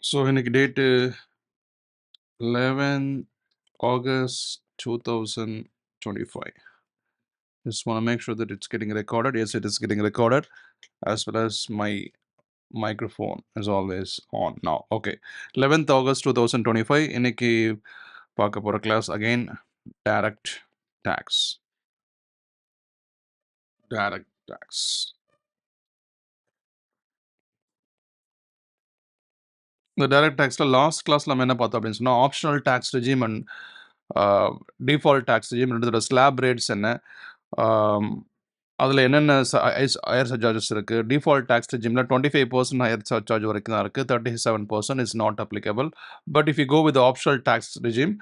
So இன்னைக்கு date 11 August 2025. Just want to make sure that it's getting recorded. Yes, it is getting recorded, as well as my microphone is always on now. Okay, 11th August 2025. இன்னைக்கு பார்க்க போகிற class again direct tax. Direct tax. இந்த direct டேக்ஸில் last கிளாஸில் நம்ம என்ன பார்த்தோம் அப்படின்னு சொன்னால் optional tax regime and default tax regime ரெண்டு ஸ்லாப் ரேட்ஸ் என்ன, அதில் என்னென்ன ஹையர் சர்ச்சார்ஜஸ் இருக்குது. டிஃபால்ட் டேக்ஸ் ரெஜிமில் 25% ஹையர் சர்ச்சார்ஜ் வரைக்கும் தான் இருக்குது. 37% is not applicable. But if you go with optional tax regime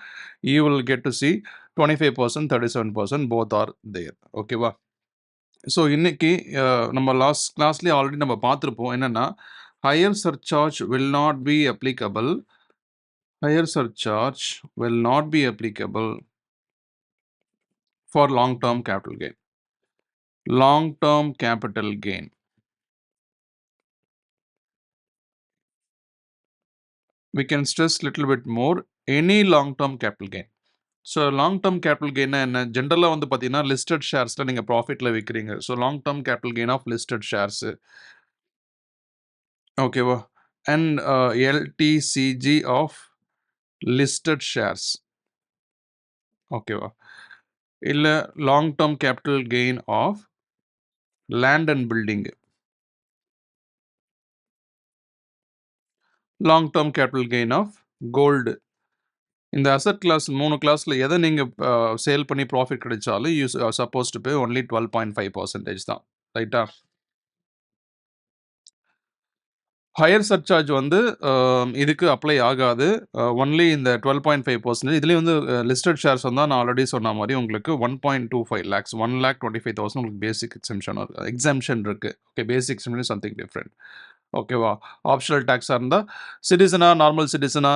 you will get to see 25%, 37% both are there. ஓகேவா? ஸோ இன்னைக்கு நம்ம லாஸ்ட் கிளாஸ்லேயே ஆல்ரெடி நம்ம பார்த்துருப்போம் என்னென்னா higher surcharge will not be applicable. Higher surcharge will not be applicable for long-term capital gain. Long-term capital gain. We can stress little bit more. Any long-term capital gain. So long-term capital gain என்ன ஜென்ரலாக வந்து பார்த்தீங்கன்னா listed sharesல நீங்கள் ப்ராஃபிட்டில் விற்கிறீங்க. So long-term capital gain of listed shares. ஓகேவா? And LTCG of listed shares. ஓகேவா? இல்லை long term capital gain of land and building, long term capital gain of gold. இந்த அசட் கிளாஸ் 3 கிளாஸில் எதை நீங்கள் சேல் பண்ணி ப்ராஃபிட் கிடைச்சாலும் you suppose to pay only 12.5% தான். ரைட்டா? ஹையர் சர்ச்சார்ஜ் வந்து இதுக்கு அப்ளை ஆகாது. ஒன்லி இந்த 12.5%. இதுலேயும் வந்து லிஸ்டட் ஷேர்ஸ் வந்தால் நான் ஆல்ரெடி சொன்ன மாதிரி உங்களுக்கு 1.25 lakhs 1,25,000 உங்களுக்கு பேசிக் எக்ஸம்ஷன் இருக்குது. ஓகே, பேசிக் எக்ஸம்ஷன் சம்திங் டிஃப்ரெண்ட். ஓகேவா? ஆப்ஷனல் டேக்ஸாக இருந்தால் சிட்டிசனா, நார்மல் சிட்டிசனா,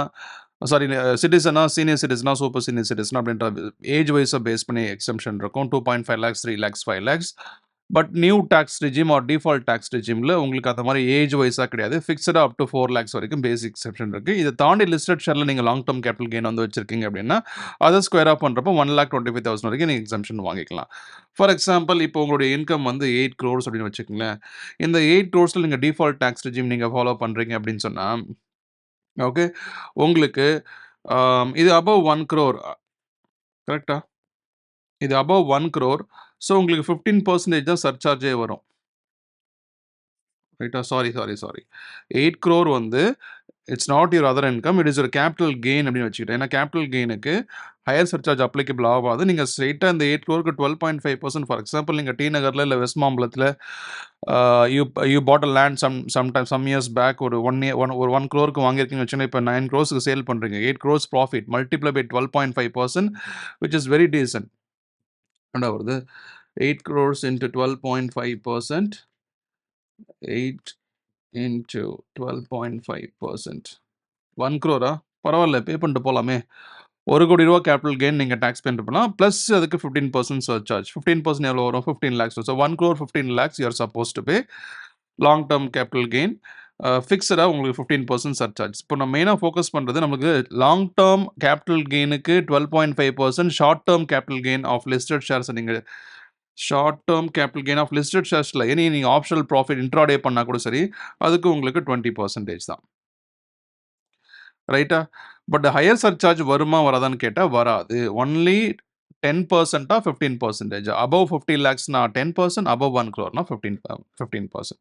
சிட்டிசனா, சீனியர் சிட்டிசனா, சூப்பர் சீனியர் சிட்டிசனா அப்படின்ற ஏஜ் வைஸாக பேஸ் பண்ணி எக்ஸம்ஷன் இருக்கும். 2.5 lakhs 3 lakhs 5 lakhs. But new tax regime or default tax ரெஜிமில் உங்களுக்கு அந்த மாதிரி ஏஜ் வைஸாக கிடையாது. ஃபிக்ஸடாக அப் டு 4 lakhs வரைக்கும் பேசிக் எக்ஸப்ஷன் இருக்குது. இதை தாண்டி லிஸ்டட் ஷேரில் நீங்கள் லாங் டேர்ம் கேபிட்டல் கெயின் வந்து வச்சிருக்கீங்க அப்படின்னா அதை ஸ்கொயர் ஆஃப் பண்ணுறப்போ 1,25,000 வரைக்கும் நீங்கள் எக்ஸம்ஷன் வாங்கிக்கலாம். ஃபார் எக்ஸாம்பிள் இப்போ உங்களுடைய இன்கம் வந்து 8 crores அப்படின்னு வச்சுக்கோங்களேன். இந்த 8 crores நீங்கள் டிஃபால்ட் டேக்ஸ் ரெஜிம் நீங்கள் ஃபாலோ பண்ணுறீங்க அப்படின்னு சொன்னால் ஓகே, உங்களுக்கு இது அபவ் 1 crore கரெக்டா? இது அபவ் 1 crore. ஸோ உங்களுக்கு 15% தான் சர்ச்சார்ஜே வரும். ரைட்டா? சாரி 8 crore வந்து it's not your other income, it is ஒரு கேபிட்டல் கெயின் அப்படின்னு வச்சுக்கிட்டேன். ஏன்னா கேபிட்டல் கெயினுக்கு ஹையர் சர்ச்சார்ஜ் அப்ளிகபிள் ஆகாது. நீங்கள் ஸ்ட்ரெயிட்டாக இந்த 8 crore 12.5%. ஃபார் எக்ஸாம்பிள் நீங்கள் டி நகரில் இல்லை வெஸ்ட் மாம்பலத்தில் you bought a land some years back ஒரு 1 crore வாங்கியிருக்கீங்க வச்சுன்னா இப்போ 9 crores சேல் பண்ணுறீங்க. 8 crores profit multiply by 12.5%, which is very decent. என்ன வருது? 8 crores into 12.5%. 8 into 12.5%. 1 crore பரவாயில்ல, பே பண்ணிட்டு போகலாமே. 1 கோடி ரூபா கேபிட்டல் கெயின் நீங்கள் டேக்ஸ் பேண்ட் பண்ணலாம். ப்ளஸ் அதுக்கு 15% சர்ச்சார்ஜ். 15% எவ்வளோ வரும்? 15 lakhs. So 1 crore 15 lakhs you're supposed to pay long term capital gain. ஃபிக்ஸடாக உங்களுக்கு 15% சர்ச்சார்ஜ். இப்போ நம்ம மெயினாக ஃபோக்கஸ் பண்ணுறது நமக்கு லாங் டேர்ம் கேபிட்டல் கெயினுக்கு 12.5%, short term capital gain of listed shares நீங்கள் short term capital gain of listed ஷேர்ஸில் எனி நீங்கள் ஆப்ஷனல் ப்ராஃபிட் இன்ட்ராடே பண்ணால் கூட சரி, அதுக்கு உங்களுக்கு 20% தான். ரைட்டா? பட் ஹையர் சர்ச்சார்ஜ் வருமா வராதான்னு கேட்டால் வராது. Only 10% 15%. Above 50 lakhsனா 10%, above 1 crore 15%.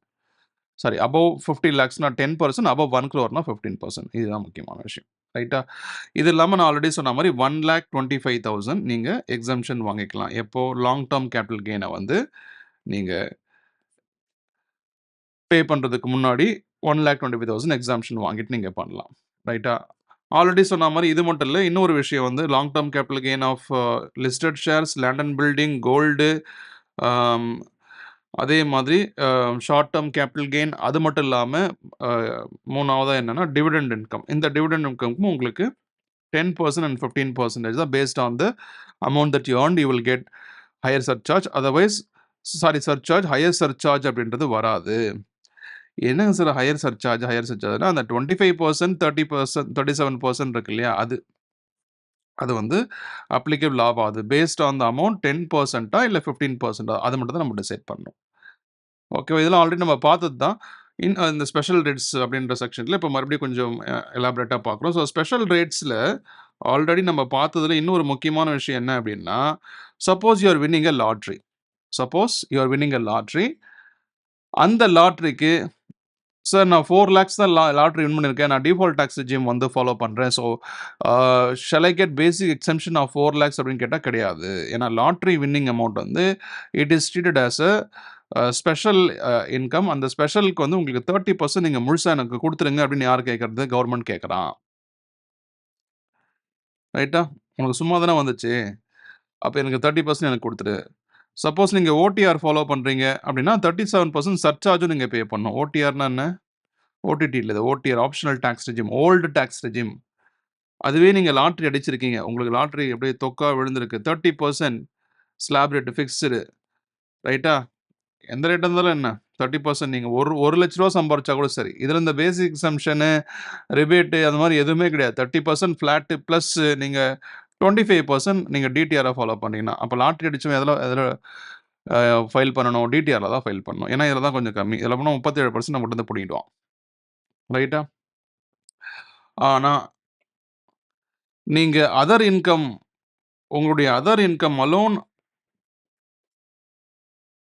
Sorry, above 50 lakhsனா 10%, above 1 crore 15%. இதுதான் முக்கியமான விஷயம். ரைட்டா? இது இல்லாமல் நான் ஆல்ரெடி சொன்ன மாதிரி 1,25,000 நீங்கள் எக்ஸம்ஷன் வாங்கிக்கலாம். எப்போ? லாங் டேர்ம் கேபிட்டல் கெயினை வந்து நீங்கள் பே பண்ணுறதுக்கு முன்னாடி 1,25,000 எக்ஸாம்ஷன் வாங்கிட்டு நீங்கள் பண்ணலாம். ரைட்டா? ஆல்ரெடி சொன்ன மாதிரி இது மட்டும் இல்லை, இன்னொரு விஷயம் வந்து long term capital gain of listed shares, land and building, gold, அதே மாதிரி ஷார்ட் டேர்ம் கேபிட்டல் கெயின். அது மட்டும் இல்லாமல் மூணாவதாக என்னென்னா டிவிடெண்ட் இன்கம். இந்த டிவிடெண்ட் இன்கம்க்கும் உங்களுக்கு 10% and 15% தான். Based on the amount that you earned, you will get higher surcharge. Otherwise surcharge higher surcharge அப்படின்றது வராது. என்னங்க சார் ஹையர் சர்சார்ஜ்னா அந்த 25%, 30%, 37% இருக்கு இல்லையா? அது வந்து அப்ளிகபிள் ஆவாது. பேஸ்ட் ஆன் த அமௌண்ட் 10%ஆ இல்ல 15%ஆ அது மட்டும் தான் நம்ம டிசைட் பண்ணணும். ஓகேவா? இதெல்லாம் ஆல்ரெடி நம்ம பார்த்தது தான். இந்த ஸ்பெஷல் ரேட்ஸ் அப்படின்ற செக்ஷன்ல இப்போ மறுபடியும் கொஞ்சம் எலாபரேட்டா பார்க்குறோம். ஸோ ஸ்பெஷல் ரேட்ஸ்ல ஆல்ரெடி நம்ம பார்த்ததுல இன்னொரு முக்கியமான விஷயம் என்ன அப்படின்னா, suppose you are winning a lottery. Suppose you are winning a lottery. அந்த லாட்டரிக்கு சார் நான் 4 லேக்ஸ் தான் லாட்டரி வின் பண்ணியிருக்கேன். நான் டிஃபால்ட் டாக்ஸ் ரெஜிம் வந்து ஃபாலோ பண்றேன். So shall I get basic exemption of 4 lakhs அப்படின்னு கேட்டா கிடையாது. ஏன்னா லாட்டரி வின்னிங் அமௌண்ட் வந்து it is treated as special income. அந்த ஸ்பெஷலுக்கு வந்து உங்களுக்கு 30% நீங்க முழுசா எனக்கு குடுத்துருங்க அப்படின்னு யார் கேட்கறது? கவர்மெண்ட் கேட்கறான். ரைட்டா? உனக்கு சும்மா தானே வந்துச்சு. அப்ப எனக்கு 30% எனக்கு குடுத்துரு. சப்போஸ் நீங்க ஓடிஆர் ஃபாலோ பண்றீங்க அப்படின்னா 37% சர்சார்ஜும் நீங்க பே பண்ணணும். ஓடிஆர்னா என்ன? ஓடிடி இல்ல. இது OTR optional tax regime. Old tax regime. அதுவே நீங்க லாட்டரி அடிச்சிருக்கீங்க. உங்களுக்கு லாட்டரி அப்படியே தொக்கா விழுந்திருக்கு. 30% ஸ்லாப் ரேட் ஃபிக்ஸ்டு. ரைட்டா? எந்த ரேட்டா இருந்தாலும் என்ன? 30% நீங்க ஒரு ரூ. 1,00,000 சம்பாரிச்சா கூட சரி. இதுல இந்த பேசிக் எக்ஸம்ப்ஷனு, ரிபேட் அது மாரி எதுவுமே கிடையாது. 30% ஃபிளாட் பிளஸ் நீங்க 25% நீங்க டிடிஆர ஃபாலோ பண்ணீங்கன்னா, அப்ப லாட்டரி அடிச்சவன் எதுல எதுல அ ஃபைல் பண்ணணும்? டிடிஆர்ல தான் ஃபைல் பண்ணணும். ஏன்னா, இதுல தான் கொஞ்சம் கம்மி. இதுல போனா 37% நம்மகிட்ட இருந்து புடுங்கிடுவான். ரைட்டா? ஆனா, நீங்க அதர் இன்கம் உங்களுடைய அதர் இன்கம் அலோன்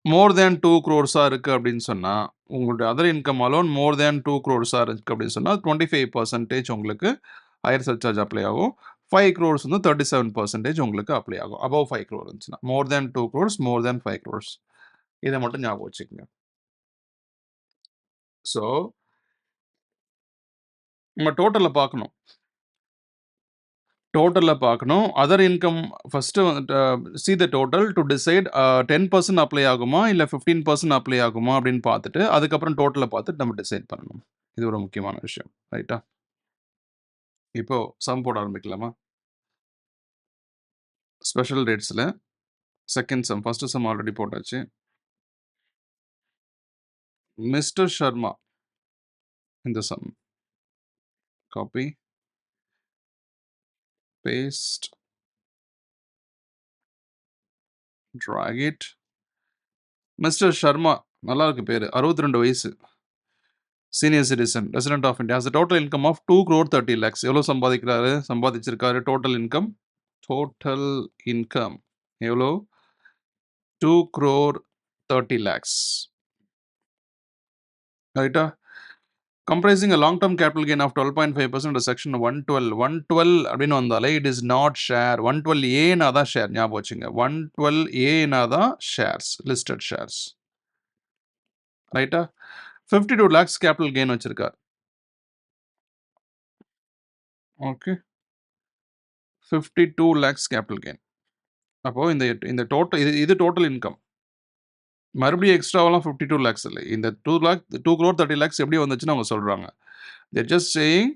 மோர் தேன் 2 crores இருக்கு அப்படின்னு சொன்னா, உங்களுடைய அதர் இன்கம் அலோன் மோர் தேன் 2 crores இருக்கு அப்படின்னு சொன்னா, 25% உங்களுக்கு ஹையர் சர்சார்ஜ் அப்ளை ஆகும். 5 crores வந்து 37% உங்களுக்கு அப்ளை ஆகும். அபோவ் 5 crore இருந்துச்சுன்னா. மோர் தேன் 2 crores, மோர் தேன் 5 crores. இத மட்டும் ஞாபகம் வச்சுக்கங்க. ஸோ, நம்ம டோட்டல பார்க்கணும். டோட்டல்ல பார்க்கணும். Other income first see the total to decide 10% apply ஆகுமா? இல்ல 15% அப்ளை ஆகுமா? அப்படின்னு பார்த்துட்டு, அதுக்கப்புறம் டோட்டல பார்த்துட்டு நம்ம டிசைட் பண்ணணும். இது ஒரு முக்கியமான விஷயம். ரைட்டா? இப்போ சம் போட ஆரம்பிக்கலாமா? ஸ்பெஷல் ரேட்ஸ்ல second sum. First sum already போட்டாச்சு. மிஸ்டர் ஷர்மா இந்த sum. Copy, paste, drag it. Mister Sharma நல்லா இருக்கு பேரு. 62 வயசு. Senior citizen, resident of India. Has a total income of 2 crore 30 lakhs. எவ்வளோ சம்பாதிச்சிருக்காரு டோட்டல் இன்கம்? டோட்டல் இன்கம் எவ்வளோ? 2 crore 30 lakhs. ரைட்டா? Comprising a long term capital gain of 12.5% under section 112. 112 அப்படின்னு வந்தாலே இட் இஸ் நாட் ஷேர். 112 ஏனா தான் share. ஞாபகம் வச்சுங்க. 112 ஏனா தான் ஷேர்ஸ், லிஸ்டட் ஷேர்ஸ். ரைட்டா? 52 lakhs கேபிட்டல் கெயின் வச்சிருக்கார். ஓகே. 52 lakhs capital gain. அப்போ இந்த இந்த டோட்டல் இது டோட்டல் இன்கம். மறுபடியும் எக்ஸ்ட்ராவெல்லாம் 52 லேக்ஸ் இல்லை. இந்த 2 லேக் 2 crore 30 lakhs எப்படி வந்துச்சுன்னு அவங்க சொல்றாங்க. They're just saying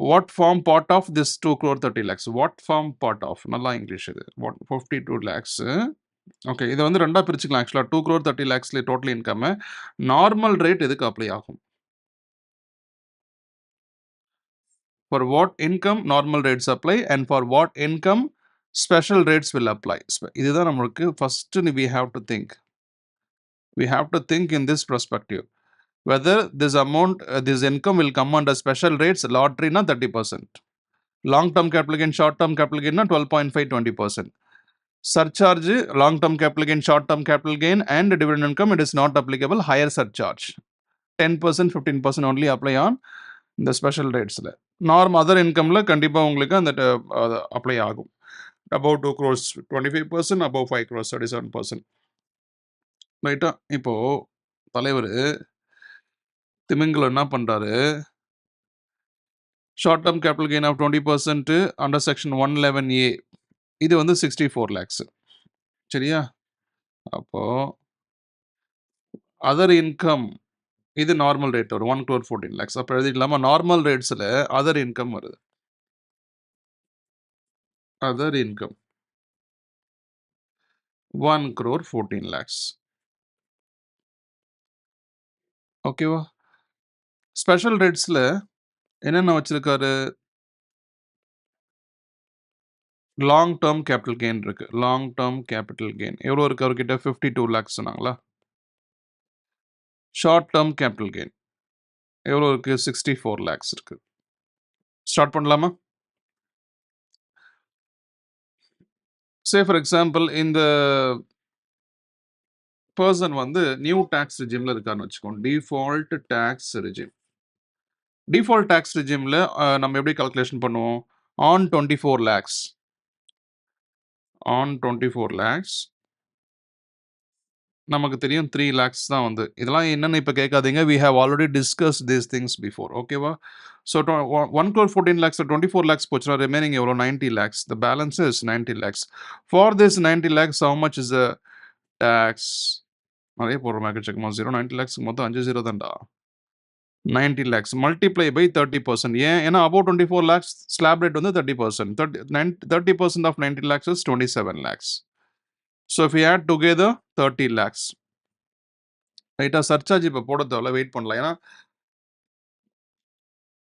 what form part of this 2 crore 30 lakhs. What form part of நல்லா இங்கிலீஷ் இது. What 52 lakhs. ஓகே. இதை வந்து ரெண்டா பிரிச்சுக்கலாம். ஆக்சுவலா 2 crore 30 lakhsல டோட்டல் இன்கம் நார்மல் ரேட் எதுக்கு அப்ளை ஆகும்? For what income normal rates apply and for what income special rates will apply. இதுதான் நம்மளுக்கு first we have to think. We have to think in this perspective. Whether this amount, this income will come under special rates, lottery na 30%. Long term capital gain, short term capital gain na 12.5, 20%. Surcharge, long term capital gain, short term capital gain and dividend income, it is not applicable. Higher surcharge. 10%, 15% only apply on the special rates. Norm other income la கண்டிப்பா உங்களுக்கு அந்த apply ஆகும். Above 2 crores 25%, above 5 crores 37%. ரைட்டா? இப்போ தலைவர் திமிங்கலம் என்ன பண்றாரு? Short term capital gain of 20% under section 111A. இது வந்து 64 lakhs. சரியா? அப்போ அதர் இன்கம் இது நார்மல் ரேட் வரும். 1 crore 14 lakhs. அப்போ எழுதிக்கலாமா? நார்மல் ரேட்ஸ்ல அதர் இன்கம் வருது. Other income 1 crore 14 lakhs. ஓகேவா? ஸ்பெஷல் ரேட்ஸ்ல என்னென்ன வச்சிருக்காரு? லாங் டெர்ம் கேபிட்டல் கெயின் இருக்கு. லாங் டெர்ம் கேபிட்டல் கெயின் எவ்வளோ இருக்கு அவர்கிட்ட? 52 லேக்ஸ் சொன்னாங்களா? ஷார்ட் டெர்ம் கேபிட்டல் கெயின் எவ்வளோ இருக்கு? 64 லேக்ஸ் இருக்கு. ஸ்டார்ட் பண்ணலாமா? ஃபார் எக்ஸாம்பிள் இந்த பெர்சன் வந்து நியூ டாக்ஸ் ரெஜிம்ல இருக்கான்னு வச்சுக்கோங்க. Default tax regime. Default tax ரெஜிம்ல நம்ம எப்படி கால்குலேஷன் பண்ணுவோம்? ஆன் 24 லேக்ஸ். ஆன் 24 லேக்ஸ் நமக்கு தெரியும் 3 லேக்ஸ் தான் வந்து. இதெல்லாம் என்னன்னு இப்ப கேட்காதீங்க. We have already discussed these things before. ஓகேவா? ஸோ 1 crore 14 lakhs 24 lakhs போச்சுன்னா ரிமைனிங் எவ்வளோ? 90 lakhs. The balance is 90 lakhs. For this 90 lakhs, how much is the tax? நிறைய போடுற மாதிரி செக் 90 lakhs மொத்தம் 5 0 தான்டா. 90 lakhs multiply by 30%. ஏன்? ஏன்னா above 24 lakhs slab rate வந்து 30%. 30% of 90 lakhs is 27 lakhs. So if we add together 30 lakhs. ரைட்டா? Surcharge இப்போ போட தேவையில்ல, வெயிட் பண்ணலாம். ஏன்னா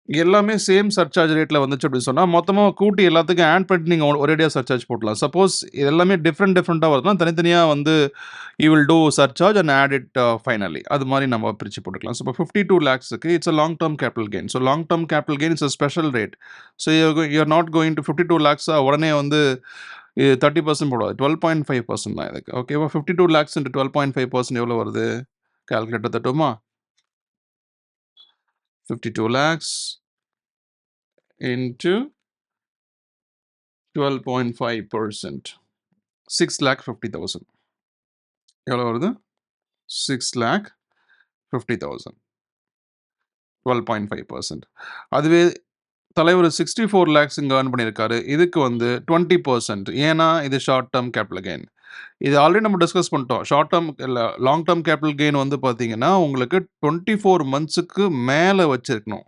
எல்லாமே சேம் சர்சார்ஜ் ரேட்ல வந்துச்சு அப்படின்னு சொன்னா, மொத்தமா கூட்டி எல்லாத்துக்கும் ஆட் பண்ணிட்டு நீங்க ஒரேடியா சர்சார்ஜ் போடலாம். சப்போஸ் இது எல்லாமே டிஃபரெண்டா வருதுன்னா, தனித்தனியா வந்து you will do surcharge and add it finally. அது மாதிரி நம்ம பிரிச்சு போட்டுக்கலாம். ஸோ இப்போ 52 லேக்ஸ்க்கு it's a long term capital gain. So long term capital gain it's a special rate. So you're not going to 52 லேக்ஸா உடனே வந்து 30% போடாது. 12.5% தான் இதுக்கு. ஓகேவா? 52 லேக்ஸ் இன்ட்டு 12.5% எவ்வளோ வருது? கால்குலேட்டர் தட்டுமா? 52 lakhs into 12.5%. 6,50,000. எவ்வளோ வருது? 6,50,000. 12.5%. அதுவே தலைவர் 64 lakhs இங்கே earn பண்ணியிருக்காரு. இதுக்கு வந்து 20%. ஏன்னா இது ஷார்ட் டேர்ம் கேபிட்டல் கெயின். இது ஆல்ரெடி நம்ம டிஸ்கஸ் பண்ணிட்டோம். ஷார்ட் டேர்ம் இல்லை லாங் டேர்ம் கேபிட்டல் கெயின் வந்து பார்த்தீங்கன்னா உங்களுக்கு 24 monthsக்கு மேலே வச்சிருக்கணும்.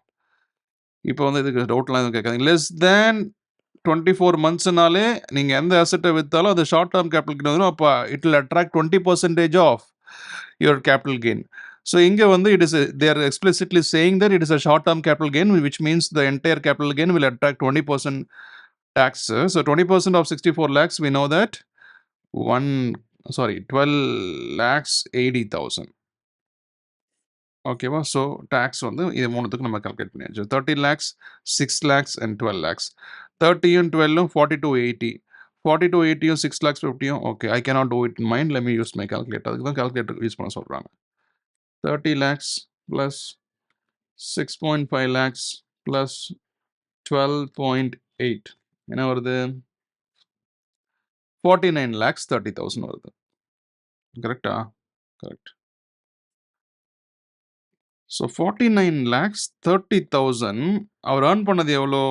இப்போ வந்து இதுக்கு டவுட்லாம் எதுவும் கேட்காதீங்க. லெஸ் தேன் 24 monthsனாலே நீங்க எந்த அசெட்டை வித்தாலும் அது ஷார்ட் டேர்ம் கேபிட்டல் கெயின் வந்துடும். அப்போ it will attract 20% of your capital gain. So இங்கே வந்து it is they are explicitly saying that it is a short term capital gain which means the entire capital gain will attract 20% tax. So 20% of 64 lakhs we know that 12 lakhs 80,000. ஓகேவா? So tax வந்து இது மூணுத்துக்கு நம்ம calculate பண்ணியாச்சு. 30 lakhs, 6 lakhs and 12 lakhs. 30யும் 12ம் 4280. 4280யும் 6 lakhs 50யும் okay. I cannot do it in mind. Let me use my calculator. அதுக்கு தான் கால்குலேட்டர் யூஸ் பண்ண சொல்கிறாங்க. 30 lakhs plus 6.5 lakhs plus 12.8 என்ன வருது? 49 lakhs 30,000 வருது. கரெக்டா? கரெக்ட். ஸோ 49 lakhs 30,000 அவர் earn பண்ணது எவ்வளோ?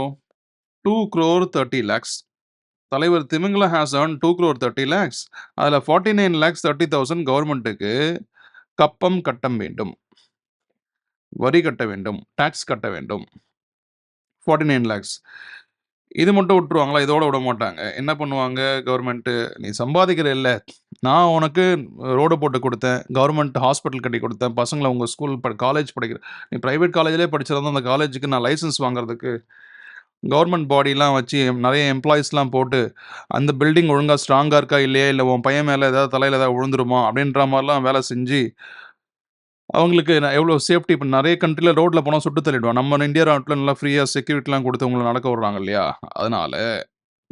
2 crore 30 lakhs. தலைவர் திமிங்கல ஹாஸ் earned 2 crore 30 lakhs. அதில் 49 lakhs 30,000 கவர்மெண்ட்டுக்கு கப்பம் கட்ட வேண்டும், வரி கட்ட வேண்டும், டாக்ஸ் கட்ட வேண்டும். 49 lakhs. இது மட்டும் விட்டுருவாங்களா? இதோட விட மாட்டாங்க. என்ன பண்ணுவாங்க கவர்மெண்ட்டு? நீ சம்பாதிக்கிற இல்லை, நான் உனக்கு ரோடு போட்டு கொடுத்தேன், கவர்மெண்ட் ஹாஸ்பிட்டல் கட்டி கொடுத்தேன், பசங்களை உங்கள் ஸ்கூல் காலேஜ் படிக்கிற, நீ ப்ரைவேட் காலேஜ்லேயே படிச்சிருந்தா அந்த காலேஜுக்கு நான் லைசன்ஸ் வாங்குறதுக்கு கவர்மெண்ட் பாடிலாம் வச்சு நிறைய எம்ப்ளாயீஸ்லாம் போட்டு அந்த பில்டிங் ஒழுங்காக ஸ்ட்ராங்காக இருக்கா இல்லையா, இல்லை உன் பையன் மேலே ஏதாவது தலையில் ஏதாவது விழுந்துருமா அப்படின்ற மாதிரிலாம் வேலை செஞ்சு அவங்களுக்கு எவ்வளோ சேஃப்டி. இப்போ நிறைய கண்ட்ரியில் ரோட்டில் போனால் சுட்டு தள்ளிடுவான். நம்ம இந்தியா நாட்டில் நல்லா ஃப்ரீயாக செக்யூரிட்டிலாம் கொடுத்து உங்களை நடக்க விட்றாங்க இல்லையா? அதனால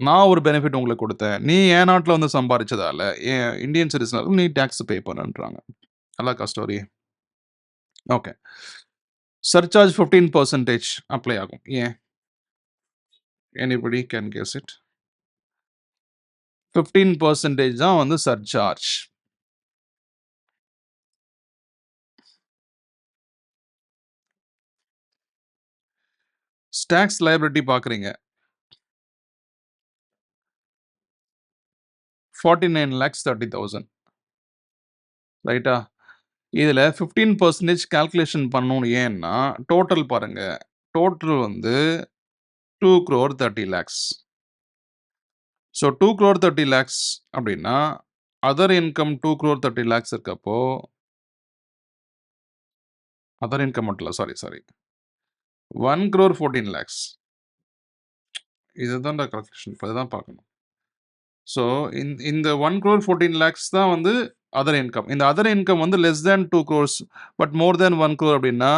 நான் ஒரு பெனிஃபிட் உங்களுக்கு கொடுத்தேன். நீ என் நாட்டில் வந்து சம்பாதிச்சதால என் இந்தியன் சிட்டிசனால நீ டேக்ஸ் பே பண்ணுன்றாங்க. நல்லா ஸ்டோரி. ஓகே. சர்சார்ஜ் 15% அப்ளை ஆகும். ஏன்? Anybody can guess it? 15% தான் வந்து சர்சார்ஜ். டாக்ஸ் லைபிலிட்டி பார்க்குறீங்க. 49 lakhs 30,000. ரைட்டா? இதில் 15% கால்குலேஷன் பண்ணணும். ஏன்னா டோட்டல் பாருங்க. டோட்டல் வந்து 2 crore 30 lakhs. So 2 crore 30 lakhs அப்படின்னா அதர் இன்கம் 2 crore 30 lakhs இருக்கப்போ அதர் இன்கம் மட்டும் இல்ல. சாரி. 1 crore 14 lakhs. இதுதான்டா கால்குலேஷன். இப்ப இதுதான் பார்க்கணும். ஸோ இந்த 1 crore 14 lakhs தான் வந்து அதர் இன்கம். இந்த அதர் இன்கம் வந்து less than 2 crores but more than 1 crore அப்படின்னா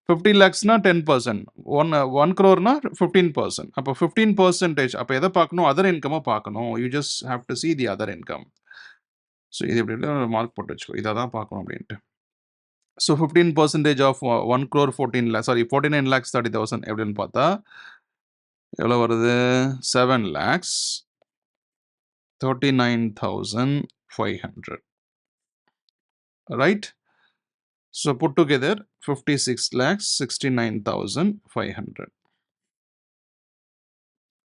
50 lakhsனா 10%. 1 crore-னா 15%. அப்போ 15%. அப்போ எதை பார்க்கணும்? அதர் இன்கமை பார்க்கணும். You just have to see the other income. So இது எப்படி மார்க் போட்டு வச்சுக்கோ. இதை தான் பார்க்கணும் அப்படின்ட்டு. So 15% of 1 crore 14 lakhs, sorry 49 lakhs 30,000 எப்படின்னு பார்த்தா எவ்வளோ வருது? 7 lakhs 39,500. Right? So put together 56 lakhs 69,500.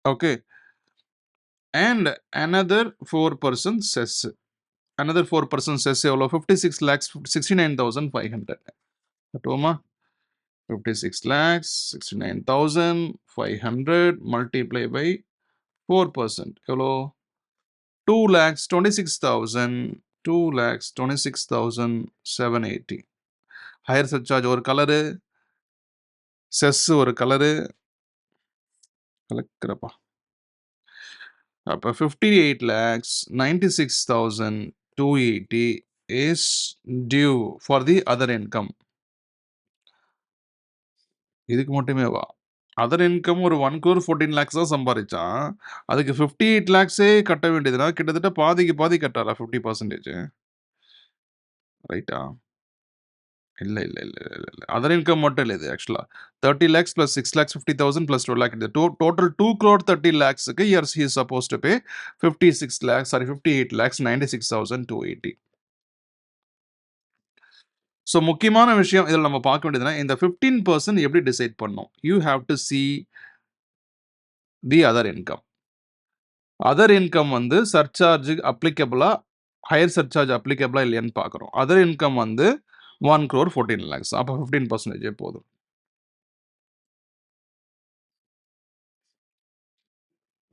Okay. And another 4% cess. Another 4% cess எவ்வளோ? 56 lakhs 69,500. கட்டுவோமா? 56 lakhs 69,500 multiply by 4%. எவ்வளோ? 2,26,780. ஹையர் சர்சார்ஜ் ஒரு கலரு, செஸ் ஒரு கலரு, கலக்கிறப்பா. அப்போ 58,96,280 is due for the other income. இதுக்கு மட்டுமே வா. அதர் இன்கம் ஒரு 1 crore 14 lakhs தான் சம்பாதிச்சான். அதுக்கு 58 lakhs கட்ட வேண்டியதுனா கிட்டத்தட்ட பாதிக்கு பாதி கட்டாரா 50%. ரைட்டா? இல்லை. அதர் இன்கம் மட்டும் இல்லை இது ஆக்சுவலாக 30 lakhs plus 6 lakhs 50,000 plus 12 lakh. Total 2 crore 30 lakhs-க்கு he is supposed to pay 58 lakhs 96,280. So முக்கியமான விஷயம் இதில் நம்ம பார்க்க வேண்டியதுன்னா இந்த 15% எப்படி டிசைட் பண்ணணும்? You have to see the other income. Other income வந்து சர்சார்ஜ் அப்ளிகபிளா, ஹையர் சர்சார்ஜ் அப்ளிகபிளா இல்லையான்னு பார்க்குறோம். அதர் இன்கம் வந்து 1 crore 14 lakhs. அப்போ 15% போதும்.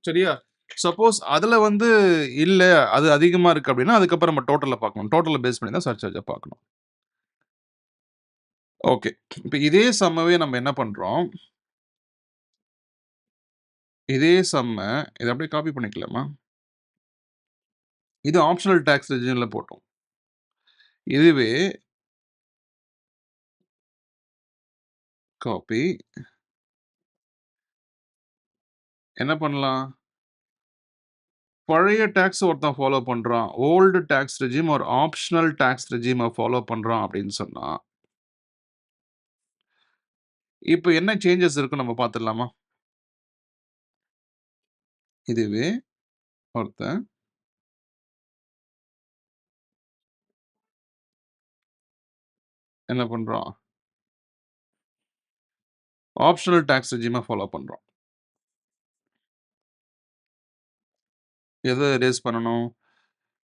சரியா? சப்போஸ் அதில் வந்து இல்லை, அது அதிகமாக இருக்குது அப்படின்னா அதுக்கப்புறம் நம்ம டோட்டலில் பார்க்கணும். டோட்டலில் பேஸ் பண்ணி தான் சர்சார்ஜை பார்க்கணும். ஓகே. இப்போ இதே சம்மவே நம்ம என்ன பண்ணுறோம்? இதே சம்மை இதை அப்படியே காப்பி பண்ணிக்கலாமா? இது ஆப்ஷனல் டேக்ஸ் ரெஜிமில் போட்டோம். இதுவே காப்பி என்ன பண்ணலாம்? பழைய டேக்ஸ் ஒருத்தன் ஃபாலோ பண்ணுறான், ஓல்டு டேக்ஸ் ரெஜிம் ஒரு ஆப்ஷனல் டேக்ஸ் ரெஜிமை ஃபாலோ பண்ணுறான் அப்படின்னு சொன்னால் இப்போ என்ன சேஞ்சஸ் இருக்கு நம்ம பார்த்துடலாமா? இதுவே ஒருத்தன் என்ன பண்ணுறான்? ஆப்ஷனல் டேக்ஸ் ரெஜிமை ஃபாலோ பண்ணுறோம். எதை ரேஸ் பண்ணணும்?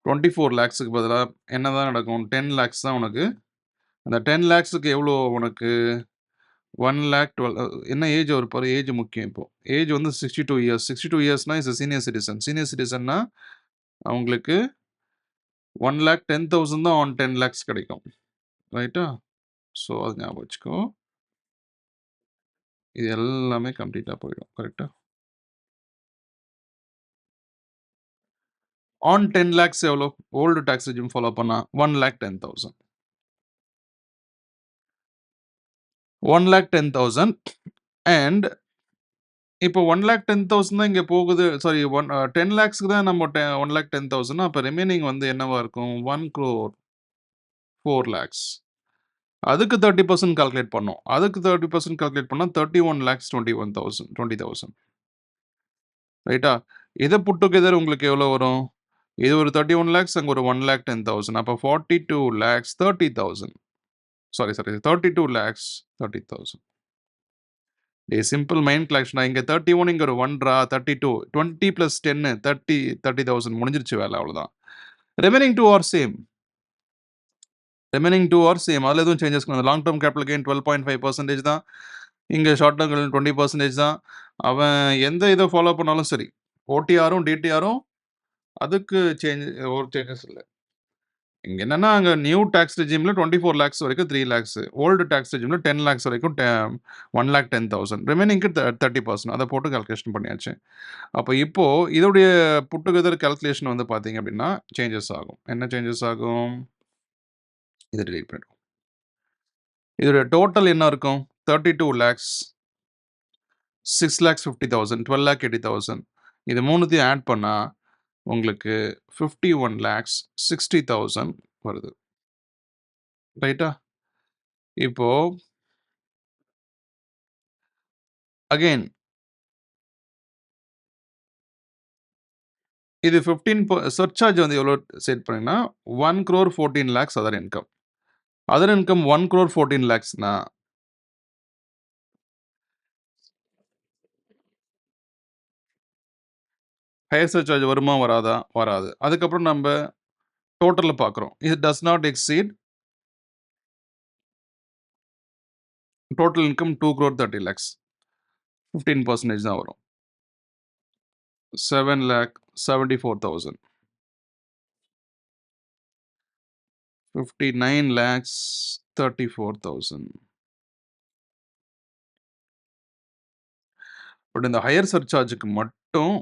24 lakhs-க்கு பதிலாக என்ன தான் நடக்கும்? 10 lakhs தான் உனக்கு. அந்த 10 lakhs-க்கு எவ்வளோ உனக்கு? 1,12,000. என்ன ஏஜ் ஒரு பாரு, ஏஜ் முக்கியம். இப்போ ஏஜ் வந்து 62 years. 62 years-னா இஸ் சீனியர் சிட்டிசன். சீனியர் சிட்டிசன்னா அவங்களுக்கு 1,10,000 தான் ஆன் 10 lakhs கிடைக்கும். ரைட்டா? ஸோ அது ஞாபகம் வச்சுக்கோ. இது எல்லாமே கம்ப்ளீட்டாக போயிடும். கரெக்டா? ஆன் 10 lakhs எவ்வளோ? ஓல்டு டேக்ஸ் ரெஜிம் ஃபாலோ பண்ணால் 1,10,000. 1,10,000 அண்ட் இப்போ 1,10,000 தான் இங்கே போகுது. சாரி 10 lakhs-க்கு தான் நம்ம 1,10,000. அப்போ ரிமைனிங் வந்து என்னவா இருக்கும்? 1 crore 4 lakhs. அதுக்கு 30% கால்குலேட் பண்ணோம். அதுக்கு 30% கால்குலேட் பண்ணால் 31,21,000. ரைட்டா? இதை புட் டுகெதர் உங்களுக்கு எவ்வளோ வரும்? இது ஒரு 31 lakhs, அங்கே ஒரு 1,10,000. அப்போ 42 lakhs 30,000. Sorry 32 lakhs 30,000. Simple mind கலெக்ஷனா? இங்கே 31, இங்கே ஒரு 1 32, 20 + 10 30,000 முடிஞ்சிருச்சு வேலை. அவ்வளோதான். Remaining 2 R same. அதில் எதுவும் சேஞ்சஸ் பண்ணாது. லாங் டேர்ம் கேபிட்டல் கெயின் 12.5% தான். இங்கே ஷார்ட் டேர்ம் 20% தான். அவன் எந்த இதை ஃபாலோ பண்ணாலும் சரி, ஓடிஆரும் டிடிஆரும் அதுக்கு ஒரு சேஞ்சஸ் இல்லை. இங்க என்னன்னா, அங்க நியூ டாக்ஸ் ரெஜிம்ல 24 லேக்ஸ் வரைக்கும் 3 லேக்ஸ். ஓல்டு டாக்ஸ் ரெஜிம்ல 10 லேக்ஸ் வரைக்கும் 1,10,000. ரிமைனிங்க்கு 30% அத போட்டு கால்குலேஷன் பண்ணியாச்சு. அப்ப இப்போ இதோடைய புட் டுகெதர் கால்குலேஷன் வந்து பார்த்தீங்க அப்படின்னா, சேஞ்சஸ் ஆகும். என்ன சேஞ்சஸ் ஆகும்? இத டெலீட் பண்ணிடுவோம். இதோட டோட்டல் என்ன இருக்கும்? 32 லேக்ஸ், 6,50,000, 12,80,000. இது 3த்தையும் ஆட் பண்ணா உங்களுக்கு 51 லேக்ஸ் 60,000 வருது. ரைட்டா? இப்போ அகைன் இது 15 சர்சார்ஜ் வந்து எவ்வளோ செட் பண்ணீங்கன்னா 1,14 lakhs other income. Other income 1,14 lakhsனா ஹையர் சர்சார்ஜ் வருமா வராதா? வராது. அதுக்கப்புறம் நம்ம டோட்டல்ல பார்க்குறோம். இது does not exceed total income 2,30 lakhs. 15% தான் வரும். 7,74,000. 59,34,000. பட் இந்த ஹையர் சர்சார்ஜுக்கு மட்டும்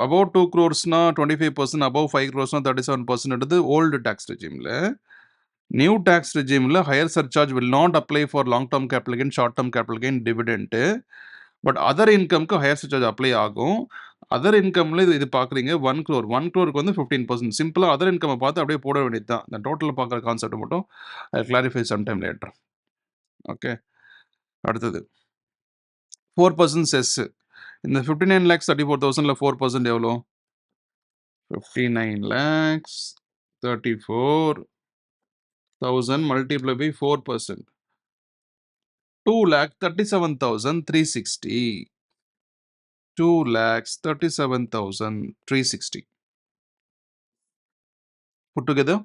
above 2 crores-னா 25%, above 5 crores-னா 37%ன்றது ஓல்டு டாக்ஸ் ரெஜிம்ல. நியூ டாக்ஸ் ரெஜிம்ல higher surcharge will not apply for long term capital gain, short term capital gain, dividend. But other இன்கம்க்கு ஹையர் சர்சார்ஜ் அப்ளை ஆகும். அதர் இன்கம்ல இது பார்க்குறீங்க 1 crore. 1 crore-க்கு வந்து 15%. சிம்பிளா அதர் இன்கம்மை பார்த்து அப்படியே போட வேண்டியது தான். இந்த டோட்டல் பார்க்குற கான்செப்ட் மட்டும் கிளாரிஃபை சம்டைம் லேட்டர். ஓகே. அடுத்தது 4% செஸ். இந்த 59,34,000ல 4% எவ்வளோ? 59,34,000 multiplied by 4%. 2,37,360. 2,37,360. Put together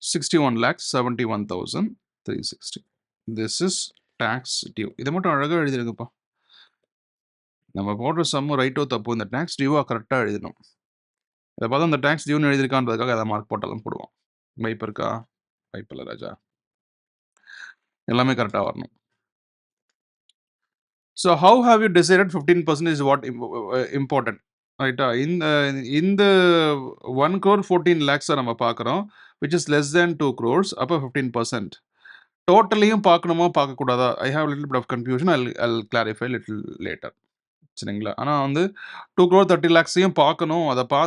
61,71,360. This is tax due. இதை மட்டும் அழகாக எழுதிருங்கப்பா. நம்ம போடுற சம்மு ரைட்டோ தப்பு, இந்த டேக்ஸ் டியூவாக கரெக்டாக எழுதணும். இதை பார்த்தா இந்த டேக்ஸ் டியூன்னு எழுதியிருக்கான்றதுக்காக அதை மார்க் போட்டாலும் போடுவோம். வைப்பு இருக்கா? வைப்பில்லை ராஜா. எல்லாமே கரெக்டாக வரணும். So how have you decided 15% is what important, ரைட்டா? இந்த 1,14 lakhs நம்ம பார்க்குறோம், which is less than 2 crores. அப்போ 15%. டோட்டலையும் பார்க்கணுமா பார்க்கக்கூடாதா? I have little bit of confusion. I'll clarify little later. சரிங்களா? ஆனால் வந்து 2,30 lakhs-ஐயும் பார்க்கணும்.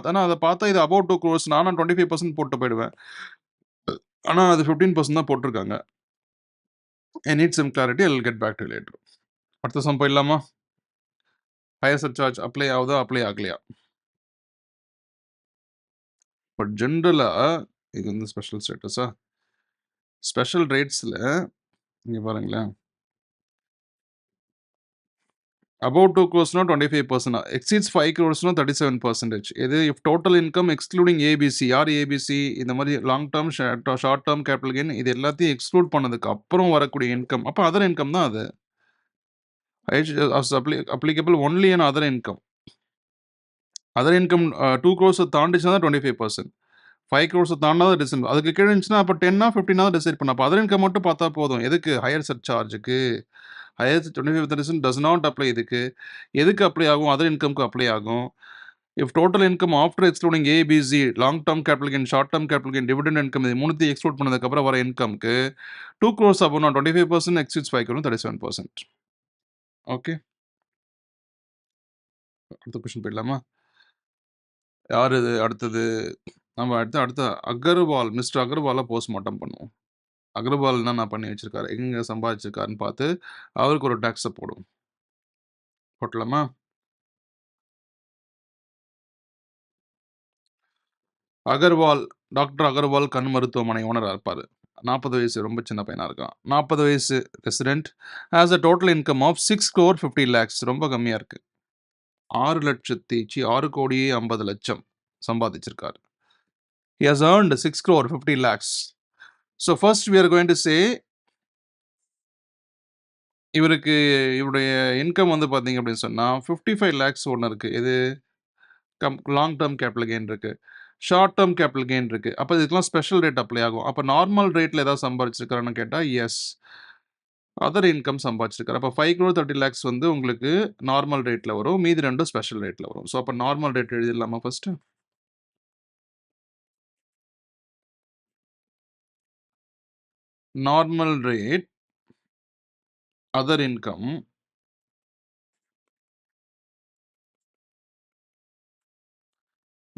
ஆனால் அதை பார்த்தா இது அபவுட் 2 crores. நானும் 25% போட்டு போயிடுவேன். ஆனால் அது 15% தான் போட்டிருக்காங்க. I need some clarity. I'll get back to you later. அடுத்த சம் போயிடலாமா? ஹையர் சர்சார்ஜ் அப்ளை ஆகுதா, அப்ளை ஆகலையா? பட் ஜென்ரலாக இது வந்து ஸ்பெஷல் ஸ்டேட்டஸா? ஸ்பெஷல் ரேட்ஸில் இங்கே பாருங்களேன், அபவுட் 2 crores-னா 25%, எக்ஸீட்ஸ் 5 crores-னா 37%. இது if total income excluding ABC. யார் ஏபிசி? இந்த மாதிரி long term, short term capital gain இது எல்லாத்தையும் எக்ஸ்க்ளூட் பண்ணதுக்கு அப்புறம் வரக்கூடிய இன்கம், அப்போ அதர் இன்கம் தான் அது. Applicable only an other income. Other income 2 crores தாண்டிச்சுன்னா தான் 25%. 5 crores தாண்டா தான் டிசைட். அதுக்கு கீழே இருந்துச்சுன்னா அப்போ 10 15 தான் டிசைட் பண்ண. அப்போ அதர் இன்கம் மட்டும் பார்த்தா போதும். எதுக்கு? ஹையர் சர்சார்ஜுக்கு. Higher 25% does not apply. இதுக்கு எதுக்கு அப்ளை ஆகும்? அதர் இன்கம்க்கு அப்ளை ஆகும். If total income after excluding ABC, long term capital gain, short term capital gain, dividend income, இது மூணுத்தையும் எக்ஸ்க்ளூட் பண்ணதுக்கப்புறம் வர இன்கம்க்கு 2 crores அப்போ 25%, எக்ஸிட்ஸ் 5 crores 37%. ஓகே. அடுத்த கொஸ்டின் போயிடலாமா? யார் இது அடுத்தது? நம்ம அடுத்த அகர்வால், மிஸ்டர் அகர்வாலை போஸ்ட்மார்ட்டம் பண்ணுவோம். அகர்வால் என்ன பண்ணி வச்சிருக்காரு, எங்கே சம்பாதிச்சிருக்காருன்னு பார்த்து அவருக்கு ஒரு டேக்ஸை போடுவோம். போட்டலாமா? அகர்வால், டாக்டர் அகர்வால் கண் மருத்துவமனை ஓனராக இருப்பார். 40 வயசு, ரொம்ப சின்ன பையனாக இருக்கான். 40 வயசு, resident, has a total income of 6,50,00,000. ரொம்ப கம்மியாக இருக்குது. 6,50,00,000 சம்பாதிச்சிருக்காரு. He has earned 6,50,00,000. So first we are going to say இவருடைய இன்கம் வந்து பார்த்தீங்க அப்படின்னு சொன்னால் 55 lakhs ஒன்று இருக்குது. இது லாங் டேர்ம் கேபிட்டல் கெயின் இருக்குது. ஷார்ட் டேர்ம் கேபிட்டல் கெயின் இருக்கு. அப்ப இதுக்கெல்லாம் ஸ்பெஷல் ரேட் அப்ளை ஆகும். அப்ப நார்மல் ரேட்ல ஏதாவது சம்பாரிச்சிருக்காரான்னு கேட்டா, எஸ். Other income சம்பாதிச்சிருக்காரு. அப்ப 5,30,00,000 வந்து உங்களுக்கு நார்மல் ரேட்ல வரும். மீதி 2 ஸ்பெஷல் ரேட்ல வரும். ஸோ அப்ப நார்மல் ரேட் எழுதிடலாமா first? Normal rate, other income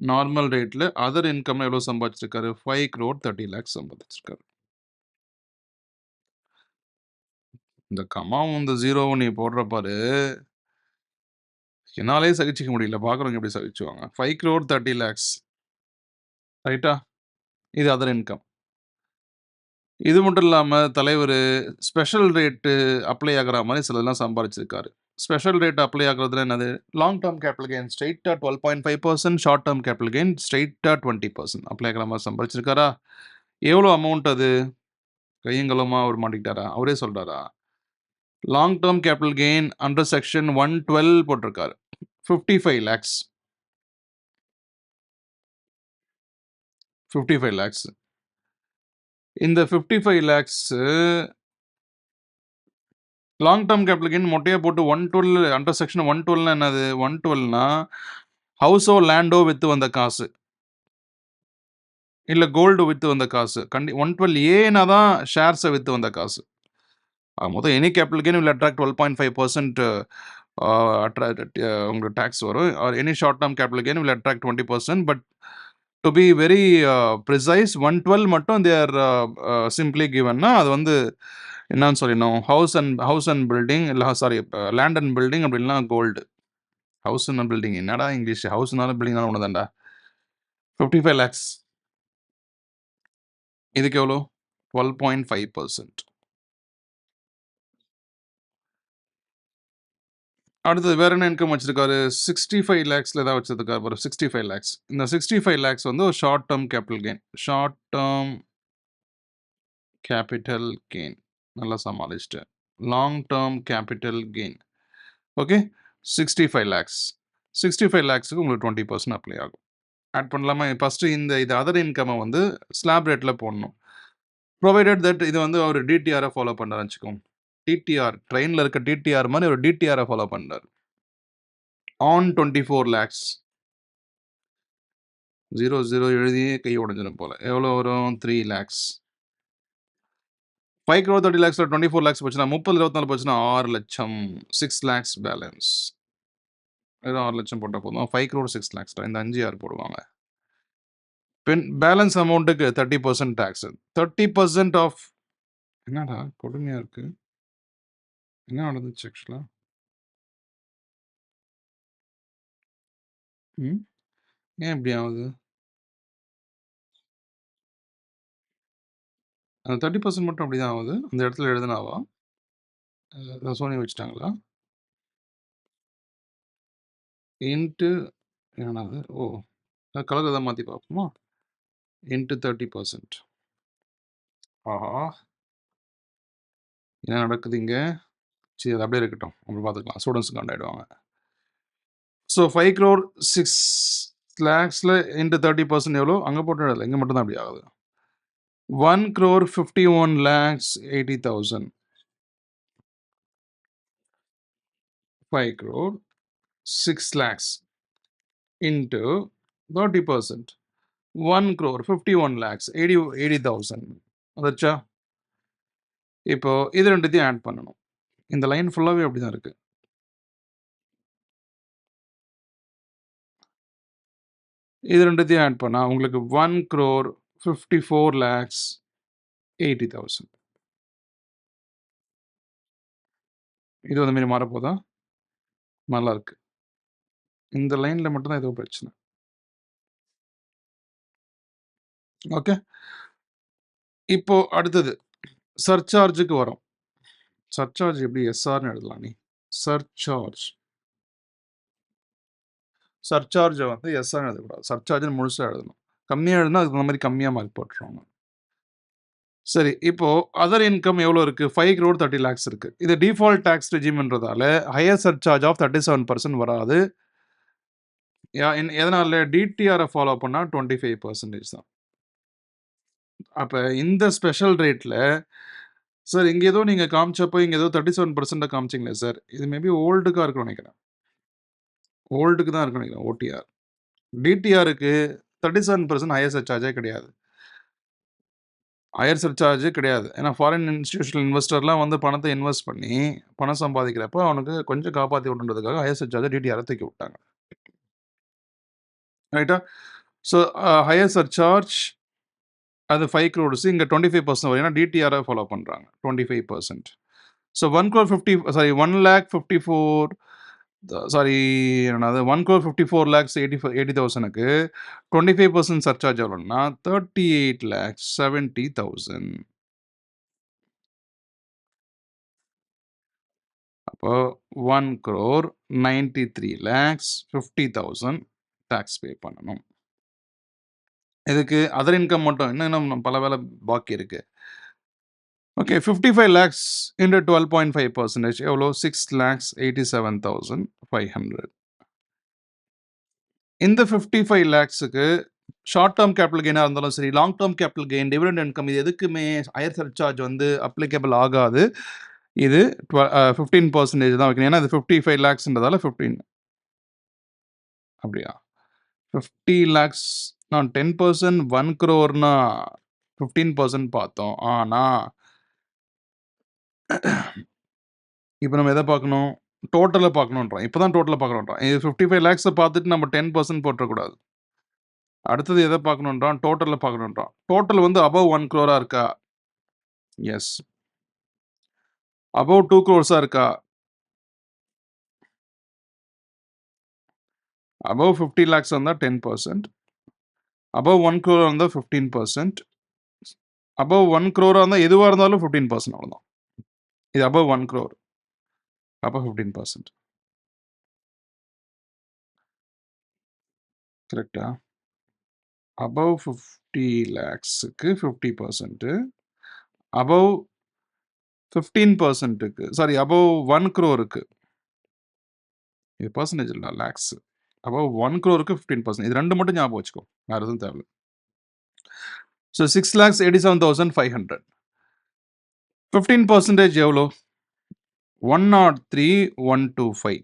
normal ரேட்ல அதர் இன்கம் எவ்வளவு சம்பாதிச்சிருக்காரு? 5,30,00,000 சம்பாதிச்சிருக்காரு. இந்த கமாவும் இந்த ஜீரோவும் நீ போடுற பாரு, என்னாலே சகிச்சுக்க முடியல. பார்க்குறவங்க எப்படி சகிச்சுவாங்க? 5,30,00,000 ரைட்டா? இது அதர் இன்கம். இது மட்டும் இல்லாம தலைவரு ஸ்பெஷல் ரேட்டு அப்ளை ஆகுற மாரி சிலதெல்லாம் சம்பாரிச்சிருக்காரு. ஸ்பெஷல் ரேட் அப்ளை ஆகுறதுல என்னது? லாங் டெர்ம் கேபிட்டல் கெயின் ஸ்ட்ரெயிட்டா 12.5%, ஷார்ட் டெர்ம் கேபிட்டல் கெயின் ஸ்ட்ரெயிட்டா 20% அப்ளை ஆகுற மாரி சம்பாரிச்சிருக்காரா? எவ்வளோ அமௌண்ட் அது? கையும் களவுமா அவர் மாட்டிக்கிட்டாரா? அவரே சொல்றாரா? Long term capital gain under section 112 போட்டிருக்காரு. 55 lakhs. 55 lakhs. இந்த 55 lakhs long term capital gain மொட்டையா போட்டு 112 அண்டர் செக்ஷன் 112னா என்னது? 112னா ஹவுஸோ லேண்டோ வித்து வந்த காசு. இல்ல கோல்டு வித்து வந்த காசு. 112 ஏனா தான் ஷேர்ஸ வித்து வந்த காசு. மொத்தம் any capital gain will attract 12.5% உங்களுக்கு டாக்ஸ் வரும். Or any short term capital gain will attract 20%. But to be very precise 112 மட்டும் தே ஆர் சிம்பிளி கிவன்னா அது வந்து என்னன்னு சொல்லிடணும்? ஹவுஸ் அண்ட் பில்டிங் இல்லை சாரி லேண்ட் அண்ட் பில்டிங் அப்படின்னா கோல்டு. ஹவுஸ் அண்ட் பில்டிங் என்னடா இங்கிலீஷ்? ஹவுஸ்னாலும் பில்டிங்னாலும் ஒன்று தான்டா. 55 lakhs. இதுக்கு எவ்வளோ? 12.5%. அடுத்தது வேற என்ன இன்கம் வச்சிருக்காரு? 65 lakhsல ஏதாவது வச்சிருக்காரு பாரு. 65 lakhs. இந்த 65 lakhs வந்து ஒரு short term capital gain. Short term capital gain. நல்லா சமாளிச்சிட்டேன். Long term capital gain. Okay, 65 lakhs. 65 lakhsக்கு உங்களுக்கு 20% அப்ளை ஆகும். ஆட் பண்ணலாமா? ஃபர்ஸ்ட் இது அதர் இன்கம் வந்து ஸ்லாப் ரேட்ல போடணும். ப்ரொவைடட் தட் இது வந்து அவர் டிடிஆரை ஃபாலோ பண்ணுறான்னு வச்சுக்கோங்க. டிடிஆர் ட்ரெயினில் இருக்க டிடிஆர் மாதிரி ஒரு டிடிஆரை ஃபாலோ பண்ணுறாரு. On 24 lakhs. 0 எழுதி கை உடஞ்சிடும் போல. எவ்வளோ வரும்? 3 lakhs. 5,30,00,000 24 lakhs போச்சுன்னா 30-24 போச்சுன்னா 6 லட்சம். 6 lakhs பேலன்ஸ். ஏதோ 6 லட்சம் போட்டால் போதும். 5 crore 6 lakhs. இந்த 5 யார் போடுவாங்க? பேலன்ஸ் அமௌண்ட்டுக்கு 30% டேக்ஸ். 30% ஆஃப் என்னடா கொடுமையா இருக்கு? என்ன நடந்துச்சு ஆக்சுவலா? ஏன் இப்படி ஆகுது? அந்த 30% மட்டும் அப்படிதான் ஆகுது. அந்த இடத்துல எழுதுனாவா? சோனி வச்சுட்டாங்களா? இன்ட்டு என்னது? ஓ, கலர் தான் மாற்றி பார்ப்போமா? இன்ட்டு 30%. ஆஹா, என்ன நடக்குது இங்கே? சரி, அது அப்படியே இருக்கட்டும். அப்படி பார்த்துக்கலாம். ஸ்டூடெண்ட்ஸ் காண்டாயிடுவாங்க. ஸோ 5 crore 6 lakhsல இன்ட்டு 30% எவ்வளோ? அங்கே போட்டு எழுதல. இங்கே மட்டும் தான் அப்படி ஆகுது. 1 crore 51,80,000. 5 crore 6 lakhs into 30%. 1 crore 51 lakhs 80,000. அதாச்சா? இப்போ இது ரெண்டுத்தையும் ஆட் பண்ணணும். இந்த லைன் ஃபுல்லாகவே அப்படி தான் இருக்கு. இது ரெண்டுத்தையும் ஆட் பண்ணால் உங்களுக்கு 1 crore 54 lakhs 80,000. இது வந்து மாரி மாறப்போதா? நல்லா இருக்கு. இந்த லைனில் மட்டும்தான் ஏதோ பிரச்சனை. ஓகே, இப்போ அடுத்தது சர்சார்ஜுக்கு வரும். சர்சார்ஜ் எப்படி எஸ்ஆர்னு எழுதலாம்? நீ சர்சார்ஜை வந்து எஸ்ஆர்னு எழுதக்கூடாது. சர்சார்ஜ்னு முழுசாக எழுதணும். கம்மியாக எழுதுனா அதுக்கு அந்த மாதிரி கம்மியாக மார்க் போட்டுருவாங்க. சரி, இப்போ அதர் இன்கம் எவ்வளோ இருக்கு? 5 crore 30 lakhs இருக்கு. இது டிஃபால்ட் டேக்ஸ் ரெஜிம்ன்றதால ஹையர் சர்சார்ஜ் ஆஃப் 37% வராது. எதனால டிடிஆரை ஃபாலோ பண்ணா 25% தான். அப்ப இந்த ஸ்பெஷல் ரேட்ல சார் இங்க ஏதோ நீங்க காமிச்சப்போ இங்க ஏதோ 37% காமிச்சீங்களே சார். இது மேபி ஓல்டுக்கா இருக்கும்னு நெனைக்கிறேன். ஓல்டுக்கு தான் இருக்கும்னு நெனைக்கிறேன் ஓடிஆர். டிடிஆருக்கு 37% ஹையர் சர்சார்ஜே கிடையாது. ஹையர் சர்சார்ஜே கிடையாது. ஏன்னா ஃபாரின் இன்ஸ்டிடியூஷனல் இன்வெஸ்டர்லாம் வந்து பணத்த இன்வெஸ்ட் பண்ணி, பணம் சம்பாதிக்கிறப்ப அவனுக்கு கொஞ்சம் காப்பாத்தி விடணுன்றதுக்காக ஹையர் சர்சார்ஜ டிடிஆர தூக்கி விட்டாங்க. ரைட்டா? ஸோ ஹையர் சர்சார்ஜ் அது 5 crores இங்க 25% வரும். ஏன்னா டிடிஆர ஃபாலோ பண்றாங்க. 25%. ஸோ 1,54,000 சாரி என்னது 1,54,80,000க்கு 25% சர்சார்ஜ் எவ்வளோன்னா 38,70,000. அப்போ 1,93,50,000 டாக்ஸ் பே பண்ணணும். இதுக்கு அதர் இன்கம் மட்டும் இன்னும் பல வேலை பாக்கி இருக்கு. ஓகே 55 lakhs into 12.5% எவ்வளோ 6,87,500. இந்த 55 lakhsக்கு ஷார்ட் டேர்ம் கேபிட்டல் கெயினாக இருந்தாலும் சரி, long term capital gain, dividend income இது எதுக்குமே ஹையர் சர்சார்ஜ் வந்து அப்ளிகபிள் ஆகாது. இது 15% தான் வைக்கணும். ஏன்னா இது 55 lakhsன்றதால 15 அப்படியா 50 lakhs நான் 10% 1 crore-னா 15% பார்த்தோம். ஆனா இப்போ நம்ம எதை பார்க்கணும்? டோட்டலை பார்க்கணுன்றோம். இப்போ தான் டோட்டலை பார்க்கணுன்றோம். இது 55 lakhs பார்த்துட்டு நம்ம 10% போட்டுறக்கூடாது. அடுத்தது எதை பார்க்கணுன்றான்? டோட்டலில் பார்க்கணுன்றான். டோட்டல் வந்து அபவ் 1 crore இருக்கா? எஸ். அபவ் 2 crores இருக்கா? அபவ் 50 lakhs வந்தால் 10%. அபவ் 1 crore வந்தால் 15%. அபவ் 1 crore இருந்தால் எதுவாக இருந்தாலும் 15% அவ்வளோதான். இது அபவ் 1 crore. அப்போ 15%. கரெக்டா? அபவ் 50 lakhsக்கு 50%. அபவ் 15%க்கு சாரி அபவ் 1 crore-க்கு இது பர்சன்டேஜ் இல்லை லேக்ஸ். அபவ் 1 crore-க்கு 15%. இது ரெண்டு மட்டும் ஞாபகம் வச்சுக்கோ. வேறு எதுவும் தேவையில்லை. ஸோ 6,87,500. 15% எவ்வளோ? 103,125.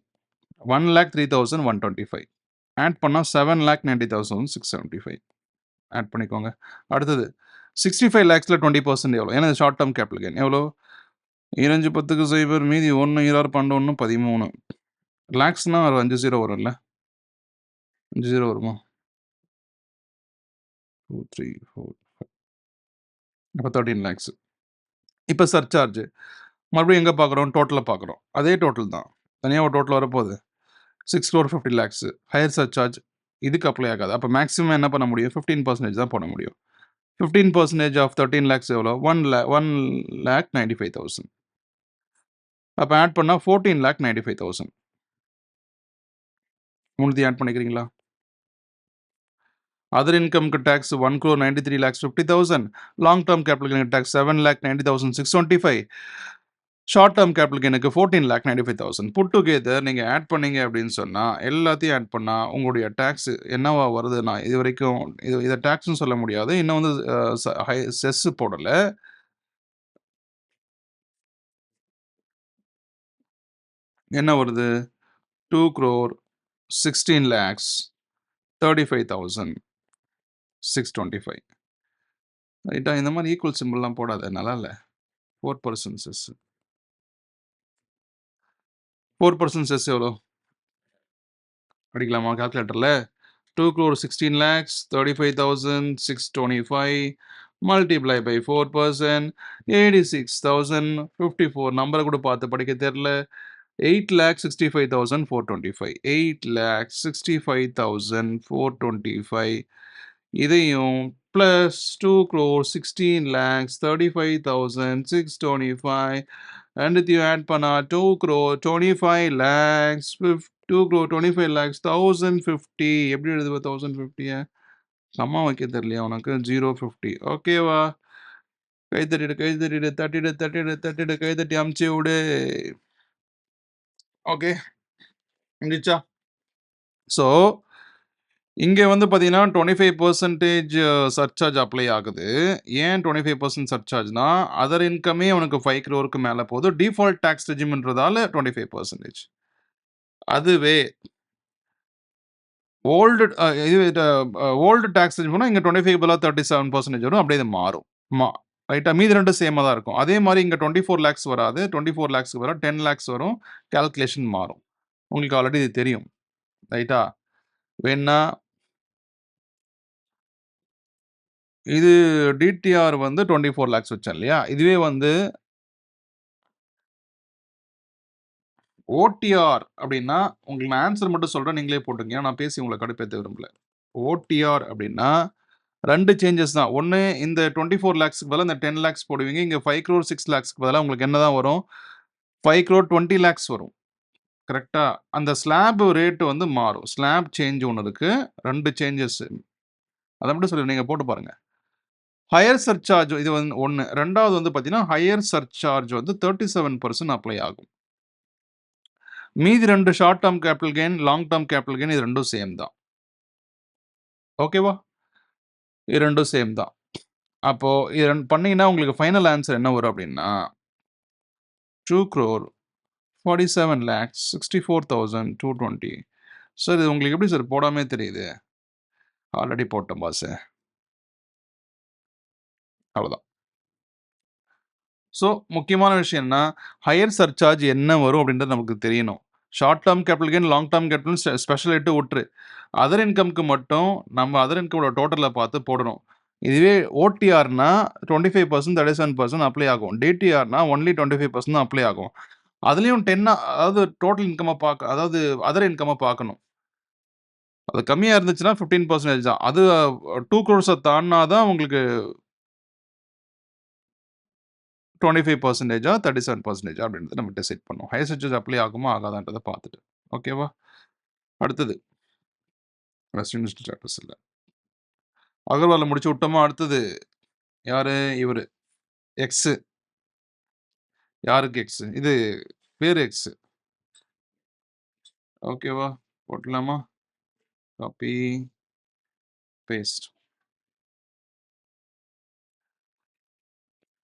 1,03,125. ஆட் பண்ணால் 7,90,675. ஆட் பண்ணிக்கோங்க. அடுத்தது 65 lakhsல 20% எவ்வளோ? ஏன்னா ஷார்ட் டேர்ம் கேபிட்டல் கெயின் எவ்வளோ? 25 10க்கு 0 மீதி 1 26 12 13 லேக்ஸ்னா ஒரு 5 0 வரும்ல? 5 0 வருமா? 2 3 4 அப்போ 13 lakhs. இப்போ சர்சார்ஜ் மறுபடியும் எங்கே பார்க்குறோம்? டோட்டலில் பார்க்குறோம். அதே டோட்டல் தான். தனியாக ஒரு டோட்டல் வரப்போகுது. 6,50 lakhs. ஹையர் சர்சார்ஜ் இதுக்கு அப்ளை ஆகாது. அப்போ மேக்ஸிமம் என்ன பண்ண முடியும்? 15% தான் போட முடியும். 15% ஆஃப் 13 lakhs எவ்வளோ? 1,95,000. அப்போ ஆட் பண்ணால் 14,95,000. மூணுத்தையும் ஆட் பண்ணிக்கிறீங்களா? அதர் இன்கம்க்கு tax 1,93,50,000. Long term capital gain tax 7,90,625. Short term capital கெயினுக்கு 14,95,000. புட் டுகெதர் நீங்கள் ஆட் பண்ணீங்க அப்படின்னு சொன்னால் எல்லாத்தையும் ஆட் பண்ணால் உங்களுடைய டேக்ஸ் என்னவா வருதுன்னா இது வரைக்கும் இதை டேக்ஸ்னு சொல்ல முடியாது. இன்னும் வந்து செஸ் போடலை. என்ன வருது? 2,16,35,625. ரைட்டா? இந்த மாதிரி ஈக்குவல் சிம்பிள்லாம் போடாத, நல்லா இல்லை. 4% செஸ். 4% செஸ் எவ்வளோ? அடிக்கலாமா கால்குலேட்டரில்? 2,16,35,625 மல்டிப்ளை பை 4%, 86,054. நம்பரை கூட பார்த்து படிக்க தெரில. 8,65,425. 8,65,425. இதையும் ப்ளஸ் 2,16,35,625 ரெண்டுத்தையும் ஆட் பண்ணா 2,25,1,050. எப்படி எழுதுவ 1,050? சம்மா வைக்க தெரியலையா உனக்கு? 050. ஓகேவா? கை தட்டிடு கை தட்டி அமுச்சு விடு. ஓகே இருந்துச்சா? ஸோ இங்க வந்து பார்த்தீங்கன்னா, 25% சர்சார்ஜ் அப்ளை ஆகுது. ஏன் 25% சர்சார்ஜ்னா, அதர் இன்கமே உனக்கு 5 crore மேல போகுது. டிஃபால்ட் டாக்ஸ் ரெஜிம்ன்றதால 25%. அதுவே ஓல்டு இது ஓல்டு டாக்ஸ் ரெஜிம் போனா இங்க 25 பதிலா 37% வரும். அப்படியே இது மாறும். மா ரைட்டா? மீதி 2 சேமா தான் இருக்கும். அதே மாரி இங்க 24 லேக்ஸ் வராது. 24 லேக்ஸ்க்கு பதிலா 10 லேக்ஸ் வரும். கால்குலேஷன் மாறும். உங்களுக்கு ஆல்ரெடி இது தெரியும். ரைட்டா? வேண்ணா இது டிடிஆர் வந்து 24 லேக்ஸ் வச்சேன் இல்லையா? இதுவே வந்து ஓடிஆர் அப்படின்னா, உங்களுக்கு நான் ஆன்ஸர் மட்டும் சொல்றேன். நீங்களே போட்டுக்கங்க. ஏன்னா நான் பேசி உங்கள கடுப்பேத்த விரும்பல. ஓடிஆர் அப்படின்னா 2 சேஞ்சஸ் தான். ஒண்ணு இந்த 24 லேக்ஸ்க்கு பதிலா இந்த 10 லேக்ஸ் போடுவீங்க. இங்க 5 crore 6 லேக்ஸ்க்கு பதிலா உங்களுக்கு என்ன தான் வரும்? 5 crore 20 லேக்ஸ் வரும். கரெக்ட்டா? அந்த ஸ்லாப் ரேட் வந்து மாறும். ஸ்லாப் சேஞ்ச் ஒண்ணு இருக்கு. 2 சேஞ்சஸ். அத மட்டும் சொல்றேன். நீங்க போட்டு பாருங்க. ஹையர் சர்சார்ஜ் இது வந்து 1. 2வது வந்து பார்த்தீங்கன்னா, ஹையர் சர்சார்ஜ் வந்து 37% அப்ளை ஆகும். மீதி 2 short term capital gain, long term capital gain இது 2ம் சேம் தான். ஓகேவா? இது 2ம் சேம் தான். அப்போ இது பண்ணீங்கன்னா உங்களுக்கு ஃபைனல் ஆன்ஸர் என்ன வரும் அப்டின்னா, 2,47,64,220. சார் இது உங்களுக்கு எப்படி சார் போடாமயே தெரியுது? ஆல்ரெடி போட்டேன் பாஸு. அவ்வளோதான். ஸோ, முக்கியமான விஷயம் என்னன்னா, ஹையர் சர்சார்ஜ் என்ன வரும் அப்படின்றது நமக்கு தெரியணும். Short term capital gain, long term capital special rate உட்ரு. அதர் இன்கம்க்கு மட்டும் நம்ம அதர் இன்கமோட டோட்டல பார்த்து போடணும். இதுவே ஓடிஆர்னா 25% 37% அப்ளை ஆகும். டிடிஆர்னா ஒன்லி 25% தான் அப்ளை ஆகும். அதுலயும் 10 அதாவது டோட்டல் இன்கம்ம அதாவது அதர் இன்கம்ம பார்க்கணும். அது கம்மியா இருந்துச்சுன்னா 15% தான். அது 2 crores தாண்டுனா தான் உங்களுக்கு 25%ஆ 37% அப்படின்றத நம்ம டிசைட் பண்ணுவோம். ஹையர் சர்சார்ஜ் அப்ளை ஆகுமா ஆகாதான்றத பார்த்துட்டு. ஓகேவா? அடுத்தது வெஸ்ட் இண்டஸ்ட்ரியல் சார்ட்டர்ஸ் இல்ல. அகர்வால முடிச்சு விட்டோமா? அடுத்தது யாரு? இவரு. எக்ஸ். யாருக்கு எக்ஸ்? இது பேரு எக்ஸ். ஓகேவா? போட்டுடலாமா? Copy, paste.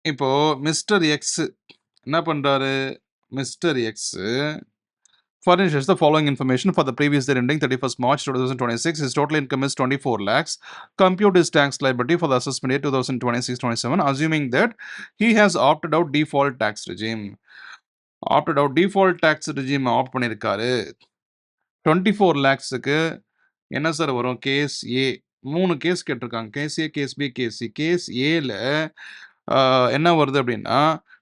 இப்போ மிஸ்டர் எக்ஸ் என்ன பண்றாரு? Mister X furnishes the following information for the previous year ending 31st March 2026. His total income is 24 lakhs. Compute his tax liability for the assessment year 2026-27, assuming that he has opted out default tax regime. Opted out default tax regime opt பண்ணியிருக்காரு. 24 லேக்ஸுக்கு என்ன sir வரும்? Case A 3 case கேட்டிருக்காங்க. Case A, case B, case C. Case ஏல என்ன வருது அப்படின்னா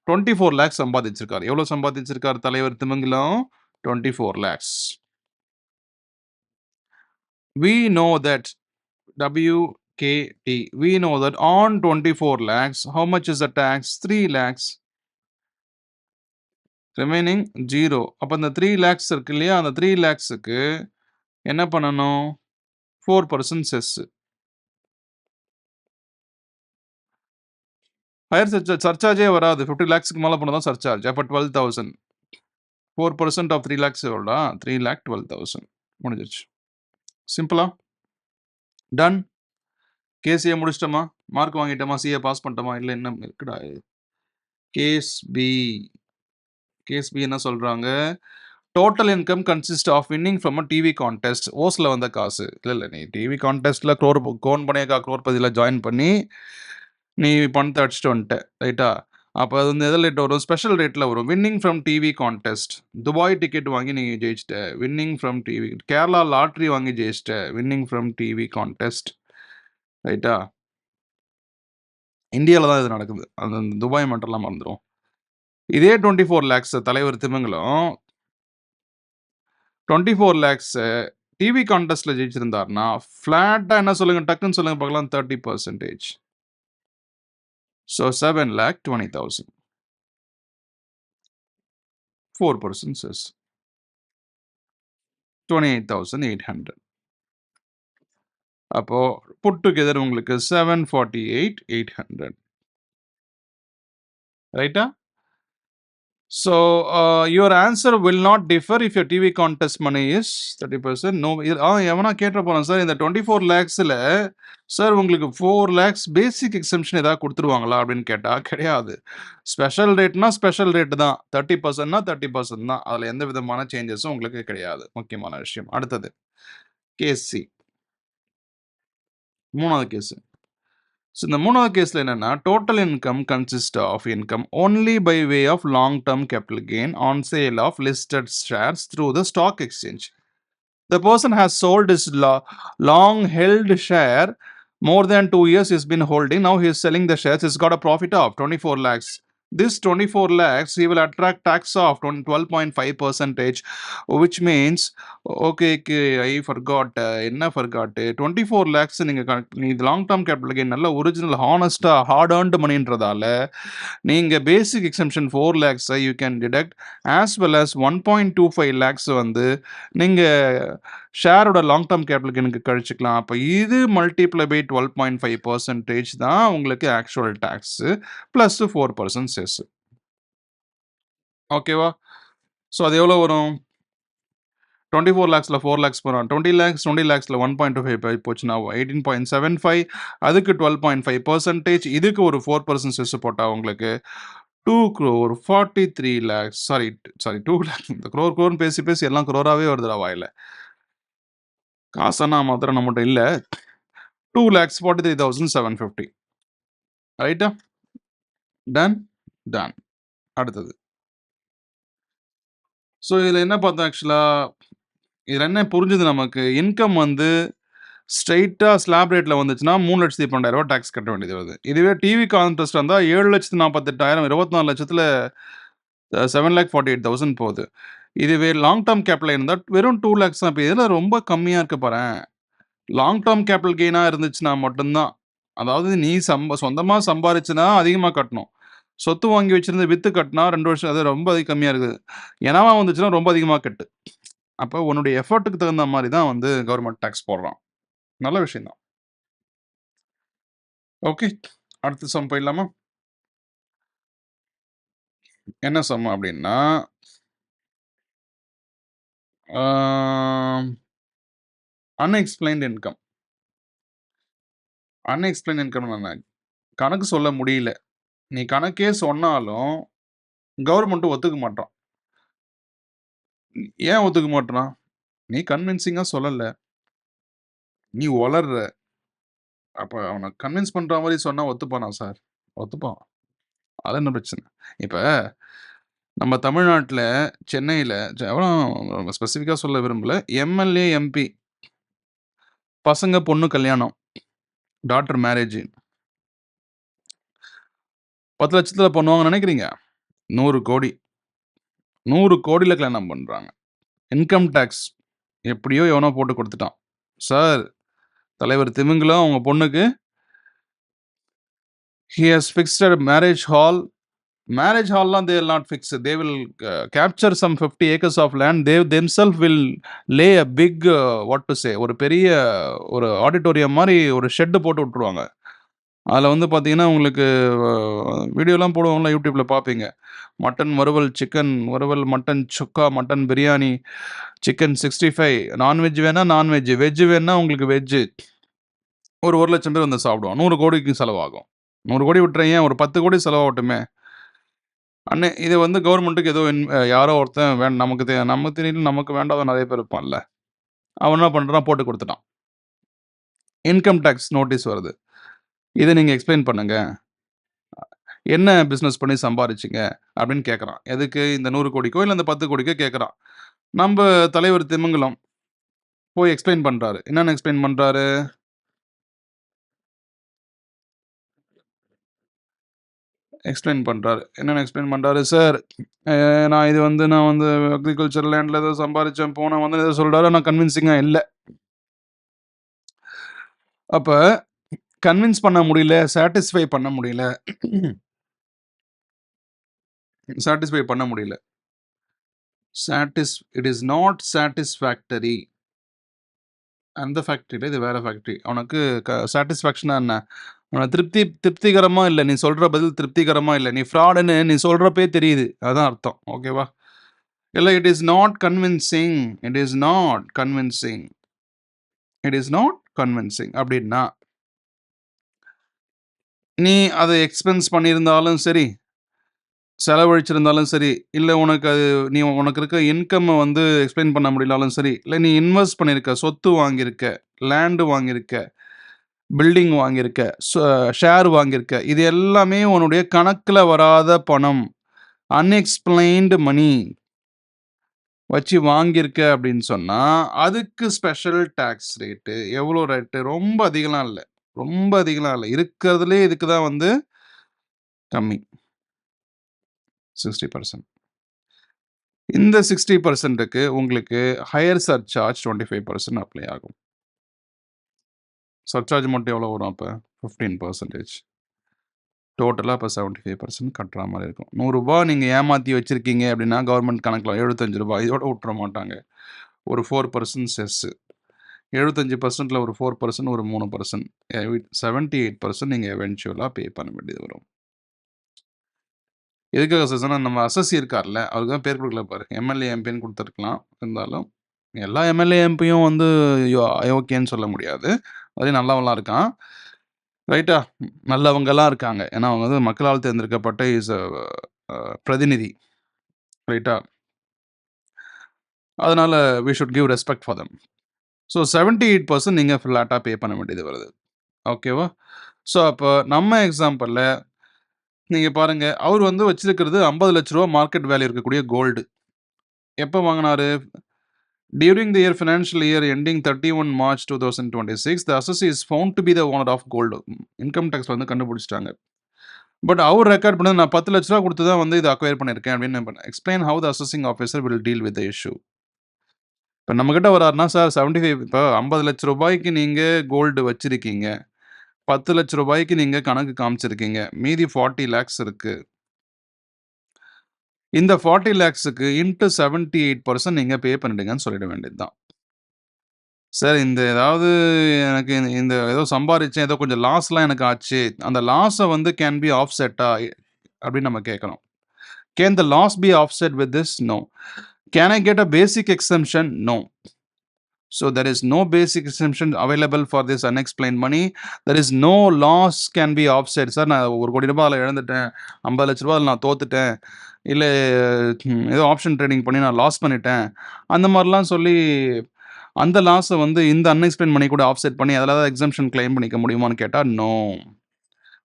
24 லேக்ஸ் சம்பாதிச்சிருக்காரு. எவ்வளோ சம்பாதிச்சிருக்காரு தலைவர் திமிங்கலம்? 24 lakhs. We know that WKT. We know that on 24 lakhs, how much is the tax? 3 lakhs. Remaining 0. அப்போ அந்த 3 lakhs இருக்கு இல்லையா? அந்த 3 lakhsக்கு என்ன பண்ணணும்? 4% செஸ். ஹையர் சர்சார்ஜே வராது. 50 lakhsக்கு மேலே போனால் தான் சர்சார்ஜ். அப்போ 12,000. 4% ஆஃப் 3 lakhs எவ்வளோடா? 3,12,000. முடிஞ்சிருச்சு. சிம்பிளா? டன். கேசியை முடிச்சிட்டோமா? மார்க் வாங்கிட்டோமா? சிஏ பாஸ் பண்ணிட்டோமா? இல்லை என்ன இருக்குடா? Case B. கேஸ் பி என்ன சொல்றாங்க? Total income consist of winning from a TV contest. ஓஸ்ல வந்த காசு. இல்லை நீ டிவி கான்டெஸ்ட்டில் கோன் பனேகா க்ரோர்பதியில் ஜாயின் பண்ணி நீ பணத்தை அடிச்சுட்டு வந்துட்ட. ரைட்டா? அப்போ அது வந்து எதில் ரேட் வரும்? ஸ்பெஷல் ரேட்டில் வரும். Winning from TV contest. Dubai ticket வாங்கி நீங்கள் ஜெயிச்சிட்ட. Winning from TV. Kerala lottery வாங்கி ஜெயிச்சிட்ட. Winning from TV contest. ரைட்டா? இந்தியாவில் தான் இது நடக்குது. அது அந்த துபாய் மட்டும்லாம் மறந்துடும். இதே 24 லேக்ஸ் தலைவர் திமிங்கலம் 24 லேக்ஸ் டிவி கான்டெஸ்ட்ல ஜெயிச்சிருந்தாருன்னா ஃபிளாட்டா என்ன சொல்லுங்க? டக்குன்னு சொல்லுங்க பார்க்கலாம். 30%. ஸோ 7,20,000. 4% செஸ். 28,800. அப்போ புட் டுகெதர் உங்களுக்கு 748,800. ரைட்டா? So, your answer will not differ if your TV contest money is 30%. No, எவனா கேட்டுற போறான் சார். இந்த 24 lakhsல சார் உங்களுக்கு 4 lakhs பேசிக் எக்ஸம்ஷன் ஏதாவது குடுத்துருவாங்களா? அப்படின்னு கேட்டா, கிடையாது. ஸ்பெஷல் ரேட்னா ஸ்பெஷல் ரேட் தான். 30%னா 30% தான். அதுல எந்த விதமான சேஞ்சஸும் உங்களுக்கு கிடையாது. முக்கியமான விஷயம். அடுத்தது கேஸ் சி. 3வது கேஸ். ஸோ இந்த 3வது கேஸ்ல என்னன்னா, total income consist of income only by way of long term capital gain on sale of listed shares through the stock exchange. The person has sold his long held share more than 2 years he's been holding. Now he's selling the shares. He's got a profit of 24 lakhs. This 24 lakhs, he will attract tax of 12.5 percentage, which means, okay, I forgot, என்ன forgot, 24 lakhs நீங்கள் long term capital gain நல்ல original ஹானஸ்டாக hard earned மணின்றதால நீங்கள் basic exemption 4 lakhs you can deduct as well as 1.25 lakhs வந்து நீங்கள் ஷேரோட long term capital கெயினுக்கு கழிச்சுக்கலாம். அப்போ இது மல்டிப்ளை பை 12.5% தான் உங்களுக்கு ஆக்சுவல் டேக்ஸு ப்ளஸ் 4% செஸ். ஓகேவா? ஸோ அது எவ்வளோ வரும்? 24 lakhsல 4 lakhs போகிறோம். 20 lakhsல 1.25 போச்சுன்னா 18.75, அதுக்கு 12.5%, இதுக்கு ஒரு 4% செஸ் போட்டால் உங்களுக்கு 2 crore 43 lakhs, சாரி 2 lakhs. இந்த க்ரோர்னு பேசி பேசி எல்லாம் க்ரோராகவே வருதுடா வாயில். காசனா மாத்திரம் நம்மகிட்ட இல்லை. 2,43,750. ரைட்டா? டன். அடுத்தது. ஸோ இதில் என்ன பார்த்தோம் ஆக்சுவலாக, இதில் என்ன புரிஞ்சுது நமக்கு, இன்கம் வந்து ஸ்ட்ரைட்டாக ஸ்லாப் ரேட்டில் வந்துச்சுன்னா 3,12,000 டேக்ஸ் கட்ட வேண்டியது வருது. இதுவே டிவி கான்டெஸ்ட் வந்தால் 7,48,000, 24 லட்சத்தில் 7,48,000 போகுது. இதுவே லாங் டேர்ம் கேபிட்டல் இருந்தால் வெறும் 2 lakhs தான். இப்போ இதில் ரொம்ப கம்மியாக இருக்க பாரேன். லாங் டேர்ம் கேபிட்டல் கெயினாக இருந்துச்சுன்னா மட்டும்தான், அதாவது நீ சொந்தமாக சம்பாரிச்சுனா அதிகமாக கட்டணும். சொத்து வாங்கி வச்சிருந்து வித்து கட்டினா 2 வருஷம் அது ரொம்ப கம்மியாக இருக்குது. எனவா வந்துச்சுன்னா ரொம்ப அதிகமாக கட்டு. அப்போ உன்னுடைய எஃபர்ட்டுக்கு தகுந்த மாதிரி தான் வந்து கவர்மெண்ட் டேக்ஸ் போடுறான். நல்ல விஷயம் தான். ஓகே, அடுத்த சம் போயிடலாமா? என்ன சம் அப்படின்னா, அன்எக்ஸ்பிளைன்ட் இன்கம். அன்எக்ஸ்பிளைன் இன்கம் கணக்கு சொல்ல முடியல. நீ கணக்கே சொன்னாலும் கவர்மெண்ட்டு ஒத்துக்க மாட்டான். ஏன் ஒத்துக்க மாட்டான்? நீ கன்வின்சிங்காக சொல்லலை, நீ வளர்ற. அப்போ அவனை கன்வின்ஸ் பண்ணுற மாதிரி சொன்னால் ஒத்துப்பானா சார்? ஒத்துப்பான். அது என்ன பிரச்சனை? இப்போ நம்ம தமிழ்நாட்டில் சென்னையில் எவ்வளோ ஸ்பெசிஃபிக்காக சொல்ல விரும்பல, எம்எல்ஏ எம்பி பசங்க பொண்ணு கல்யாணம், டாக்டர் மேரேஜ் 10 லட்சத்தில் பண்ணுவாங்க நினைக்கிறீங்க? 100 கோடி, 100 கோடியில் கல்யாணம் பண்ணுறாங்க. இன்கம் டேக்ஸ் எப்படியோ எவனோ போட்டு கொடுத்துட்டான். சார், தலைவர் திமிங்கலம் அவங்க பொண்ணுக்கு he has fixed a marriage hall. Marriage hall they will not fix. They will capture some 50 acres of land. They themselves will lay a big what to say, ஒரு பெரிய ஒரு ஆடிட்டோரியம் மாதிரி ஒரு ஷெட்டு போட்டு விட்டுருவாங்க. அதில் வந்து பார்த்தீங்கன்னா உங்களுக்கு வீடியோலாம் போடுவாங்களா, யூடியூப்பில் பார்ப்பீங்க. மட்டன் வறுவல், சிக்கன் வறுவல், மட்டன் சுக்கா, மட்டன் பிரியாணி, சிக்கன் 65, நான்வெஜ் வேணால் நான்வெஜ், வெஜ்ஜு வேணால் உங்களுக்கு வெஜ்ஜு. ஒரு 1,00,000 பேர் வந்து சாப்பிடுவோம். 100 கோடிக்கு செலவாகும். 100 கோடி விட்டுறேன், ஏன் ஒரு 10 கோடி செலவாகட்டுமே. அண்ணே, இது வந்து கவர்மெண்ட்டுக்கு ஏதோ யாரோ ஒருத்தன் நமக்கு தெரியல, நமக்கு வேண்டாத நிறைய பேர் இருப்பான்ல, அவன் என்ன பண்ணுறான், போட்டு கொடுத்துட்டான். இன்கம் டேக்ஸ் நோட்டீஸ் வருது. இதை நீங்கள் எக்ஸ்பிளைன் பண்ணுங்க, என்ன பிஸ்னஸ் பண்ணி சம்பாரிச்சிங்க அப்படின்னு கேட்குறான். எதுக்கு? இந்த 100 கோடிக்கோ இல்லை இந்த 10 கோடிக்கோ கேட்குறான். நம்ம தலைவர் திமிங்கலம் போய் எக்ஸ்பிளைன் பண்ணுறாரு. என்னென்னு எக்ஸ்பிளைன் பண்ணுறாரு? என்னென்னு எக்ஸ்பிளைன் பண்ணுறாரு? சார், நான் வந்து அக்ரிகல்ச்சர் லேண்டில் ஏதோ சம்பாரித்தேன், போனேன் வந்து ஏதோ சொல்கிறாரு. நான் கன்வின்சிங்காக இல்லை. அப்போ கன்வின்ஸ் பண்ண முடியல, சாட்டிஸ்ஃபை பண்ண முடியல. It is not satisfactory. அந்த ஃபேக்ட்ரியில் இது வேறு ஃபேக்ட்ரி. அவனுக்கு சாட்டிஸ்ஃபேக்ஷனாக என்ன? திருப்திகரமா இல்ல. நீ சொல்ற பதில் திருப்திகரமா இல்ல. நீ ஃப்ராடுன்னு நீ சொல்றப்பயே தெரியுது. அதான் அர்த்தம். ஓகேவா? இல்ல it is not convincing. It is not convincing. It is not convincing அப்படின்னா, நீ அத எக்ஸ்பென்ஸ் பண்ணியிருந்தாலும் சரி, செலவழிச்சிருந்தாலும் சரி, இல்ல உனக்கு அது உனக்கு இருக்க இன்கம்ம வந்து எக்ஸ்ப்ளைன் பண்ண முடியலாலும் சரி, இல்ல நீ இன்வெஸ்ட் பண்ணியிருக்க, சொத்து வாங்கியிருக்க, லேண்ட் வாங்கியிருக்க, பில்டிங் வாங்கியிருக்க, ஷேர் வாங்கியிருக்க. இது எல்லாமே உன்னுடைய கணக்குல வராத பணம். அன்எக்ஸ்பிளைன்டு மணி வச்சு வாங்கியிருக்க அப்படின்னு சொன்னா, அதுக்கு ஸ்பெஷல் டாக்ஸ் ரேட்டு. எவ்வளோ ரேட்டு? ரொம்ப அதிகம்லாம் இல்ல. ரொம்ப அதிகம்லாம் இல்ல. இருக்கிறதுலயே இதுக்கு தான் வந்து கம்மி. 60%. இந்த 60%க்கு உங்களுக்கு ஹையர் சர்சார்ஜ் 25% அப்ளை ஆகும். சர்சார்ஜ் மட்டும் எவ்வளோ வரும் அப்ப? 15%. டோட்டலா அப்ப 75% கட்டுற மாரி இருக்கும். ரூ. 100 நீங்க ஏமாத்தி வச்சிருக்கீங்க அப்படின்னா, கவர்மெண்ட் கணக்குல ரூ. 75 இதோட விட்டுற மாட்டாங்க. ஒரு 4% செஸ்ஸு. 75%ல ஒரு 4%, ஒரு 3%. 78% நீங்க எவென்ச்சுவலா பே பண்ண வேண்டியது வரும். எதுக்காக சொன்னா, நம்ம அசஸி இருக்கார்ல, அவருக்கு தான் பேர் குடுக்கல பாரு. எம்எல்ஏ, எம்பின்னு குடுத்துருக்கலாம். இருந்தாலும், எல்லா எம்எல்ஏ, எம்பியும் வந்து அயோக்கியன்னு சொல்ல முடியாது. அதுலயும் நல்லவன்லாம் இருக்கான். ரைட்டா? நல்லவங்கலாம் இருக்காங்க. ஏன்னா, அவங்க வந்து மக்களால் தேர்ந்தெடுக்கப்பட்ட பிரதிநிதி. ரைட்டா? அதனால we should give respect for them. So 78% நீங்க ஃப்ளாட்டா பே பண்ண வேண்டியது வருது. ஓகேவா? ஸோ, அப்ப நம்ம எக்ஸாம்பிள்ல நீங்க பாருங்க, அவர் வந்து வச்சிருக்கிறது ரூ. 50,00,000 மார்க்கெட் வேல்யூ இருக்கக்கூடிய கோல்டு. எப்ப வாங்குனாரு? During the year financial year ending 31 March 2026, the assessee is found to be the owner of gold. Income tax வந்து கண்டுபிடிச்சிட்டாங்க. பட் அவர் ரெக்கார்ட் பண்ணது நான் ரூ. 10,00,000 குடுத்து தான் வந்து இத அக்வயர் பண்ணியிருக்கேன் அப்படின்னு explain have the assessing officer will deal with the issue. இப்ப நம்மகிட்ட வராருன்னா, சார் 75 இப்ப ரூ. 50,00,000 நீங்க கோல்டு வச்சிருக்கீங்க. ரூ. 10,00,000 நீங்க கணக்கு காமிச்சிருக்கீங்க. மீதி 40 லேக்ஸ் இருக்கு. இந்த 40 லேக்ஸ்க்கு இன்டு 78% நீங்க பே பண்ணிடுங்கன்னு சொல்லிட வேண்டியது தான். சார் இந்த ஏதாவது எனக்கு இந்த ஏதோ சம்பாரிச்சேன், ஏதோ கொஞ்சம் லாஸ்லாம் எனக்கு ஆச்சு. அந்த லாஸ வந்து கேன் பி ஆஃப்செட்டா அப்படின்னு நம்ம கேட்கணும். Can the loss be offset with this? No. Can I get a basic exemption? No. So there is no basic exemption available for this unexplained money. There is no loss can be offset. Sir நான் ரூ. 1,00,00,000 அதில இழந்துட்டேன். ரூ. 50,00,000 அதில நான் தோத்துட்டேன். இல்ல ஏதோ option trading பண்ணி நான் லாஸ் பண்ணிட்டேன். அந்த மாரிலாம் சொல்லி அந்த லாஸ வந்து இந்த அன்எக்ஸ்பிளைன்ட் மணி கூட ஆஃப்செட் பண்ணி அதில ஏதாவது எக்ஸம்ஷன் கிளைம் பண்ணிக்க முடியுமான்னு கேட்டா, நோ.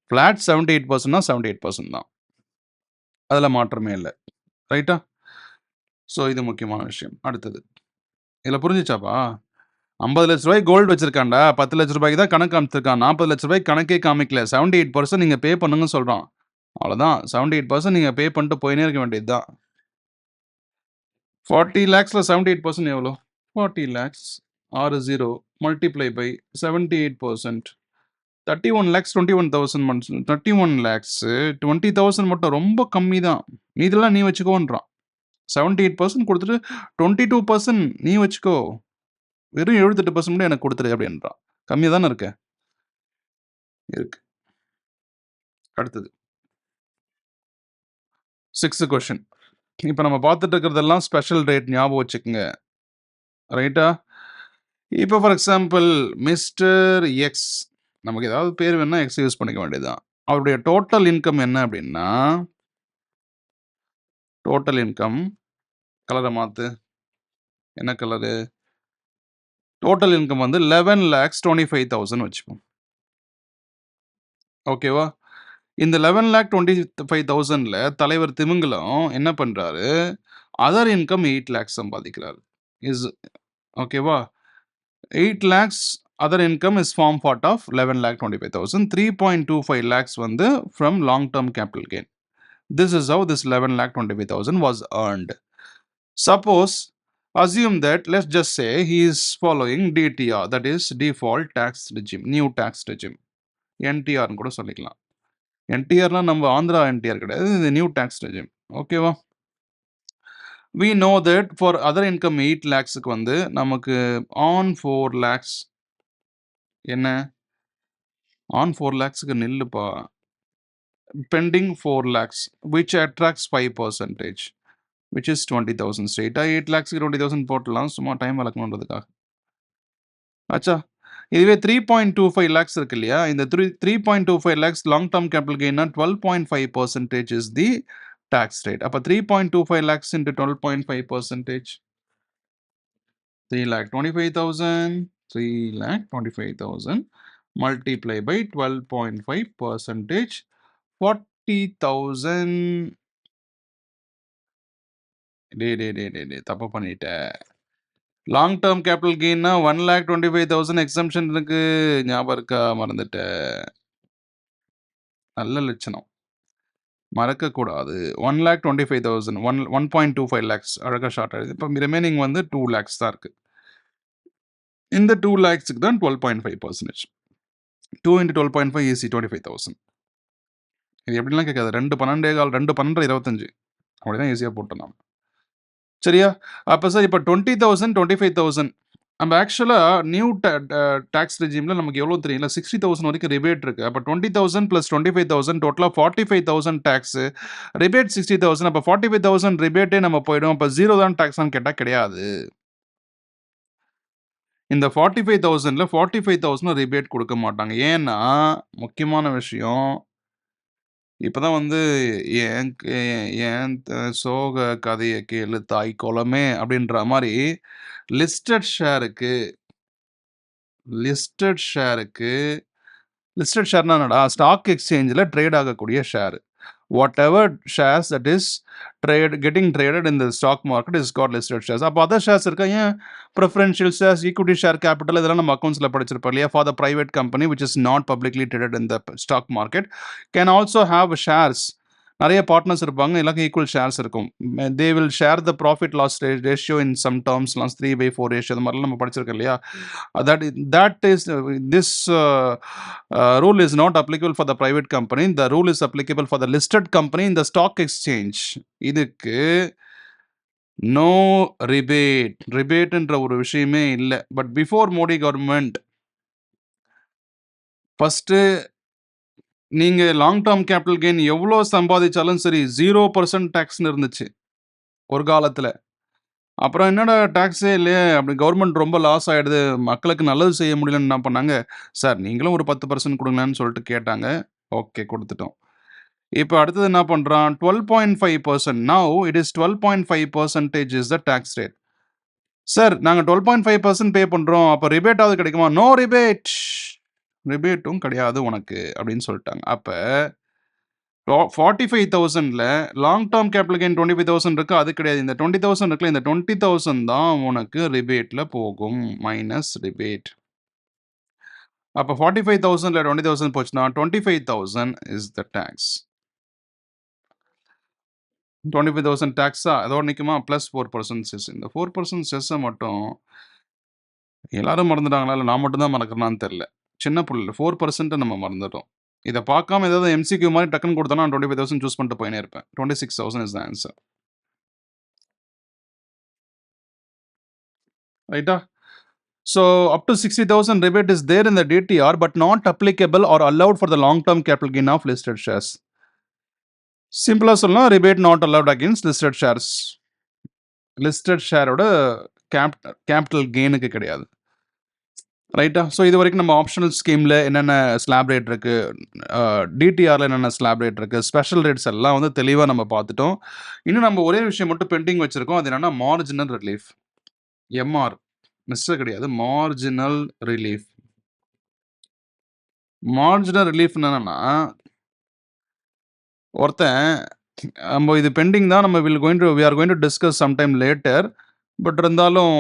ஃப்ளாட் 78%னா 78% தான். அதில மாற்றமே இல்ல. ரைட்டா? ஸோ இது முக்கியமான விஷயம். அடுத்தது. இதில புரிஞ்சுச்சாப்பா? ரூ. 50,00,000 கோல்டு வச்சிருக்கான்டா. ரூ. 10,00,000 தான் கணக்கு காமிச்சிருக்கான். ரூ. 40,00,000 கணக்கே காமிக்கல. 78% நீங்க பே பண்ணுங்கன்னு சொல்றான். அவ்வளோதான். 78% நீங்க பே பண்ணிட்டு போயின்னே இருக்க வேண்டியது தான். 40 லேக்ஸ்ல 78% எவ்வளோ? 40 லேக்ஸ் 60 மல்டிப்ளை பை 78%. 31 லேக்ஸ் 21,000 31 லேக்ஸ் 20,000 மட்டும் ரொம்ப கம்மி தான். மீதிலாம் நீ வச்சுக்கோன்றான். 78% குடுத்துட்டு 22% நீ வச்சுக்கோ. வெறும் 78% மட்டும் எனக்கு குடுத்துரு அப்படின்றான். கம்மியா தானே இருக்கு. இருக்கு. அடுத்தது. 6th question. இப்ப நம்ம பார்த்துட்டு இருக்கிறதெல்லாம் ஸ்பெஷல் ரேட் ஞாபகம் வச்சுக்கங்க. ரைட்டா? இப்ப ஃபார் எக்ஸாம்பிள் மிஸ்டர் எக்ஸ். நமக்கு ஏதாவது பேர் வேணும்னா எக்ஸ் யூஸ் பண்ணிக்க வேண்டியது தான். அவருடைய டோட்டல் இன்கம் என்ன அப்படின்னா, டோட்டல் இன்கம் கலர மாத்து. என்ன கலரு? டோட்டல் இன்கம் வந்து 11,25,000 வச்சுப்போம். ஓகேவா? இந்த 11,25,000ல தலைவர் திமிங்கலம் என்ன பண்றாரு? அதர் இன்கம் 8 லேக்ஸ் சம்பாதிக்கிறாரு. ஓகேவா? 8 lakhs other income is form part of 11,25,000. 3.25 lakhs வந்து from long term capital gain. This is how this 11,25,000 was earned. Suppose assume that let's just say he is following DTR, that is default tax regime, new tax regime. NTR கூட சொல்லிக்கலாம். NTRனா நம்ம Andhra NTR கிடையாது. இது new tax regime. ஓகேவா? we know that for other income 8 lakhsக்கு வந்து நமக்கு on 4 lakhs என்ன ஆன் 4 lakhsக்கு நில்லுப்பா. Pending 4 lakhs which attracts 5%, which is 20,000. ஸ்ட்ரெயிட்டா 8 lakhsக்கு 20,000 போட்டுடலாம். சும்மா டைம் வளர்க்கணுன்றதுக்காக. ஆச்சா? இதுவே 3.25 lakhs இருக்கு இல்லையா? இந்த 3.25 lakhs லாங் டர்ம் கேபிட்டல் கெயின்னா 12.5% is the tax rate. அப்ப 3.25 lakhs into 12.5%. 3,25,000. 3,25,000 multiply by 12.5%. 40,000. டே தப்பு பண்ணிட்டேன். லாங் டர்ம் கேபிட்டல் கெயின்னா 1,25,000 எக்ஸம்ஷன் இருக்கு. ஞாபகம் இருக்கா? மறந்துட்டேன். நல்ல லட்சணம். மறக்கக்கூடாது. 1,25,000 1.25 lakhs அழகா ஷார்ட் ஆயிடுது. இப்போ ரிமைனிங் வந்து 2 lakhs தான் இருக்கு. இந்த 2 lakhsக்கு தான் 12.5%. 2 into 12.5 is 25,000. இது எப்படிலாம் கேட்காது. 2 12 2 12 25 அப்படிதான் ஈஸியாக போட்டோம் நாம். சரியா? அப்போ சார் இப்போ 20,000 25,000 நம்ம ஆக்சுவலாக நியூ டேக்ஸ் ரெஜிமில் நமக்கு எவ்வளோ தெரியல 60,000 வரைக்கும் ரிபேட் இருக்குது. அப்போ 20,000 + 25,000 டோட்டலாக 45,000 டேக்ஸு, ரிபேட் 60,000. அப்போ 45,000 ரிபேட்டே நம்ம போயிடும். அப்போ 0 தான் டேக்ஸான்னு கேட்டால் கிடையாது. இந்த 45,000ல 45,000 ரிபேட் கொடுக்க மாட்டாங்க. ஏன்னா முக்கியமான விஷயம், இப்போதான் வந்து ஏன் சோக கதையை கேளு தாய் குலமே அப்படின்ற மாதிரி லிஸ்டட் ஷேருக்கு லிஸ்டட் ஷேர்னா என்னடா? ஸ்டாக் எக்ஸ்சேஞ்சில் ட்ரேட் ஆகக்கூடிய share. What ever shares that is getting traded in the stock market is called listed shares. அப்போ அதர் ஷேர்ஸ் இருக்கா? ஏன் preferential shares, equity share capital இதெல்லாம் நம்ம அக்கௌண்ட்ஸில் படிச்சிருப்போம் இல்லையா? For the private company which is not publicly traded in the stock market can also have shares. நிறைய partners இருப்பாங்க, எல்லாருக்கும் ஈக்குவல் ஷேர்ஸ் இருக்கும். They will share the profit loss ratio in some டேர்ம்ஸ்லாம் 3/4 ratio அது மாதிரிலாம் நம்ம படிச்சிருக்கோம் இல்லையா? This rule is not applicable for the private company. The rule is applicable for the listed company in the stock exchange. இதுக்கு no ரிபேட்ன்ற ஒரு விஷயமே இல்லை. But before Modi government first நீங்கள் லாங் டேர்ம் கேபிட்டல் கெயின் எவ்வளோ சம்பாதிச்சாலும் சரி 0% டேக்ஸ்னு இருந்துச்சு ஒரு காலத்தில். அப்புறம் என்னடா டேக்ஸே இல்லையே, அப்படி கவர்மெண்ட் ரொம்ப லாஸ் ஆகிடுது, மக்களுக்கு நல்லது செய்ய முடியலன்னு என்ன பண்ணாங்க, சார் நீங்களும் ஒரு 10% கொடுங்கன்னு சொல்லிட்டு கேட்டாங்க. ஓகே, கொடுத்துட்டோம். இப்போ அடுத்தது என்ன பண்ணுறான்? 12.5%. Now it is 12.5% is the tax rate. Sir நாங்கள் 12.5% பே பண்ணுறோம், அப்போ ரிபேட்டாவது கிடைக்குமா? நோ ரிபேட், ரிபேட்டும் கிடையாது உனக்கு அப்படின்னு சொல்லிட்டாங்க. அப்போ 45,000ல லாங் டேர்ம் கேபிட்டல் கெயின் 25,000 இருக்கு, அது கிடையாது. இந்த 20,000 இருக்குல்ல, இந்த 20,000 தான் உனக்கு ரிபேட்ல போகும், மைனஸ் ரிபேட். அப்போ 45,000ல 20,000 போச்சுன்னா 25,000 இஸ் த டேக்ஸ். 25,000 டேக்ஸா அதோட நிற்குமா? Plus 4% chess. இந்த 4% செஸ்ஸை மட்டும் எல்லாரும் மறந்துட்டாங்களா, இல்லை நான் மட்டும் தான் மறக்கிறேன்னு தெரில. சின்ன புள்ள 4% நம்ம மறந்துட்டோம். இதை பார்க்காம ஏதாவது எம்சிக்யூ மாதிரி டக்குன்னு கொடுத்தோன்னா நான் 25,000 சூஸ் பண்ணிட்டு போயினே இருப்பேன். 26,000 இஸ் த ஆன்சர். ரைட்டா? So up to 60,000 rebate is there in the DTR but not applicable or allowed for the long-term capital gain of listed shares. சிம்பிளா சொல்லலாம், rebate not allowed against listed shares. listed shareோட capital கெயினுக்கு கிடையாது. ரைட்டா? So இது வரைக்கும் நம்ம optional ஸ்கீமில் என்னென்ன ஸ்லாப் ரேட் இருக்குது, டிடிஆரில் என்னென்ன ஸ்லாப் ரேட் இருக்குது, ஸ்பெஷல் ரேட்ஸ் எல்லாம் வந்து தெளிவாக நம்ம பார்த்துட்டோம். இன்னும் நம்ம ஒரே விஷயம் மட்டும் பெண்டிங் வச்சுருக்கோம். அது என்னென்னா மார்ஜினல் ரிலீஃப். எம்ஆர் மிஸ்டர் கிடையாது, மார்ஜினல் ரிலீஃப். மார்ஜினல் ரிலீஃப் என்னன்னா, ஒருத்தன் நம்ம இது பெண்டிங் தான், நம்ம we are going to discuss sometime later. But இருந்தாலும்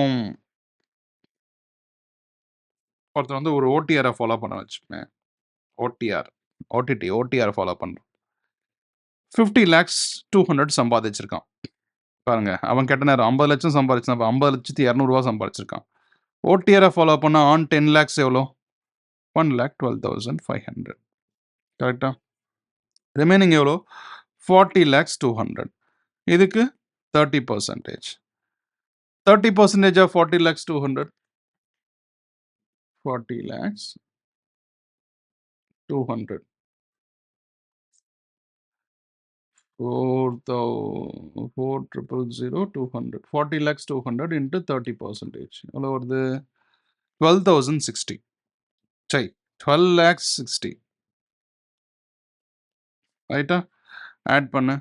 ஒருத்தர் வந்து ஒரு ஓடிஆரை ஃபாலோ பண்ண வச்சுப்பேன். ஓடிஆர் ஃபாலோ பண்ணுறோம். 50 lakhs 200 சம்பாதிச்சிருக்கான் பாருங்க. அவன் கேட்ட நேரம் 50 லட்சம் சம்பாதிச்சான், 50,200,000 சம்பாதிச்சிருக்கான். ஓடிஆரை ஃபாலோ பண்ணால் ஆன் 10 lakhs எவ்வளோ? 1,12,500. கரெக்டா? ரிமைனிங் எவ்வளோ? 40 lakhs 200. இதுக்கு 30%. 30% of 40 lakhs 200. 40 lakhs 200. 4,000, 200. 40 lakhs 200 into 30%. எவ்வளோ வருது? 12,060. சரி, 12 lakhs 60. ரைட்டா? ஆட் பண்ணு.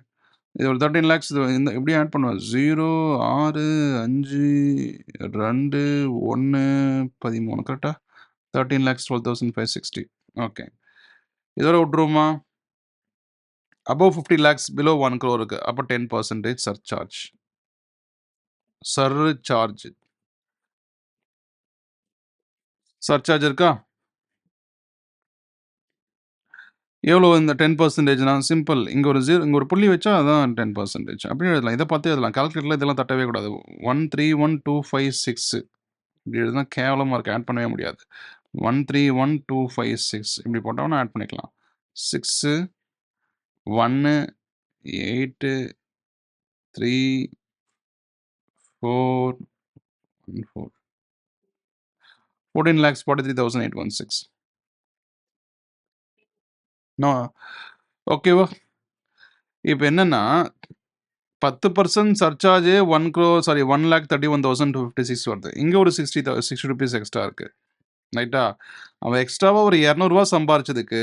இது ஒரு 13 lakhs. இந்த எப்படி ஆட் பண்ணுவேன்? 0, 6, 5, 2, 1, 13. கரெக்டா? 13 lakhs 12,560. ஓகே. இதோட விட்ருவோமா? above 50 lakhs below 1 crore இருக்கு. அப்போ 10% surcharge. சர்சார்ஜ் இருக்கா? எவ்வளோ இந்த 10%னா சிம்பிள். இங்கே ஒரு இங்கே ஒரு புள்ளி வச்சா அதான் 10%. அப்படி எழுதலாம். இதை பார்த்து எழுதலாம். கால்குலேட்டரில் இதெல்லாம் தட்டவே கூடாது. 131,256 இப்படி எழுதுனா கேவலமாக இருக்குது. ஆட் பண்ணவே முடியாது. 131,256 இப்படி போட்டோம்னா ஆட் பண்ணிக்கலாம். 6, 1, 8, 3, 4, 4. 14,43,816. ஓகேவா? இப்போ என்னன்னா 10% சர்சார்ஜ் 1,31,256 வருது. இங்கே ஒரு 60 rupees எக்ஸ்ட்ரா இருக்கு. ரைட்டா? அவன் எக்ஸ்ட்ராவா ஒரு 200 ரூபா சம்பாரிச்சதுக்கு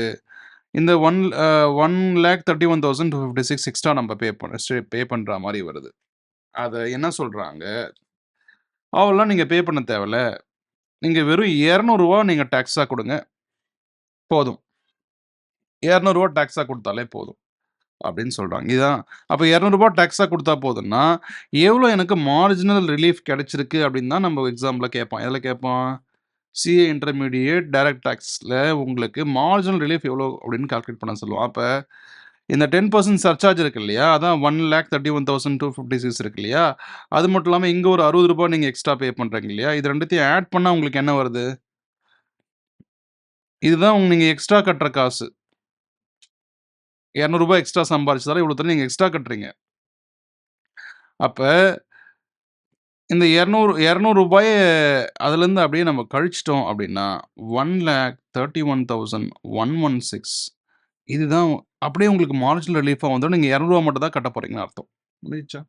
இந்த 1,31,256 எக்ஸ்ட்ரா நம்ம பே பண்ற மாதிரி வருது. அதை என்ன சொல்றாங்க? அவெல்லாம் நீங்க பே பண்ண தேவையில்ல. நீங்க வெறும் 200 ரூபா நீங்க டாக்ஸா கொடுங்க போதும். 200 ரூபா டாக்ஸா கொடுத்தாலே போதும் அப்படின்னு சொல்றாங்க. இதான் அப்போ 200 ரூபா டாக்ஸா கொடுத்தா போதும்னா எவ்வளோ எனக்கு மார்ஜினல் ரிலீஃப் கிடைச்சிருக்கு அப்படின்னு தான் நம்ம எக்ஸாம்ல கேட்போம். எதில் கேட்போம்? சிஏ இன்டர்மீடியேட் டைரக்ட் டாக்ஸில் உங்களுக்கு மார்ஜினல் ரிலீஃப் எவ்வளோ அப்படின்னு கால்குலேட் பண்ண சொல்லுவோம். அப்போ இந்த 10% சர்சார்ஜ் இருக்கு இல்லையா, அதான் 1,31,256 இருக்கு இல்லையா, அது மட்டும் இல்லாமல் இங்கே ஒரு 60 ரூபாய் நீங்கள் எக்ஸ்ட்ரா பே பண்ணுறீங்க இல்லையா, இது ரெண்டுத்தையும் ஆட் பண்ணால் உங்களுக்கு என்ன வருது? இதுதான் நீங்கள் எக்ஸ்ட்ரா கட்டுற காசு. 200 ரூபாய் எக்ஸ்ட்ரா சம்பாரிச்சதால இவ்வளோ தண்ணி நீங்கள் எக்ஸ்ட்ரா கட்டுறீங்க. அப்போ இந்த 200 ரூபாயை அதுலேருந்து அப்படியே நம்ம கழிச்சிட்டோம் அப்படின்னா 1,31,116 இதுதான் அப்படியே உங்களுக்கு மார்ஜினல் ரிலீஃபாக வந்துடும். நீங்கள் 200 ரூபா மட்டும் தான் கட்ட போகிறீங்கன்னு அர்த்தம். முடிச்சா?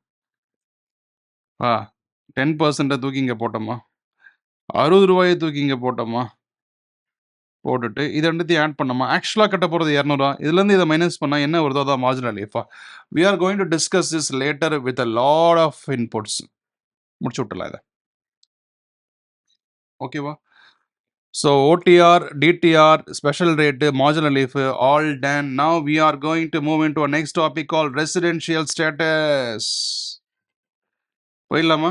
10% தூக்கி இங்கே போட்டோமா, 60 ரூபாயை தூக்கி இங்கே போட்டோமா, போட்டுட்டு இது ரெண்டுத்தையும் ஆட் பண்ணோமா, ஆக்சுவலாக கட்ட போகிறது 200 இதுலேருந்து இதை மைனஸ் பண்ணால் என்ன வருதோ அதான் மார்ஜினல் ரிலீஃபா. We are going to discuss this later with a lot of inputs. முடிச்சு விட்டுலாம் இதை. ஓகேவா? So OTR, DTR, special rate, marginal relief, all done. Now we are going to move into a next topic called residential status. போயிடலாமா?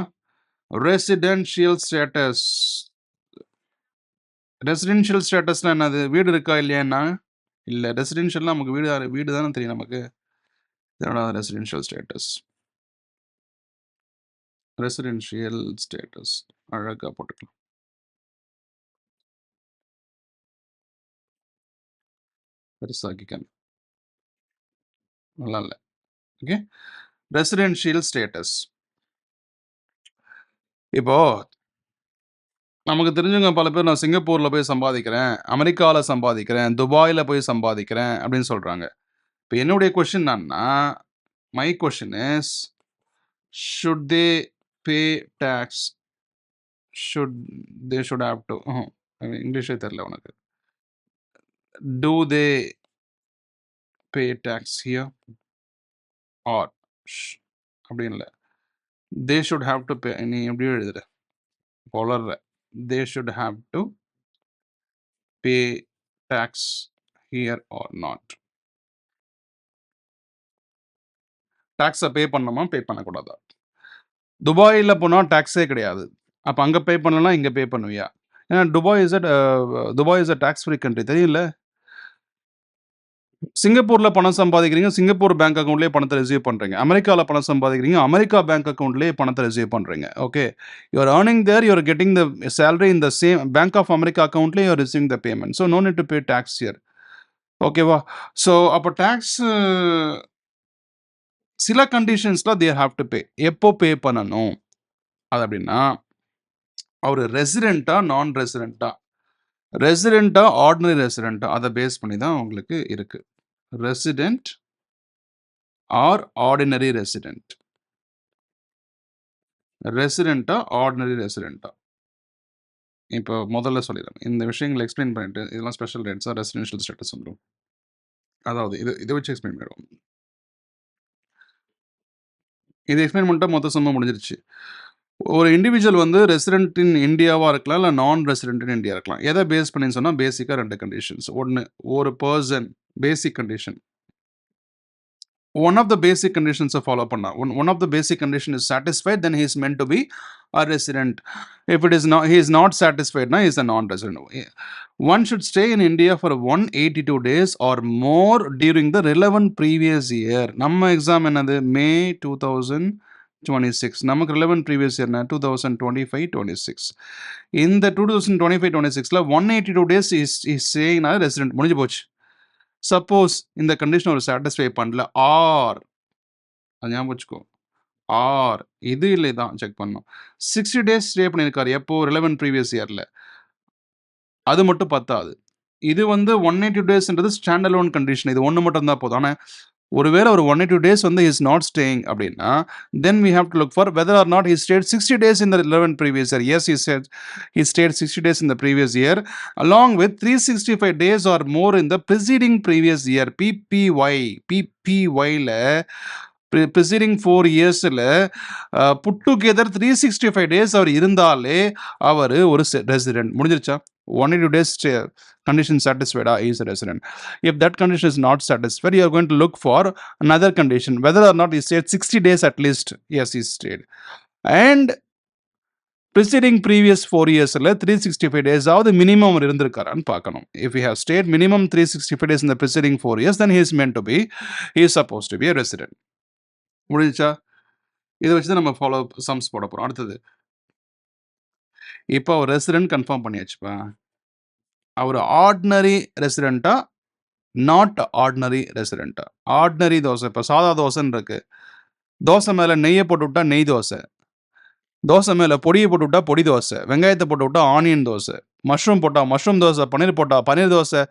Residential status. Residential ஸ்டேட்டஸ்னா என்னது? வீடு இருக்கா இல்லையாண்ணா? இல்லை, ரெசிடென்ஷியல்னா நமக்கு வீடு தானே தெரியும் நமக்கு. இதனோட ரெசிடென்ஷியல் ஸ்டேட்டஸ். ரெசிடென்ஷியல் ஸ்டேட்டஸ் அழகாக போட்டுக்கலாம். பெருசாக்கிக்கணும், நல்லா இல்லை. Okay, residential status. இப்போ நமக்கு தெரிஞ்சவங்க பல பேர் நான் சிங்கப்பூரில் போய் சம்பாதிக்கிறேன், அமெரிக்காவில் சம்பாதிக்கிறேன், துபாயில் போய் சம்பாதிக்கிறேன் அப்படின்னு சொல்கிறாங்க. இப்போ என்னுடைய கொஷின் என்னன்னா, my question is, should they pay tax? they should have to, இங்கிலீஷே தெரியல உனக்கு. do they pay tax here or அப்படி இல்லை, they should have to pay. நீ எப்படி எழுதுற போலற, they should have to pay tax here or not. டாக்ஸை பே பண்ணணுமா, பே பண்ணக்கூடாதா? துபாயில் போனால் டாக்ஸே கிடையாது. அப்போ அங்கே பே பண்ணலாம், இங்கே பே பண்ணுவியா? ஏன்னா Dubai is a tax free country, தெரியல. சிங்கப்பூரில் பணம் சம்பாதிக்கிறீங்க, சிங்கப்பூர் பேங்க் அக்கௌண்ட்லேயே பணத்தை ரிசீவ் பண்ணுறீங்க. அமெரிக்காவில் பணம் சம்பாதிக்கிறீங்க, அமெரிக்கா பேங்க் அக்கௌண்ட்லேயே பணத்தை ரிசீவ் பண்ணுறீங்க. Okay, you're earning there, you're getting the salary in the same bank of America அக்கௌண்ட்லேயே you're receiving the payment. So no need to pay tax here. ஓகேவா? So அப்போ tax சில கண்டிஷன்ஸில் தே ஹாவ் டு பே. எப்போ பே பண்ணணும் அது அப்படின்னா, அவர் ரெசிடெண்ட்டா நான் ரெசிடெண்ட்டா, ரெசிடென்ட்டா, ஆர்டினரி ரெசிடென்ட்டா அத பேஸ் பண்ணி தான் உங்களுக்கு இருக்கு. Resident or ordinary resident. ரெசிடென்ட்டா, ஆர்டினரி ரெசிடென்ட்டா? இப்போ முதல்ல சொல்லிடுறேன். இந்த விஷயங்கள எக்ஸ்ப்ளைன் பண்ணிட்டு, இதெல்லாம் ஸ்பெஷல் ரைட்ஸா, ரெசிடென்ஷியல் ஸ்டேட்டஸ் வந்துரும். அதாவது இத வச்சு எக்ஸ்ப்ளைன் பண்ணிடுவோம். இத எக்ஸ்ப்ளைன் பண்ணிட்டா மொத்த சம்மு முடிஞ்சிருச்சு. ஒரு இண்டிவிஜுவல் வந்து ரெசிடென்ட் இன் இந்தியாவா இருக்கலாம், இல்ல நான் ரெசிடென்ட் இன் இந்தியா இருக்கலாம். எத பேஸ் பண்ணின்னு சொன்னா, பேசிக்கா 2 கண்டிஷன்ஸ். 1 ஒரு person basic condition. One of the basic conditions follow பண்ணா. One of the basic condition is satisfied, then he is meant to be a resident. If it is not, he is not satisfied, na, he is a non-resident. One should stay in India for 182 days or more during the relevant previous year. நம்ம exam என்னது மே 2026. நமக்கு relevant previous year 2025-26. இந்த 2025-26ல 182 days is staying as resident. முடிஞ்சு போச்சு. Suppose இந்த condition ஒரு satisfy பண்ணல R அது ஞாபகம் வச்சுக்கோ ஆர் இது இல்லை தான் செக் பண்ணணும் 60 டேஸ் ஸ்டே பண்ணியிருக்காரு எப்போ ரிலவென்ட் ப்ரீவியஸ் இயரில் அது மட்டும் பத்தாது இது வந்து 180 டேஸ்ன்றது ஸ்டாண்ட் அலோன் கண்டிஷன் இது ஒன்று மட்டும் தான் போதும் ஆனால் ஒருவேளை ஒரு 182 days வந்து இஸ் நாட் ஸ்டேயிங் அப்படின்னா தென் we have to look for whether or not he stayed 60 days in the relevant previous year. Yes, he stayed 60 days in the previous year along with 365 days or more in the preceding previous year. PPY ல preceding 4 yearsல put together 365 days அவர் இருந்தாலே அவர் ஒரு resident முடிஞ்சிருச்சா 182 days condition satisfied is a resident. If that condition is not satisfied, you are going to look for another condition whether or not he stayed 60 days at least. Yes, he stayed. And preceding previous 4 yearsல 365 days ஆவது minimum இருந்திருக்காரான்னு பார்க்கணும். If he has stayed minimum 365 days in the preceding 4 years, then he is meant to be, he is supposed to be a resident. முடிஞ்சிச்சா இதை வச்சு தான் நம்ம follow sums போட போகிறோம் அடுத்தது இப்போ அவர் ரெசிடென்ட் கன்ஃபார்ம் பண்ணியாச்சுப்பா அவர் ஆர்டினரி ரெசிடென்ட்டா நாட் ஆர்டினரி ரெசிடென்ட்டா ஆர்டினரி தோசை இப்போ சாதா தோசைன்னு இருக்கு தோசை மேலே நெய்யை போட்டு விட்டா நெய் தோசை தோசை மேலே பொடியை போட்டு விட்டா பொடி தோசை வெங்காயத்தை போட்டு விட்டா ஆனியன் தோசை மஷ்ரூம் போட்டா மஷ்ரூம் தோசை பன்னீர் போட்டா பன்னீர் தோசை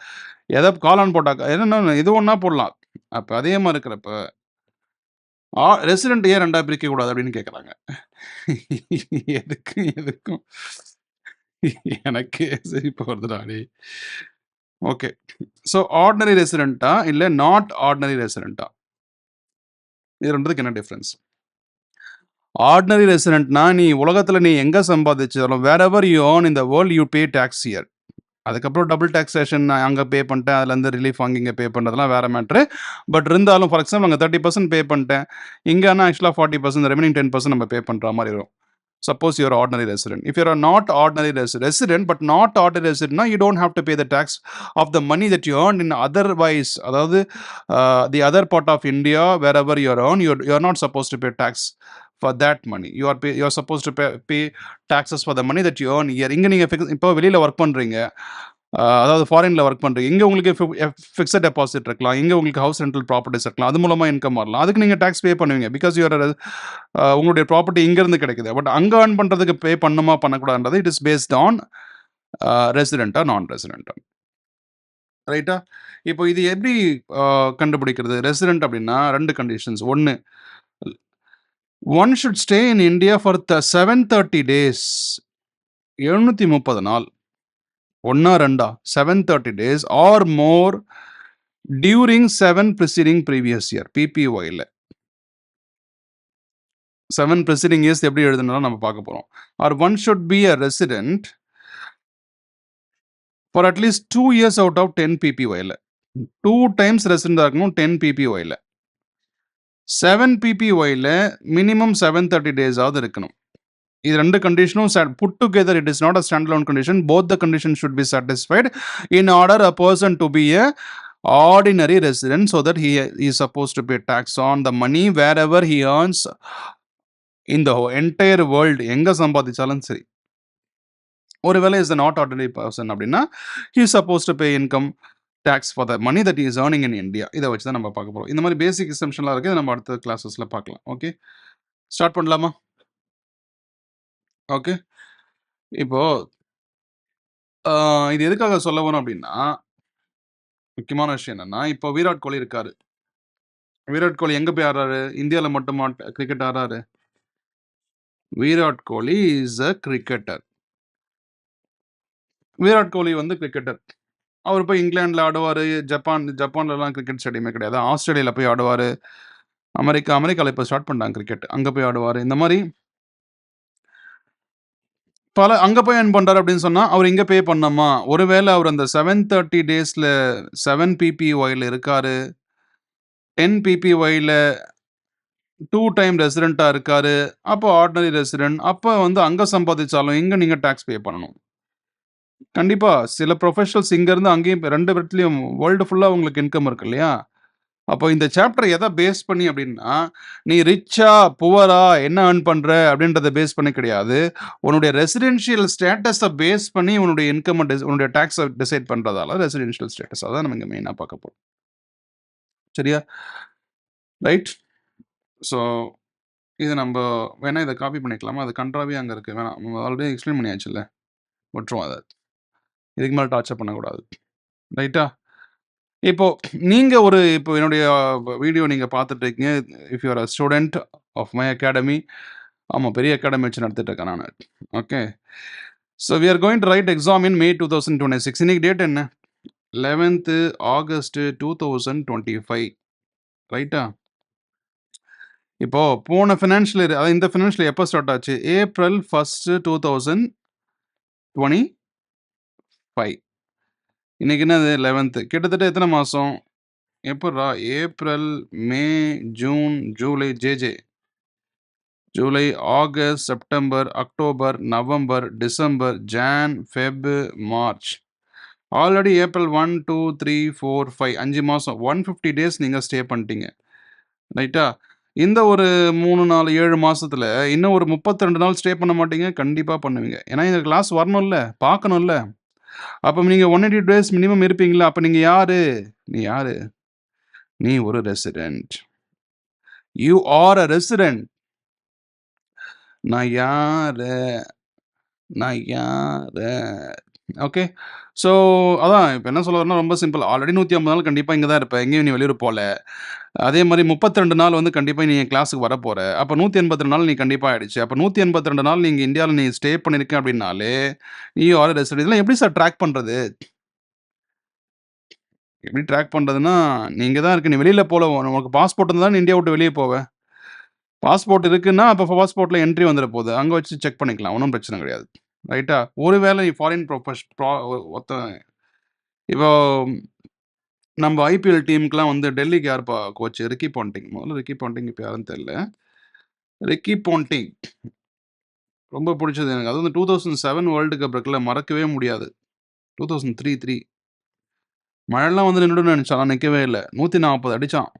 எதை காளான் போட்டா என்னென்ன இது ஒன்றா போடலாம் அப்போ அதே மாதிரி இருக்கிறப்ப ரெசிடென்ட் ஏன் ரெண்டா பிரிக்க கூடாது அப்படின்னு கேட்குறாங்க எதுக்கும் எனக்கு சரி போகிறதுடாடி ஓகே ஸோ ஆர்டினரி ரெசிடென்ட்டா இல்லை நாட் ஆர்டினரி ரெசிடென்ட்டா இது ரெண்டுத்துக்கு என்ன டிஃப்ரென்ஸ் ஆர்டினரி ரெசிடென்ட்னா நீ உலகத்தில் நீ எங்கே சம்பாதிச்சாலும் வேர் எவர் யூ ஏர்ன் இந்த world you pay tax here அதுக்கப்புறம் டபுள் டாக்ஸேஷன் அங்கே பே பண்ணிட்டேன் அதுலேருந்து ரிலீஃப் வாங்கி இங்கே பே பண்ணுறதுலாம் வேறு மேட்ரு பட் இருந்தாலும் ஃபார் எக்ஸாம்பிள் அங்கே 30% பே பண்ணிட்டேன் இங்கேனா ஆக்சுவலாக 40% ரெமினிங் 10% நம்ம பே பண்ணுற மாதிரி வரும் suppose you're ordinary resident. If you're not ordinary resident but not ordinary resident, you don't have to pay the tax of the money that you earned in otherwise அதாவது the other part of India wherever you earn you're not supposed to pay tax for that money. You're supposed to pay taxes for the money that you earn here. இங்கே நீங்கள் இப்போ வெளியில் work பண்ணுறீங்க அதாவது ஃபாரினில் work பண்ணுறீங்க இங்கே உங்களுக்கு ஃபிக்ஸட் டெபாசிட் இருக்கலாம் இங்கே உங்களுக்கு ஹவுஸ் ரெண்டல் ப்ராப்பர்ட்டிஸ் இருக்கலாம் அது மூலமாக இன்கம் வரலாம் அதுக்கு நீங்கள் டேக்ஸ் பே பண்ணுவீங்க பிகாஸ் யூஆர் உங்களுடைய ப்ராப்பர்ட்டி இங்கேருந்து கிடைக்குது பட் அங்கே ஏர்ன் பண்ணுறதுக்கு பே பண்ணுமா பண்ணக்கூடாதுன்றது it is based on ரெசிடென்ட்டா non ரெசிடென்ட்டா ரைட்டா இப்போ இது எப்படி கண்டுபிடிக்கிறது ரெசிடென்ட் அப்படின்னா ரெண்டு கண்டிஷன்ஸ் ஒன்று one should stay in India for 730 days 730 நாள் ஒன்னா ரெண்டா 730 days or more during 7 preceding previous year PPYல 7 preceding years எப்படி எழுதணும் நம்ம பார்க்க போறோம் or one should be a resident for at least 2 years out of 10 PPYல 2 times resident இருக்கணும் 10 PPYல 7 PPYல மினிமம் 730 days ஆவது இருக்கணும் இது ரெண்டு கண்டிஷனும் put together it is not a standalone condition both the conditions should be satisfied in order a person to be a ordinary resident so that he is supposed to pay tax on the money wherever he earns in the entire world எங்க சம்பாதிச்சாலும் சரி ஒருவேளை is a not ordinary person அப்படின்னா he is supposed to pay income tax for the money that he is earning in India இதை வச்சு தான் நம்ம பார்க்க போறோம் இந்த மாதிரி பேசிக் எக்ஸம்ஷன்லாம் இருக்குது நம்ம அடுத்த கிளாஸஸ்ல பார்க்கலாம் ஓகே ஸ்டார்ட் பண்ணலாமா ஓகே இப்போ இது எதுக்காக சொல்ல வரோம் அப்படின்னா, முக்கியமான விஷயம் என்னன்னா, இப்போ விராட் கோலி இருக்காரு. விராட் கோலி எங்க போய் ஆடுறாரு? இந்தியால மட்டுமா கிரிக்கெட் ஆடுறாரு? Virat Kohli is a cricketer. Virat Kohli வந்து கிரிக்கெட்டர். அவர் போய் இங்கிலாந்துல ஆடுவாரு. ஜப்பான்லலாம் கிரிக்கெட் ஸ்டேடியமே கிடையாது. ஆஸ்திரேலியால போய் ஆடுவாரு. அமெரிக்கால இப்ப ஸ்டார்ட் பண்ணிட்டாங்க கிரிக்கெட். அங்க போய் ஆடுவாரு. இந்த மாரி அங்க போய் ஏர்ன் பண்றாரு அப்படின்னு சொன்னா, அவரு இங்க பே பண்ணணுமா? ஒருவேள அவர் அந்த 730 டேஸ்ல 7 பிபிஒய்ல இருக்காரு. 10 பிபிஒய்ல 2 டைம் ரெசிடென்ட்டா இருக்காரு. அப்போ ஆர்டினரி ரெசிடென்ட். அப்ப வந்து அங்க சம்பாதிச்சாலும், இங்க நீங்க டாக்ஸ் பே பண்ணணும். கண்டிப்பா. சில புரொஃபஷனல்ஸ் இங்க இருந்து அங்கேயும் 2 இடத்துலயும் வேர்ல்டு ஃபுல்லா உங்களுக்கு இன்கம் இருக்கு இல்லையா? அப்போ இந்த சாப்டர் எத பேஸ் பண்ணி அப்படின்னா, நீ ரிச்சா, புவரா, என்ன ஏர்ன் பண்ற அப்படின்றத பேஸ் பண்ணி கிடையாது. உன்னுடைய ரெசிடென்ஷியல் ஸ்டேட்டஸ பேஸ் பண்ணி உன்னுடைய இன்கம் உன்னுடைய டாக்ஸ டிசைட் பண்றதால ரெசிடென்ஷியல் ஸ்டேட்டஸ். அதான் நம்ம இங்க மெயினா பார்க்க போறோம். சரியா? ரைட்? ஸோ இது நம்ப வேணா இத காப்பி பண்ணிக்கலாமா? அது கண்ட்ராவியா அங்க இருக்கு. வேணாம். நம்ம ஆல்ரெடி எக்ஸ்பிளைன் பண்ணியாச்சுல்ல. விட்டுருவோம் அத. இதுக்கு மேல டார்ச்சர் பண்ணக்கூடாது. ரைட்டா? இப்போ நீங்க இப்போ என்னுடைய வீடியோ நீங்க பார்த்துட்டு இருக்கீங்க. If you are a student of my academy. ஆமா, பெரிய அகாடமி வச்சு நடத்திட்டு இருக்கேன் நானு. Okay. So we are going to write exam in May 2026. இன்னைக்கு டேட் என்ன? 11th August 2025. ரைட்டா? இப்போ போன ஃபினான்ஷியல் இயர், அதாவது இந்த ஃபினான்ஷியல் எப்போ ஸ்டார்ட் ஆச்சு? ஏப்ரல் 1, 2025. இன்னைக்கு என்னது 11th. கிட்டத்தட்ட எத்தனை மாசம்? எப்புட்றா? April, May, June, July, July, August, September, October, November, December, Jan, Feb, March. Already April 1, 2, 3, 4, 5 5 மாசம். 150 டேஸ் நீங்க ஸ்டே பண்ணிட்டீங்க. ரைட்டா? இந்த ஒரு 3, 4, 7 மாசத்துல இன்னும் ஒரு 32 நாள் ஸ்டே பண்ண மாட்டீங்க? கண்டிப்பா பண்ணுவீங்க. ஏன்னா இந்த கிளாஸ் வரணும்ல, பார்க்கணும்ல. அப்ப நீங்க 180 டேஸ் மினிமம் இருப்பீங்கல்ல. அப்ப நீங்க யாரு? நீ யாரு? நீ ஒரு resident. You are a resident. நான் யாரு? நான் யாரு? ஓகே. ஸோ அதான் இப்ப என்ன சொல்ல வரேன்னா ரொம்ப சிம்பிள். ஆல்ரெடி 150 நாள் கண்டிப்பா இங்க தான் இருப்ப. எங்கேயும் நீ வெளியூர் போல. அதே மாரி 32 நாள் வந்து கண்டிப்பா நீ என் கிளாஸ்க்கு வரப்போற. அப்ப 182 நாள் நீ கண்டிப்பா ஆயிடுச்சு. அப்ப 182 நாள் நீங்க இந்தியால நீ ஸ்டே பண்ணியிருக்க அப்படின்னாலே, நீ ஆர் ரெசிடென்ட். இதெல்லாம் எப்படி சார் ட்ராக் பண்றது? எப்படி ட்ராக் பண்றதுன்னா, நீ இங்க தான் இருக்க. நீ வெளியில போல. உனக்கு பாஸ்போர்ட் இருந்தா தான் நீ இந்தியா விட்டு வெளிய போவ. பாஸ்போர்ட் இருக்குன்னா, அப்ப பாஸ்போர்ட்ல என்ட்ரி வந்துற போது. அங்க வச்சு செக் பண்ணிக்கலாம். ஒண்ணும் பிரச்சனை கிடையாது. ரைட்டா? ஒருவேளை நீ ஃபாரின் ப்ரொஃபஷ் ப்ரா ஒருத்தன் இப்போ நம்ம ஐபிஎல் டீமுக்குலாம் வந்து டெல்லிக்கு யாருப்பா கோச்? Ricky Ponting. முதல்ல ரிக்கி பாண்டிங் இப்ப யாருன்னு தெரியல. ரிக்கி பாண்டிங் ரொம்ப புடிச்சது எனக்கு. அதுவும் 2007 வேர்ல்டு கப் இருக்குல்ல, மறக்கவே முடியாது. 2003 மழைலாம் வந்து நின்னுடும்னு நெனச்சேன். ஆனா நிக்கவே இல்ல. 140 அடிச்சான்.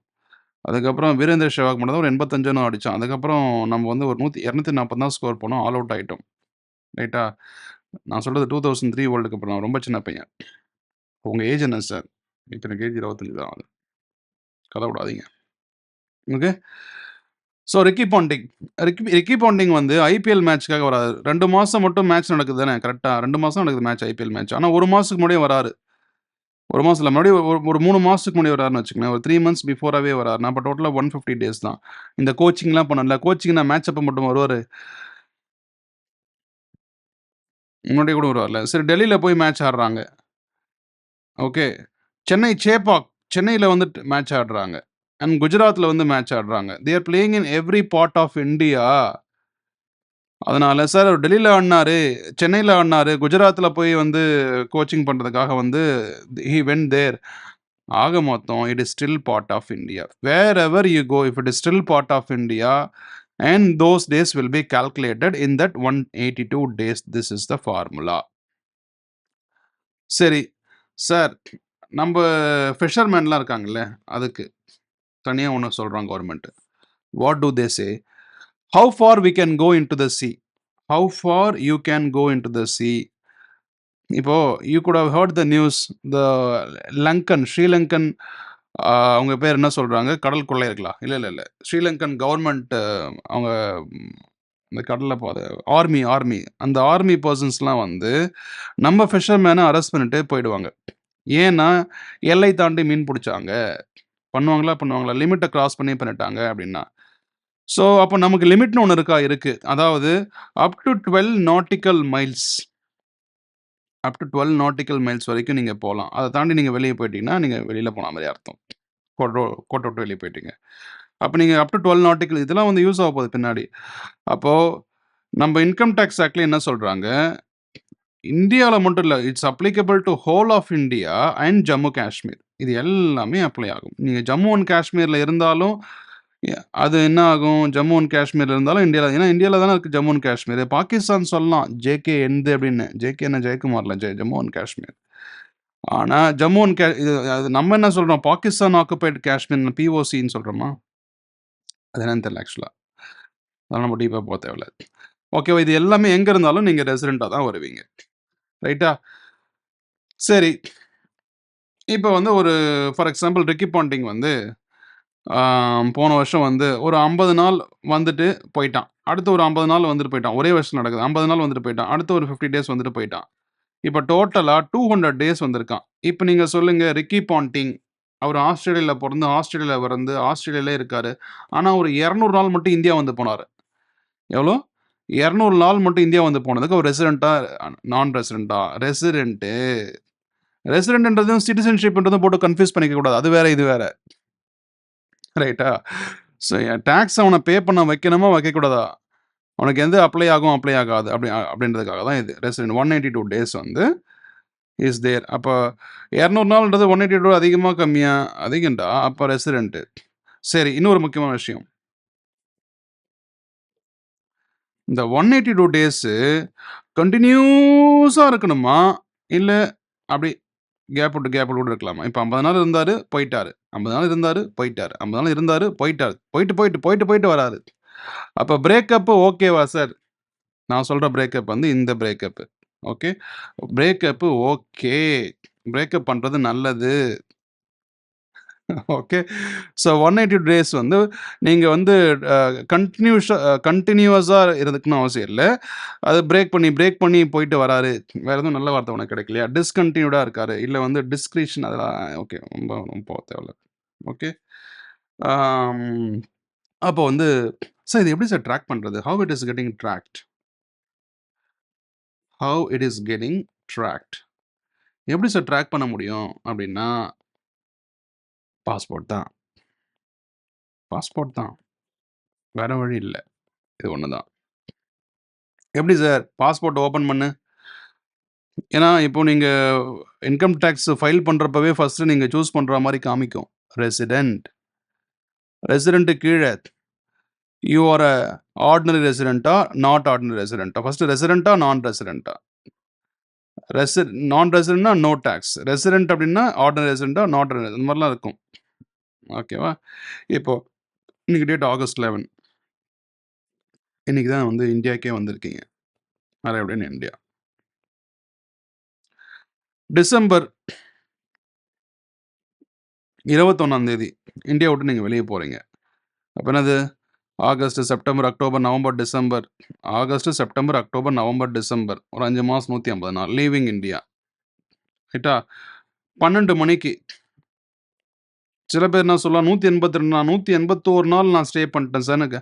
அதுக்கப்புறம் வீரேந்தர் சேவாக் மட்டும் தான் ஒரு 85 என்னமோ அடிச்சான். அதுக்கப்புறம் நம்ம வந்து ஒரு 240 தான் ஸ்கோர் பண்ணோம். ஆல் அவுட் ஆயிட்டோம். ரைட்டா? நான் சொல்றது 2003 வேர்ல்டு கப். நான் ரொம்ப சின்ன பையன். உங்க ஏஜ் என்ன சார்? இப்ப எனக்கு ஏஜ் 25 தான் ஆகுது. கத விடாதீங்க. ஓகே. ஸோ ரிக்கி பாண்டிங் வந்து ஐபிஎல் மேட்ச்க்காக வராரு. 2 மாசம் மட்டும் மேட்ச் நடக்குது தானே கரெக்ட்டா? 2 மாசம் நடக்குது மேட்ச், ஐபிஎல் மேட்ச். ஆனா 1 மாசத்துக்கு முன்னாடியே வராரு. 1 மாசம் இல்ல. முன்னாடியே ஒரு 3 மாசத்துக்கு முன்னாடி வராருன்னு வச்சுக்கங்களேன். ஒரு 3 மந்த்ஸ் பிஃபோராவே வராரு. அப்ப டோட்டலா 150 டேஸ் தான். இந்த கோச்சிங்லாம் பண்ணல. கோச்சிங்னா மேட்ச் அப்ப மட்டும் வருவாரு. முன்னாடியே கூட வருவார்ல. சரி, டெல்லில போய் மேட்ச் ஆடுறாங்க. ஓகே. சென்னையில வந்துட்டு மேட்ச் ஆடுறாங்க. அண்ட் குஜராத்ல வந்து மேட்ச் ஆடுறாங்க. They are playing in every part of India. அதனால சார் அவர் டெல்லில ஆடுனாரு, சென்னையில ஆடுனாரு, குஜராத்ல போய் வந்து கோச்சிங் பண்றதுக்காக வந்து ஹி வென்ட் தேர். ஆக மொத்தம் it is still part of India. Wherever you go, if it is still part of India and those days will be calculated in that 182 days. This is the formula. சரி sir, நம்ம ஃபிஷர்மேன்லாம் இருக்காங்கல்ல, அதுக்கு தனியா ஒண்ணு சொல்றாங்க government. What to they say? How far we can go into the sea? How far you can go into the sea? இப்போ you could have heard the news. The Sri Lankan அவங்க பேர் என்ன சொல்றாங்க? கடல் கொள்ளையர்களா? இல்ல. ஸ்ரீலங்கன் கவர்மெண்ட் அவங்க இந்த கடல்ல ஆர்மி அந்த ஆர்மி பெர்சன்ஸ்லாம் வந்து நம்ம ஃபிஷர்மேனை அரெஸ்ட் பண்ணிட்டு போயிடுவாங்க. ஏன்னா, எல்லை தாண்டி மீன் புடிச்சாங்க. பண்ணுவாங்களா? லிமிட்ட கிராஸ் பண்ணிட்டாங்க அப்படின்னா. ஸோ, அப்ப நமக்கு லிமிட்ன்னு ஒண்ணு இருக்கு. அதாவது அப் டூ 12 நாட்டிக்கல் மைல்ஸ். அப் டூ 12 நாட்டிக்கல் மைல்ஸ் வரைக்கும் நீங்க போலாம். அத தாண்டி நீங்க வெளிய போயிட்டீங்கன்னா, நீங்க வெளியில போன மாரி அர்த்தம். கோட்ட விட்டு வெளிய போயிட்டீங்க. அப்ப நீங்க அப் டூ 12 நாட்டிக்கல் இதெல்லாம் வந்து யூஸ் ஆக போகுது பின்னாடி. அப்போ நம்ம இன்கம் டாக்ஸ் ஆக்ட்ல என்ன சொல்றாங்க? இந்தியால மட்டும் இல்ல. It's applicable to whole of India and Jammu Kashmir. இது எல்லாமே அப்ளை ஆகும். நீங்க ஜம்மு அண்ட் காஷ்மீர்ல இருந்தாலும், அது என்ன ஆகும்? ஜம்மு அண்ட் காஷ்மீர்ல இருந்தாலும் ஏன்னா இந்தியால தானே இருக்கு ஜம்மு அண்ட் காஷ்மீர். பாகிஸ்தான் சொல்லலாம். ஜேகே என்து அப்படின்னு. ஜேகே என்ன ஜெயக்குமார்ல ஜம்மு அண்ட் காஷ்மீர். ஆனா ஜம்மு அண்ட் இது அது நம்ம என்ன சொல்றோம்? பாகிஸ்தான் ஆக்குபைடு காஷ்மீர் பிஓசின்னு சொல்றோமா? அது என்னன்னு தெரியல ஆக்சுவலா. அதெல்லாம் நம்ம டீப்பா போக தேவையில்ல. ஓகேவா? இது எல்லாமே எங்க இருந்தாலும் நீங்க ரெசிடென்ட்டா தான் வருவீங்க. ரைட்டா? சரி. இப்ப வந்து ஒரு ஃபார் எக்ஸாம்பிள் ரிக்கி பாண்டிங் வந்து போன வருஷம் வந்து ஒரு 50 நாள் வந்துட்டு போயிட்டான். அடுத்து ஒரு 50 நாள் வந்துட்டு போயிட்டான். ஒரே வருஷம் நடக்குது. 50 நாள் வந்துட்டு போயிட்டான். அடுத்து ஒரு 50 டேஸ் வந்துட்டு போயிட்டான். இப்ப டோட்டலா 200 டேஸ் வந்திருக்கான். இப்ப நீங்க சொல்லுங்க ரிக்கி பாண்டிங் அவரு ஆஸ்திரேலியால பொறந்து, ஆஸ்திரேலியால வளர்ந்து, ஆஸ்திரேலியாலயே இருக்காரு. ஆனா ஒரு 200 நாள் மட்டும் இந்தியா வந்து போனாரு. எவ்வளோ? 200 நாள் மட்டும் இந்தியா வந்து போனதுக்கு அவர் ரெசிடென்ட்டா? நான் ரெசிடென்ட்டா? ரெசிடென்ட்டு. ரெசிடென்ட்ன்றதும் சிட்டிசன்ஷிப்ன்றதும் போட்டு கன்ஃப்யூஸ் பண்ணிக்க கூடாது. அது வேற, இது வேற. ரைட்டா? ஸோ டாக்ஸ் அவன பே பண்ண வைக்கணுமா? வைக்கக்கூடாதா? அவனுக்கு எது அப்ளை ஆகும், அப்ளை ஆகாது அப்படின்றதுக்காக தான் இது. ரெசிடென்ட் 182 டேஸ் வந்து இஸ் தேர். அப்ப 200 நாள்ன்றது 182 அதிகமா, கம்மியா? அதிகம்டா. அப்ப ரெசிடென்ட். சரி, இன்னொரு முக்கியமான விஷயம். இந்த 182 டேஸு கன்டினியூஸா இருக்கணுமா? இல்ல அப்படி கேப் விட்டு கூட இருக்கலாமா? இப்ப 50 நாள் இருந்தாரு, போயிட்டாரு. 50 நாள் இருந்தாரு, போயிட்டாரு. 50 நாள் இருந்தாரு, போயிட்டாரு. போயிட்டு வராரு. அப்ப பிரேக்கப் ஓகேவா சார்? நான் சொல்ற பிரேக்கப் வந்து இந்த breakup. Okay. Breakup okay. Breakup பண்றது நல்லது. ஓகே. ஸோ 180 டேஸ் வந்து நீங்க வந்து அ கன்டினியூஸா இருக்கணும்னு அவசியம் இல்ல. அது பிரேக் பண்ணி போயிட்டு வராரு. வேற எதுவும் நல்ல வார்த்தை உனக்கு கிடைக்கலையா? டிஸ்கன்டினியூடா இருக்காரு. இல்ல வந்து டிஸ்கிரிஷன் அதெல்லாம் ஓகே. ரொம்ப போக தேவையில்ல. ஓகே. ஆம். அப்போ வந்து சார் இது எப்படி சார் ட்ராக் பண்றது? How it is getting tracked? How it is getting tracked? எப்படி சார் ட்ராக் பண்ண முடியும் அப்படின்னா, பாஸ்போர்ட் தான். பாஸ்போர்ட் தான். வேற வழி இல்ல. இது ஒண்ணு தான். எப்படி சார்? பாஸ்போர்ட் ஓப்பன் பண்ணு. ஏன்னா, இப்போ நீங்க இன்கம் டாக்ஸ் ஃபைல் பண்றப்பவே ஃபர்ஸ்ட்டு நீங்க சூஸ் பண்ற மாரி காமிக்கும். ரெசிடென்ட். ரெசிடென்ட் கீழ யூ ஆர் அ ஆர்டினரி ரெசிடென்ட்டா? நாட் ஆர்டினரி ரெசிடென்ட்டா? ஃபர்ஸ்ட்டு ரெசிடென்ட்டா? நான் ரெசிடென்ட்டா? நான் ரெசிடென்ட்னா நோ டாக்ஸ். ரெசிடென்ட் அப்படின்னா ஆர்டினரி ரெசிடென்ட்டா? நாட் இந்த மாரிலாம் இருக்கும். ஓகேவா? இப்போ இன்னைக்கு டேட் ஆகஸ்ட் 11. இன்னைக்கு தான் வந்து இந்தியாக்கே வந்திருக்கீங்க. arrived in India. டிசம்பர் 21ஆம் தேதி இந்தியா விட்டு நீங்க வெளிய போறீங்க. அப்ப என்னது? August, September, October, November, December. August, September, October, November, December. ஒரு 5 மாசம் 150 நாள். Leaving India. ரைட்டா? 12 மணிக்கு சில பேர் என்ன சொல்லலாம் 182 நான் 181 நாள் நான் ஸ்டே பண்ணிட்டேன் சார்ன்னு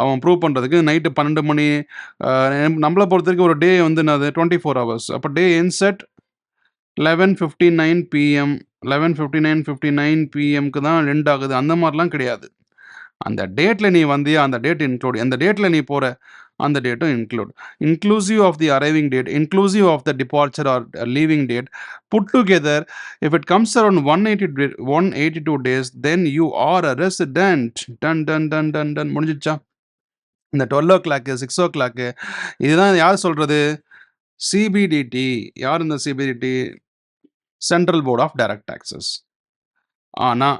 அவன் ப்ரூவ் பண்றதுக்கு நைட்டு 12 மணி நம்மள பொறுத்தவரைக்கும் ஒரு டே வந்து என்னது 24 ஹவர்ஸ். அப்ப டே எண்ட்ஸ் அட் 11:59 பிஎம். 11:59 பிஎம்க்கு தான் எண்ட் ஆகுது. அந்த மாரிலாம் கிடையாது. அந்த டேட்ல நீ வந்தியா, அந்த டேட் இன்க்ளூட். எந்த டேட்ல நீ போற, அந்த டேட்டும் include. Inclusive of the arriving date, inclusive of the departure or leaving date, put together, if it comes around 182 days, then you are a resident. Done done done done done முடிஞ்சிச்சா? இந்த 12:00, 6:00 இதுதான் யார் சொல்றது? சிபிடிடி. யார் இந்த CBDT? Central board of direct taxes. ஆனா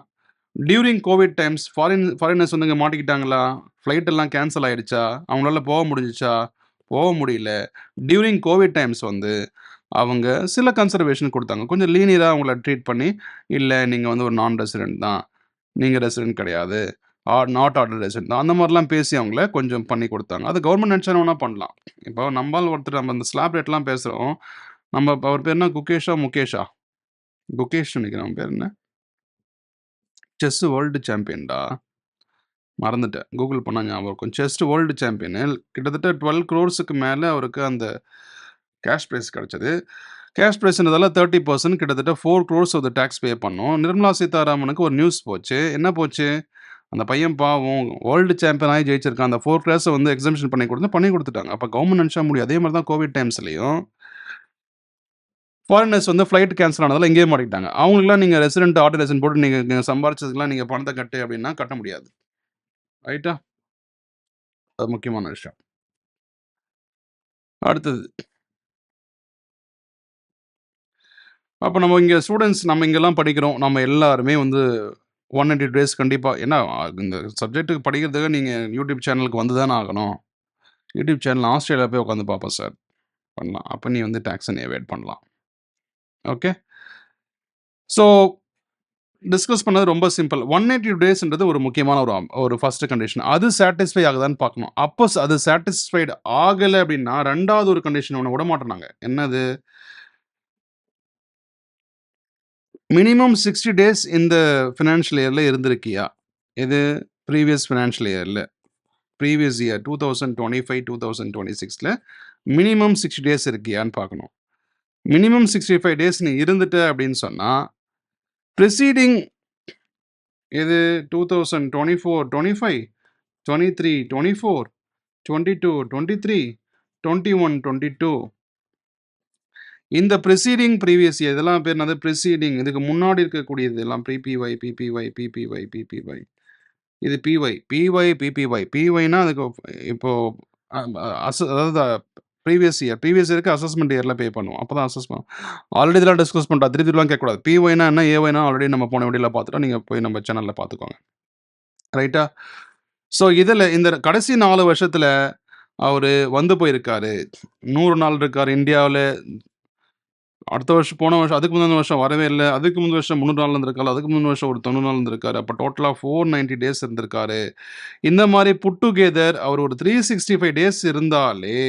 during covid times foreigners வந்து இங்க மாட்டிக்கிட்டாங்களா? ஃப்ளைட் எல்லாம் கேன்சல் ஆயிடுச்சா? அவங்களால போக முடிஞ்சுச்சா? போக முடியல. டியூரிங் கோவிட் டைம்ஸ் வந்து அவங்க சில கன்சர்வேஷன் குடுத்தாங்க. கொஞ்சம் லீனியரா அவங்கள ட்ரீட் பண்ணி, இல்ல நீங்க வந்து ஒரு நான் ரெசிடென்ட் தான். நீங்க ரெசிடென்ட் கிடையாது. நாட் ஆர்டினரி ரெசிடென்ட் அந்த மாதிரிலாம் பேசி அவங்கள கொஞ்சம் பண்ணி கொடுத்தாங்க. அது கவர்மெண்ட் நினச்சா வேணா பண்ணலாம். இப்போ நம்மால் ஒருத்தர் நம்ம இந்த ஸ்லாப் ரேட்லாம் பேசுகிறோம். நம்ம அவர் பேர் என்ன குகேஷா முகேஷா? குகேஷ் நினைக்கிறேன் அவன் பேர் என்ன? செஸ் வேர்ல்டு சாம்பியன்டா மறந்துட்டேன். கூகுள் பண்ணா ஞாபகம் இருக்கும். Chess world champion. கிட்டத்தட்ட 12 க்ரோர்ஸுக்கு மேல அவருக்கு அந்த கேஷ் பிரைஸ் கிடைச்சது. கேஷ் பிரைஸ்ன்றதால 30% கிட்டத்தட்ட 4 crores of the tax pay பண்ணோம். நிர்மலா சீதாராமனுக்கு ஒரு நியூஸ் போச்சு. என்ன போச்சு? அந்த பையன் பாவம் வேர்ல்டு சாம்பியன் ஆகி ஜெயிச்சிருக்கான். அந்த 4 க்ரோர்ஸை வந்து எக்ஸம்ஷன் பண்ணி கொடுத்துட்டாங்க. அப்போ கவர்மெண்ட் நினச்சா முடியும். அதே மாதிரி தான் கோவிட் டைம்ஸ்லையும் ஃபாரினர்ஸ் வந்து ஃப்ளைட் கேன்சல் ஆனதால எங்கேயே மாட்டிக்கிட்டாங்க. அவங்களுக்குலாம் நீங்கள் ரெசிடென்ட் ஆர்டர் ரெசிடென்ட் போட்டு நீங்கள் சம்பாரிச்சதுக்கெல்லாம் நீங்கள் பணத்தை கட்டு அப்படின்னா கட்ட முடியாது. ரைட்டா? அது முக்கியமான விஷயம். அடுத்தது. அப்போ நம்ம இங்கே ஸ்டூடெண்ட்ஸ் நம்ம இங்கெல்லாம் படிக்கிறோம். நம்ம எல்லாருமே வந்து 180 டேஸ் கண்டிப்பாக ஏன்னா இந்த சப்ஜெக்ட்டுக்கு படிக்கிறதுக்கு நீங்கள் யூடியூப் சேனலுக்கு வந்து தானே ஆகணும். யூடியூப் சேனல் ஆஸ்திரேலியா போய் உட்காந்து பார்ப்போம் சார் பண்ணலாம். அப்போ நீ வந்து டேக்ஸை நீ அவாய்ட் பண்ணலாம். ஓகே. ஸோ டிஸ்கஸ் பண்ணது ரொம்ப சிம்பிள். 180 டேஸ்ன்றது ஒரு முக்கியமான ஒரு ஃபர்ஸ்ட் கண்டிஷன். அது சாட்டிஸ்ஃபை ஆகுதான்னு பார்க்கணும். அப்போ அது சாட்டிஸ்ஃபைடு ஆகலை அப்படின்னா 2வது ஒரு கண்டிஷன் ஒன்று விட மாட்டோம் நாங்கள். என்னது? மினிமம் 60 டேஸ் இந்த ஃபினான்ஷியல் இயரில் இருந்திருக்கியா? இது ப்ரீவியஸ் ஃபினான்ஷியல் இயரில் ப்ரீவியஸ் இயர் 2025 2026ல் மினிமம் 60 டேஸ் இருக்கியான்னு பார்க்கணும். மினிமம் 65 டேஸ் நீ இருந்துட்ட அப்படின்னு சொன்னால் ப்ரிசீடிங் இது 2024 25 23 24 22 23 21 22 இந்த ப்ரிசீடிங் ப்ரீவியஸ் இயர் இதெல்லாம் பேர் என்னது? ப்ரிசீடிங். இதுக்கு முன்னாடி இருக்கக்கூடியது எல்லாம் பிபிஒய் பிபிஒய் பிபிஒய் பிபிஒய் இது பிஒய் பிஒய் பிபிஒய் பிஒய்னா அதுக்கு இப்போ அதாவது ப்ரீவியஸ் இயருக்கு அசஸ்மெண்ட் இயரில் பே பண்ணுவோம். அப்போ தான் அசஸ் பண்ணுவோம். ஆல்ரெடி இதெல்லாம் டிஸ்கஸ் பண்ணுறோம். திருப்பிலாம் கேட்கக்கூடாது. பிஒய்னா என்ன ஏஒய்னா ஆல்ரெடி நம்ம போன வீடியோவில் பார்த்துட்டோம். நீங்கள் போய் நம்ம சேனலில் பார்த்துக்கோங்க. ரைட்டா? ஸோ இதில் இந்த கடைசி 4 வருஷத்தில் அவர் வந்து போயிருக்காரு. 100 நாள் இருக்கார் இந்தியாவில். அடுத்த வருஷம் போன வருஷம் அதுக்கு முந்தின வருஷம் வரவே இல்லை. அதுக்கு முந்தின வருஷம் 300 நாள் இருந்திருக்காரு. அதுக்கு முந்தின வருஷம் ஒரு 90 நாள் இருந்திருக்காரு. அப்போ டோட்டலாக 490 டேஸ் இருந்திருக்காரு. இந்த மாதிரி புட் டுகெதர் அவர் ஒரு 365 டேஸ் இருந்தாலே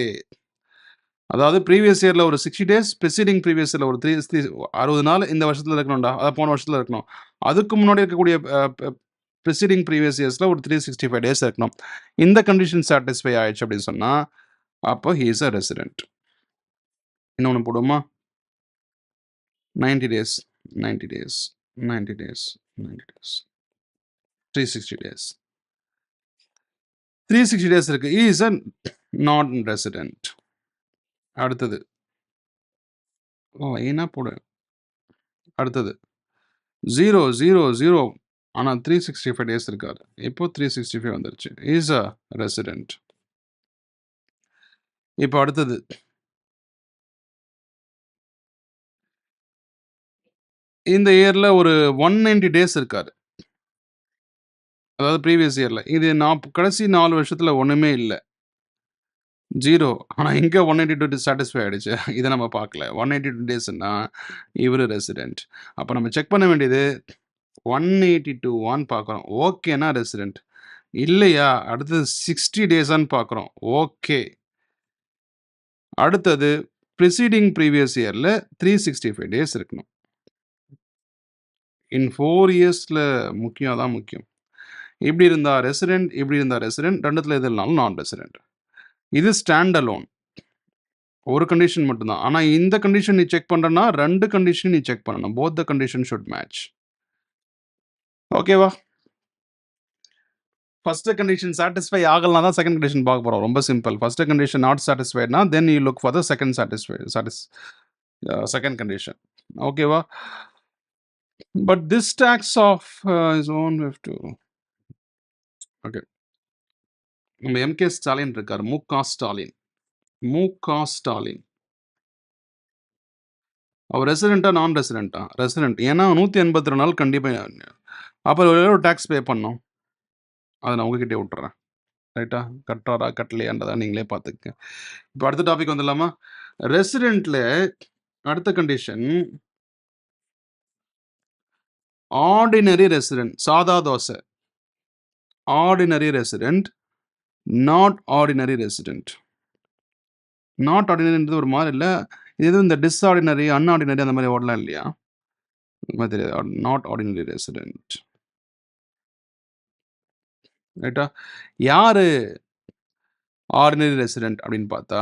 அதாவது ப்ரீவியஸ் இயரில் ஒரு 60 டேஸ் ப்ரிசீடிங் ப்ரீவியஸ் இயரில் ஒரு 60 நாள் இந்த வருஷத்தில் இருக்கணும்டா. அதாவது போன வருஷத்தில் இருக்கணும். அதுக்கு முன்னாடி இருக்கக்கூடிய ப்ரிசீடிங் ப்ரீவியஸ் இயர்ஸில் ஒரு 365 டேஸ் இருக்கணும். இந்த கண்டிஷன் சாட்டிஸ்ஃபை ஆயிடுச்சு அப்படின்னு சொன்னால் அப்போ ஹீ இஸ் அ ரெசிடென்ட். இன்னொன்று போடுமா? 90 days 90 days 90 days 90 days 360 days 360 days இருக்கு. He is a non resident. அடுத்தது லைனாக போடு. அடுத்தது 0 0 0 ஆனால் 365 டேஸ் இருக்காரு. இப்போ 365 வந்துருச்சு. Is a resident. இப்போ அடுத்தது இந்த இயரில் ஒரு 190 டேஸ் இருக்காரு. அதாவது ப்ரீவியஸ் இயரில். இது கடைசி 4 வருஷத்தில் ஒன்றுமே இல்லை. 0. ஆனால் இங்கே 182 சாட்டிஸ்ஃபை ஆகிடுச்சு. இதை நம்ம பார்க்கல. 182 டேஸ்ன்னா இவர் ரெசிடென்ட். அப்போ நம்ம செக் பண்ண வேண்டியது 182 பார்க்குறோம். ஓகேனா ரெசிடென்ட். இல்லையா அடுத்தது 60 டேஸான்னு பார்க்குறோம். ஓகே. அடுத்தது ப்ரிசீடிங் ப்ரீவியஸ் இயரில் 365 டேஸ் இருக்கணும். இன் 4 இயர்ஸில் முக்கியம் தான் முக்கியம். இப்படி இருந்தால் ரெசிடென்ட், இப்படி இருந்தால் ரெசிடென்ட், ரெண்டுத்தில் எது இல்லைனாலும் நான் ரெசிடென்ட். இது ஸ்டாண்ட் அலோன். ஒரு கண்டிஷன் மட்டும்தான். ஆனால் இந்த கண்டிஷன் நீ செக் பண்ணுறன்னா 2 கண்டிஷன் நீ செக் பண்ணணும். Both the condition should match. ஓகேவா? ஃபர்ஸ்ட் கண்டிஷன் சாட்டிஸ்ஃபை ஆகலாம் தான் செகண்ட் கண்டிஷன் பார்க்க போகிறோம். ரொம்ப சிம்பிள். ஃபர்ஸ்ட் கண்டிஷன் நாட் சாட்டிஸ்ஃபைட்னா then you look for the second second condition. ஓகேவா? But this tax of is own have to okay. நம்ம எம்கே ஸ்டாலின் இருக்கார். முக ஸ்டாலின் அவர் ரெசிடென்ட்டா நான் ரெசிடென்ட்டா? ரெசிடென்ட். ஏன்னா 182 நாள் கண்டிப்பாக அப்போ ஒரு டேக்ஸ் பே பண்ணோம். அதை நான் உங்ககிட்டே விட்டுறேன். ரைட்டா? கட்டுறாரா கட்டலையான்றதை நீங்களே பார்த்துக்க. இப்போ அடுத்த டாபிக் வந்துடலாமா? ரெசிடென்ட்ல அடுத்த கண்டிஷன் ஆர்டினரி ரெசிடென்ட். சாதா dosa. Ordinary resident, not ordinary resident. Not ஆர்டினரின்றது ஒரு மாதிரி இல்லை, இது எதுவும் இந்த டிஸ்ஆர்டினரி அன்ஆர்டினரி அந்த மாதிரி ஓடலாம் இல்லையா? இந்த மாதிரி தெரியாது. Not ordinary resident. ரைட்டா? யாரு ஆர்டினரி ரெசிடென்ட் அப்படின்னு பார்த்தா,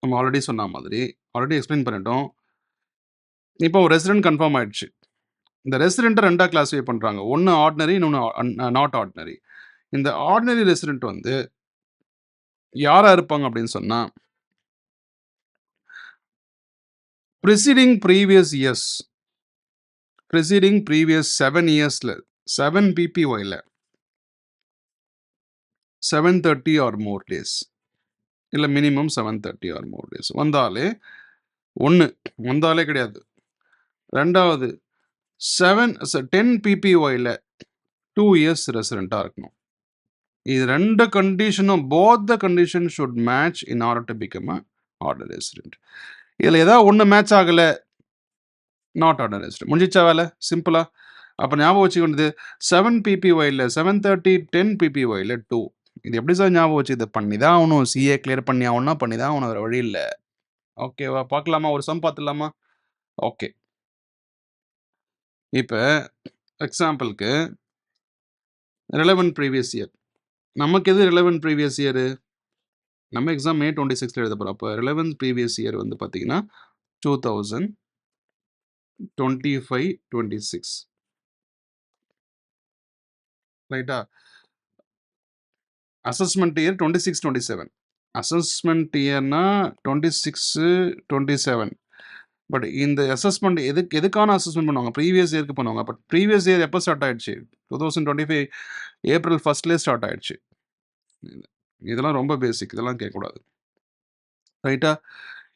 நம்ம ஆல்ரெடி சொன்ன மாதிரி ஆல்ரெடி எக்ஸ்பிளைன் பண்ணிட்டோம். இப்போ ஒரு ரெசிடென்ட் கன்ஃபார்ம் ஆயிடுச்சு. இந்த ரெசிடென்ட்டை ரெண்டாக கிளாஸிஃபை பண்ணுறாங்க. ஒன்று ஆர்டினரி, இன்னொன்று நாட் ஆர்டினரி. இந்த ஆர்டினரி ரெசிடென்ட் வந்து யாராக இருப்பாங்க அப்படின்னு சொன்னால், preceding previous years, preceding previous 7 இயர்ஸில் 7 பிபிஒயில் 730 ஆர் மோர் டேஸ், இல்லை மினிமம் 730 ஆர் மோர் டேஸ் வந்தாலே ஒன்று, வந்தாலே கிடையாது. ரெண்டாவது 10 பிபிஒயில் 2 இயர்ஸ் ரெசிடென்ட்டாக இருக்கணும். இது ரெண்டு கண்டிஷனும், both the condition should match in order to become a ordinary resident. இதில் ஏதாவது ஒன்று மேட்ச் ஆகலை, நாட் ஆர்டினரி ரெசிடென்ட். முடிஞ்சிச்சா வேலை? சிம்பிளாக. அப்போ ஞாபகம் வச்சுக்க வேண்டியது 7 பிபிஒயில் 730, 10 பிபிஒயில் 2. இது எப்படி சார் ஞாபகம் வச்சு? இதை பண்ணி தான் ஆகணும். சிஏ கிளியர் பண்ணி ஆகணும்னா பண்ணி தான் ஆகணும், வேறு வழி இல்லை. ஓகேவா? பார்க்கலாமா? ஒரு சம் பார்த்துடலாமா? ஓகே. இப்போ எக்ஸாம்பிளுக்கு ரிலவென்ட் ப்ரீவியஸ் இயர். நமக்கு எது ரிலவென்ட் ப்ரீவியஸ் இயரு? நம்ம எக்ஸாம் May 26 எழுத போகிறோம். அப்போ ரிலவென்ட் ப்ரீவியஸ் இயர் வந்து பார்த்தீங்கன்னா 2025-26. ரைட்டா? Assessment year 26-27. அசஸ்மெண்ட் இயர்னா 26-27. பட் இந்த அசஸ்மெண்ட் எதுக்கான அசஸ்மெண்ட் பண்ணுவாங்க? ப்ரீவியஸ் இயருக்கு பண்ணுவாங்க. பட் ப்ரீவியஸ் இயர் எப்போ ஸ்டார்ட் ஆயிடுச்சு? 2025 ஏப்ரல் 1 ஸ்டார்ட் ஆயிடுச்சு. இதெல்லாம் ரொம்ப பேசிக், இதெல்லாம் கேட்கக்கூடாது. ரைட்டா?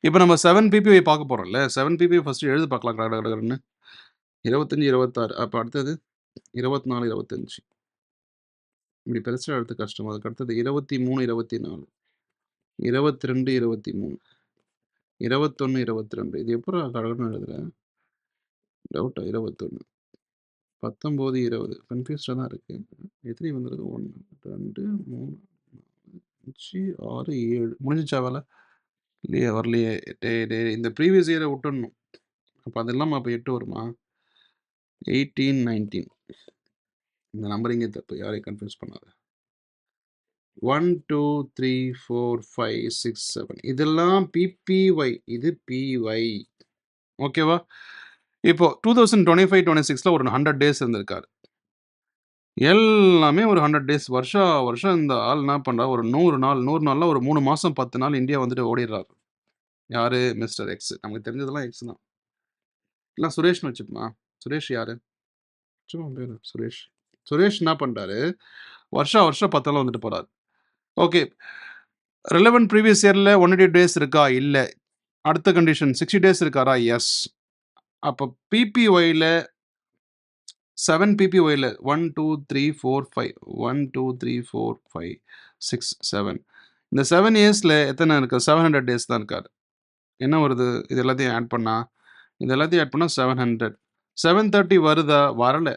இப்போ நம்ம 7 பிபிஐ பார்க்க போகிறோம்ல, 7 பிபிஐ ஃபஸ்ட்டு எழுது பார்க்கலாம் கடகடன்னு. 25, 26. அப்போ அடுத்தது 24, 25. இப்படி பெருசாக எழுத்து கஷ்டம். அதுக்கு அடுத்தது 23, 24, 22, 23, 21, 22. இது எப்போ கடகடன்னு எழுதுறேன்? டவுட்டா? 21, 19, 20. கன்ஃபியூஸ்டாக தான் இருக்குது. எத்தனை வந்துடுது? 1, 2, 3, 5, 6, 7. முடிஞ்சிச்சா வேலை? இல்லையே, வரலையே. இந்த ப்ரீவியஸ் இயரை விட்டுடணும். அப்போ அது இல்லாமல் அப்போ 8 வருமா? 18, 19. இந்த நம்பரிங்கே தப்பு, யாரையும் கன்ஃபியூஸ் பண்ணாத. 1, 2, 3, 4, 5, 6, 7. இதெல்லாம் பிபிஒய், இது பிஒய். ஓகேவா? இப்போ 2025-26ல ஒரு 100 டேஸ் இருந்திருக்காரு. எல்லாமே ஒரு 100 டேஸ். வருஷம் இந்த ஆள் என்ன பண்ணுறா? ஒரு 100 நாளில் ஒரு 3 மாதம் 10 நாள் இந்தியா வந்துட்டு ஓடிடுறாரு. யாரு? Mister X. நமக்கு தெரிஞ்சதெல்லாம் எக்ஸ் தான். இல்லை சுரேஷ்னு வச்சுப்போமா? சுரேஷ் யாரு? சும்மா பேர் சுரேஷ். சுரேஷ் என்ன பண்ணுறாரு? வருஷம் 10 நாள் வந்துட்டு போகிறார். ஓகே. ரிலவென்ட் ப்ரீவியஸ் இயரில் 180 டேஸ் இருக்கா? இல்லை. அடுத்த கண்டிஷன் 60 டேஸ் இருக்காரா? எஸ். அப்போ பிபிஒயில் 7 பிபிஒயில் 1, 2, 3, 4, 5. 1, 2, 3, 4, 5, 6, 7. இந்த 7 இயர்ஸில் எத்தனை இருக்குது? 700 டேஸ் தான் இருக்கார். என்ன வருது? இது எல்லாத்தையும் ஆட் பண்ணால் 700. 730 வருதா? வரலை.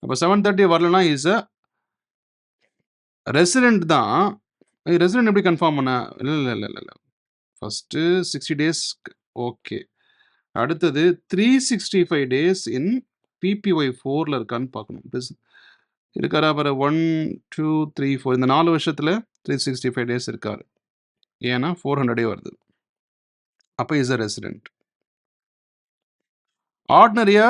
அப்போ 730 வரலன்னா இஸ் அ ரெசிடென்ட் தான். ரெசிடென்ட் எப்படி கன்ஃபார்ம் பண்ண? இல்லை. First 60 days okay. அடுத்தது 365 டேஸ் இன் பிபிஒய் 4ல் இருக்கான்னு பார்க்கணும். இருக்காரா பாரு? 1, 2, 3, 4. இந்த 4 வருஷத்தில் 365 டேஸ் இருக்கார். ஏன்னா 400 டே வருது. அப்போ இஸ் அ ரெசிடென்ட். ஆர்டினரியா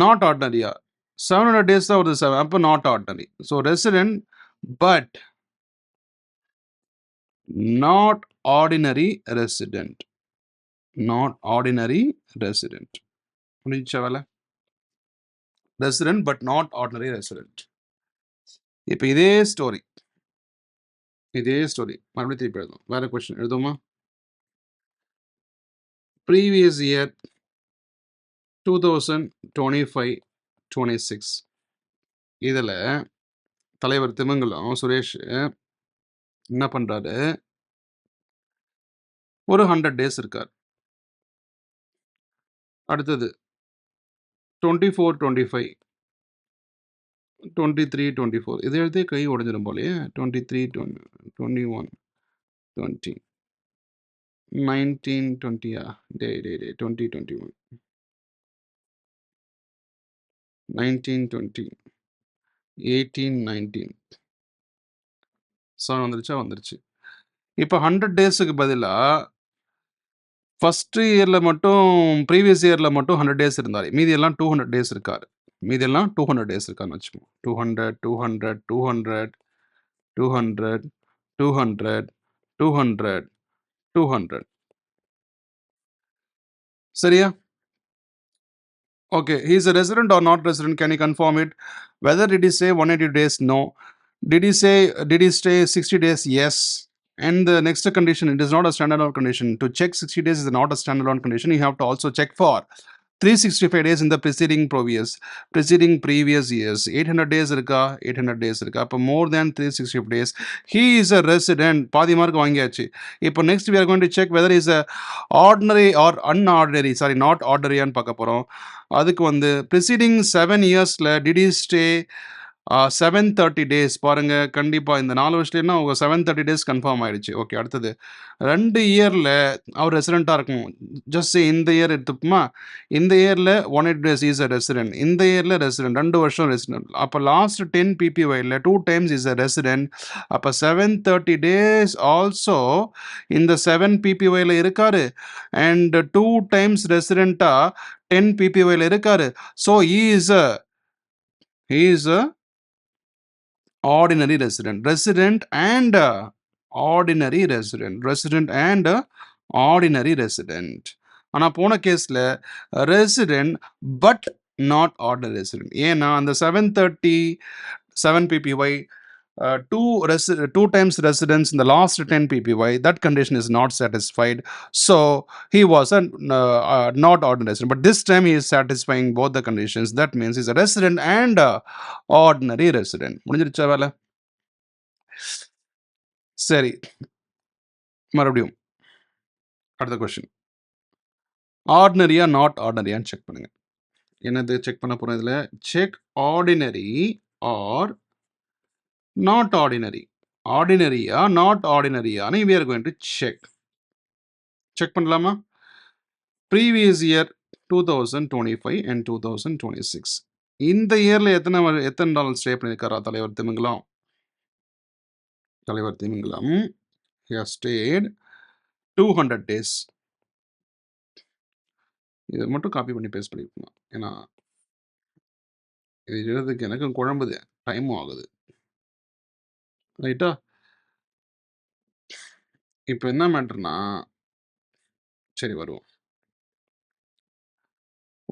நாட் ஆர்டினரியா? 700 டேஸ் தான் வருது. அப்போ not ordinary. So resident but not ordinary resident. Not ordinary resident. முடிஞ்சா வேலை? Resident but not ordinary resident. இப்போ இதே ஸ்டோரி மறுபடியும் திருப்பி எழுதும். வேற கொஸ்டின் எழுதுமா? Previous year 2025-26. இதில் தலைவர் திமங்கலம் சுரேஷ் என்ன பண்ணுறாரு? ஒரு 100 டேஸ் இருக்கார். அடுத்தது 24-25 23, 24 இதை எழுதி கை உடைஞ்சிடும் போலயே. 23, 21, 20, 19, 20 டே 20, 21, 19, 20, 18, 19. 7 வந்துருச்சு. இப்போ 100 டேஸுக்கு பதிலா ஃபர்ஸ்ட் இயர்ல மட்டும் ப்ரீவியஸ் இயர்ல மட்டும் 100 டேஸ் இருந்தாரு. மீதி எல்லாம் 200 டேஸ் இருக்காரு. மீதி எல்லாம் 200 டேஸ் இருக்கான்னு வச்சுப்போம். 200, 200, 200, 200, 200, 200, 200. சரியா? Okay, he is a resident or not resident? Can you confirm it? Whether did he say 180 days? No. Did he stay 60 days? Yes. And the next condition, it is not a standalone condition. To check 60 days is not a standalone condition. You have to also check for 365 days in the preceding previous years. 800 days இருக்கா 800 days இருக்கா அப்போ more than 365 days. He is a resident. பாதி mark வாங்கியாச்சு. இப்போ next we are going to check whether he is a ordinary or unordinary. Sorry, not ordinary ன்னு பார்க்க போகிறோம். அதுக்கு வந்து preceding 7 yearsல did he stay 730 days பாருங்க. கண்டிப்பாக இந்த 4 வருஷத்துலன்னா அவங்க 730 டேஸ் கன்ஃபார்ம் ஆயிடுச்சு. ஓகே, அடுத்தது 2 இயரில் அவர் ரெசிடெண்ட்டாக இருக்கும். ஜஸ்ட் இந்த இயர் எடுத்துப்போமா, இந்த இயரில் 180 டேஸ் இஸ் அ ரெசிடென்ட், இந்த இயரில் ரெசிடென்ட் 2 வருஷம் ரெசிடென்ட். அப்போ லாஸ்ட் 10 PPYல 2 times இஸ் அ ரெசிடென்ட். அப்போ 730 டேஸ் ஆல்சோ இந்த 7 PPYல இருக்காரு அண்ட் 2 times ரெசிடெண்ட்டாக 10 PPYல இருக்காரு. So he is a ordinary resident and ordinary resident. ஆனால் போன கேஸில் resident but not ordinary resident. ஏன்னா அந்த 737 PPY 2 times residence in the last 10 PPY, that condition is not satisfied. So he was a not ordinary resident. But this time he is satisfying both the conditions. That means he's a resident and ordinary resident. முடிஞ்சிருச்சா வேலை? சரி, மறுபடியும் அடுத்த question. ஆர்டினரியா நாட் ஆர்டினரியான்னு check பண்ணுங்க. என்னது செக் பண்ண போறோம் இதில்? Check ordinary or not ordinary. Ordinary-யா not ordinary-யான்னு we are going to check. Check பண்ணலாமா? Previous year 2025 and 2026. இந்த இயர்ல எத்தனை நாள் ஸ்டே பண்ணியிருக்காரா தலைவர் திமிங்கலம்? he has stayed 200 days. இதை மட்டும் காப்பி பண்ணி பேஸ்ட் பண்ணிருக்கணும். ஏன்னா இது எழுதுறதுக்கு எனக்கும் குழம்புது, டைமும் ஆகுது. ரைட்டா? இப்போ என்ன மேட்டர்னா, சரி வருவோம்.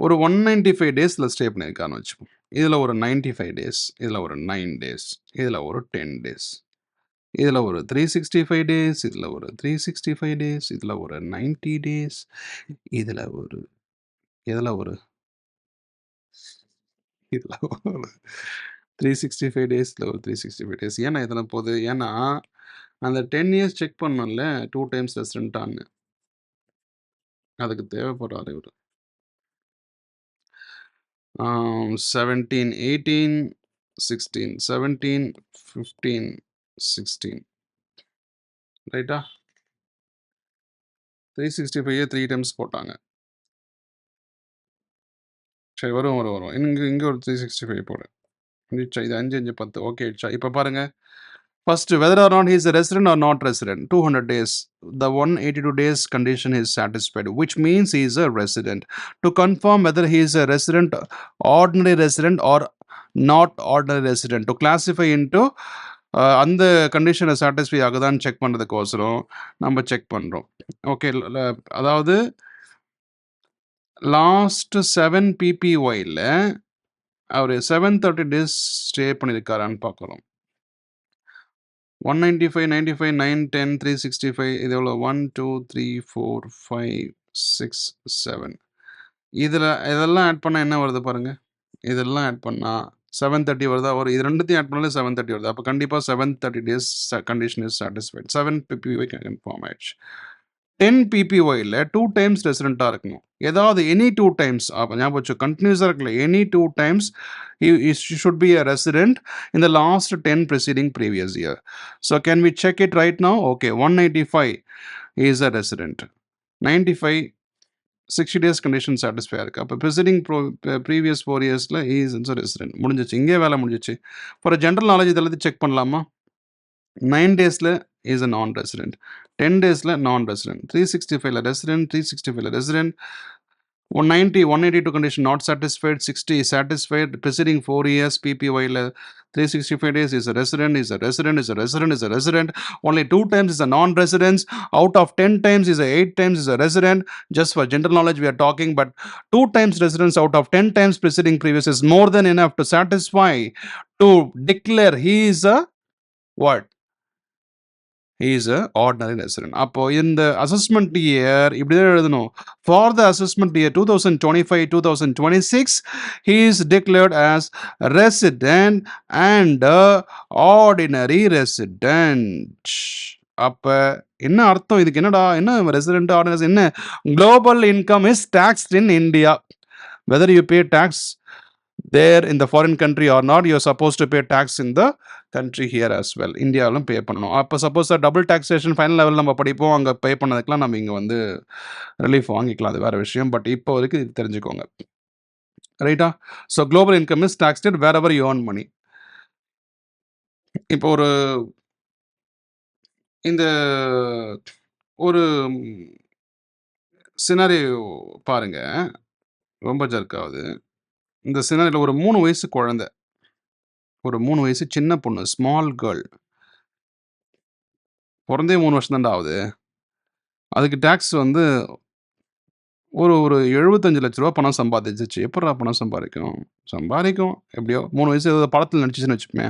ஒரு 195 டேஸில் ஸ்டே பண்ணியிருக்கான்னு வச்சுப்போம். இதில் ஒரு 95 டேஸ், இதில் ஒரு 9 டேஸ், இதில் ஒரு 10 டேஸ், இதில் ஒரு 365 டேஸ், இதில் ஒரு 365 டேஸ், இதில் ஒரு 90 டேஸ், இதில் ஒரு 365 டேஸில் ஒரு 365 டேஸ். ஏன்னா இதில் போகுது? ஏன்னா அந்த 10 இயர்ஸ் செக் பண்ணோம்ல 2 times ரெசிடென்ட்டான்னு, அதுக்கு தேவைப்படுறாரு இவர். 17, 18, 16, 17, 15, 16. ரைட்டா? 365 3 times போட்டாங்க. சரி, வரும். இங்கே ஒரு 365 போடு. இது 5 5 10. ஓகே, இப்போ பாருங்க. First, whether or not he is a resident or not resident, 200 days. The 182 days condition is satisfied, which means he is a resident. To confirm whether he is a resident, ordinary resident or not ordinary resident, to classify into அந்த கண்டிஷனை satisfy ஆகுதான்னு check பண்ணுறதுக்கோசரம் நம்ம check பண்ணுறோம். Okay, அதாவது last 7 PPYல அவர் 730 days stay பண்ணியிருக்காரான்னு பார்க்குறோம். 195, 95, 9, 10, 365, இது எவ்வளோ? 1, 2, 3, 4, 5, 6, 7. இதெல்லாம் ஆட் பண்ணால் என்ன வருது பாருங்க. இதெல்லாம் ஆட் பண்ணால் 730 வருதா? இது ரெண்டுத்தையும் ஆட் பண்ணாலே 730 வருது. அப்போ கண்டிப்பாக 730 days condition is satisfied. 7 PPY confirm ஆயிடுச்சு. 10 PPYல 2 டைம்ஸ் ரெசிடென்ட்டா இருக்கணும். ஏதாவது எனி 2 டைம்ஸ் ஞாபகம் வச்சுக்கோ, கண்டினியூஸா இருக்கல. Any 2 times he should be a resident in the last 10 preceding previous year. So can we check it right now? Okay, 185 is a resident. 95 60 days condition satisfy இருக்கு. அப்போ preceding previous 4 yearsல he is also resident. முடிஞ்சிச்சு. இங்கே வேலை முடிஞ்சிச்சு. For general knowledge இதெல்லாத்தையும் check பண்ணலாமா? 9 daysல is a non-resident. 10 daysல non-resident. 365ல resident, 365ல resident. 190, 182 condition not satisfied, 60 satisfied, preceding 4 years PPYல 365 days is a resident, is a resident, is a resident, is a resident. Only 2 times is a non-resident. Out of 10 times is a 8 times is a resident. Just for general knowledge we are talking, but 2 times residence out of 10 times preceding previous is more than enough to satisfy, to declare he is a what? He is a ordinary resident. அப்போ இந்த assessment year இப்படி தான் எழுதணும். For the assessment year 2025-2026, he is declared as resident and ordinary resident. அப்ப என்ன அர்த்தம் இதுக்கு? என்னடா என்ன ரெசிடென்ட் ஆர்டினரி என்ன? Global income is taxed in India. Whether you pay tax there in the foreign country or not, you are supposed to pay tax in the country here as well. இந்தியாவிலும் பே பண்ணணும். அப்போ suppose double taxation final level நம்ம படிப்போம், அங்கே பே பண்ணதுக்கெலாம் நம்ம இங்கே வந்து relief வாங்கிக்கலாம், அது வேறு விஷயம். பட் இப்போ வரைக்கும் இது தெரிஞ்சுக்கோங்க, ரைட்டா? So global income is taxed wherever you earn money. இப்போ இந்த ஒரு சினாரியோ பாருங்க, ரொம்ப ஜர்க்காகுது. இந்த சினாரியில் ஒரு 3 வயசு குழந்தை, ஒரு 3 வயசு சின்ன பொண்ணு, ஸ்மால் கேர்ள், பிறந்தே 3 வருஷம் தான்டா ஆகுது. அதுக்கு டேக்ஸ் வந்து ஒரு 75 லட்ச ரூபா பணம் சம்பாதிச்சிச்சு. எப்படா பணம் சம்பாதிக்கும் எப்படியோ. 3 வயசு ஏதோ படத்தில் நடிச்சிச்சுன்னு வச்சுப்போமே.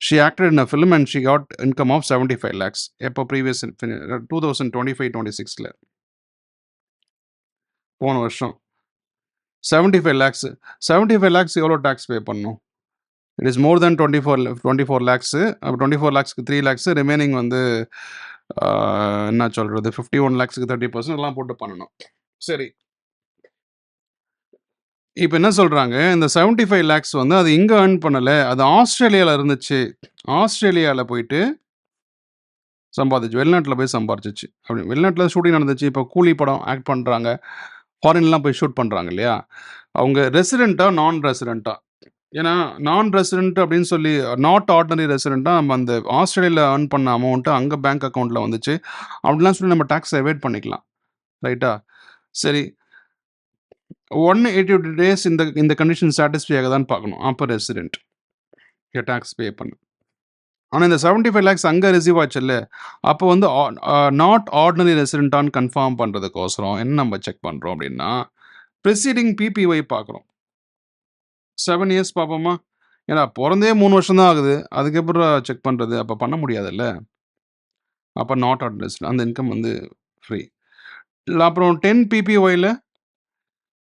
She acted in a film and she got income of 75 lakhs. எப்போ? ப்ரீவியஸ் 2025-26ல, போன வருஷம். 75 lakhs. 75 lakhs எவ்வளோ டேக்ஸ் பே பண்ணணும்? It is more than 24 lakhs. அப்போ 24 lakhsக்கு 3 lakhs, ரிமைனிங் வந்து என்ன சொல்கிறது, 51 lakhsக்கு 30% எல்லாம் போட்டு பண்ணணும். சரி, இப்போ என்ன சொல்கிறாங்க, இந்த 75 lakhs வந்து அது இங்கே ஏர்ன் பண்ணலை, அது ஆஸ்திரேலியாவில் இருந்துச்சு. ஆஸ்திரேலியாவில் போயிட்டு சம்பாதிச்சு, வெளிநாட்டில் போய் சம்பாதிச்சிச்சு. அப்படி வெளிநாட்டில் ஷூட்டிங் நடந்துச்சு. இப்போ கூலி படம் ஆக்ட் பண்ணுறாங்க, ஃபாரின்லாம் போய் ஷூட் பண்ணுறாங்க இல்லையா? அவங்க ரெசிடெண்ட்டாக நான் ரெசிடெண்ட்டாக? ஏன்னா நான் ரெசிடென்ட் அப்படின்னு சொல்லி, நாட் ஆர்டினரி ரெசிடெண்ட்டாக நம்ம அந்த ஆஸ்திரேலியாவில் ஏர்ன் பண்ண அமௌண்ட்டு அங்கே பேங்க் அக்கௌண்ட்டில் வந்துச்சு அப்படிலாம் சொல்லி நம்ம டேக்ஸ் எவேட் பண்ணிக்கலாம், ரைட்டா? சரி, 180 days இந்த கண்டிஷன் சாட்டிஸ்ஃபை ஆகுதான்னு பார்க்கணும். அப்போ ரெசிடென்ட் டேக்ஸ் பே பண்ணு. ஆனால் இந்த 75 lakhs அங்கே ரிசீவ் ஆச்சுல்ல, அப்போ வந்து நாட் ஆர்டினரி ரெசிடென்ட்டான்னு கன்ஃபார்ம் பண்ணுறதுக்கோசரம் என்ன நம்ம செக் பண்ணுறோம் அப்படின்னா, ப்ரிசீடிங் PPY பார்க்குறோம். 7 years பார்ப்போமா? ஏன்னா பிறந்தே 3 வருஷம் தான் ஆகுது, அதுக்கப்புறம் செக் பண்ணுறது அப்போ பண்ண முடியாதுல்ல. அப்போ நாட் ஆர்டினரி, அந்த இன்கம் வந்து ஃப்ரீ. அப்புறம் 10 PPYல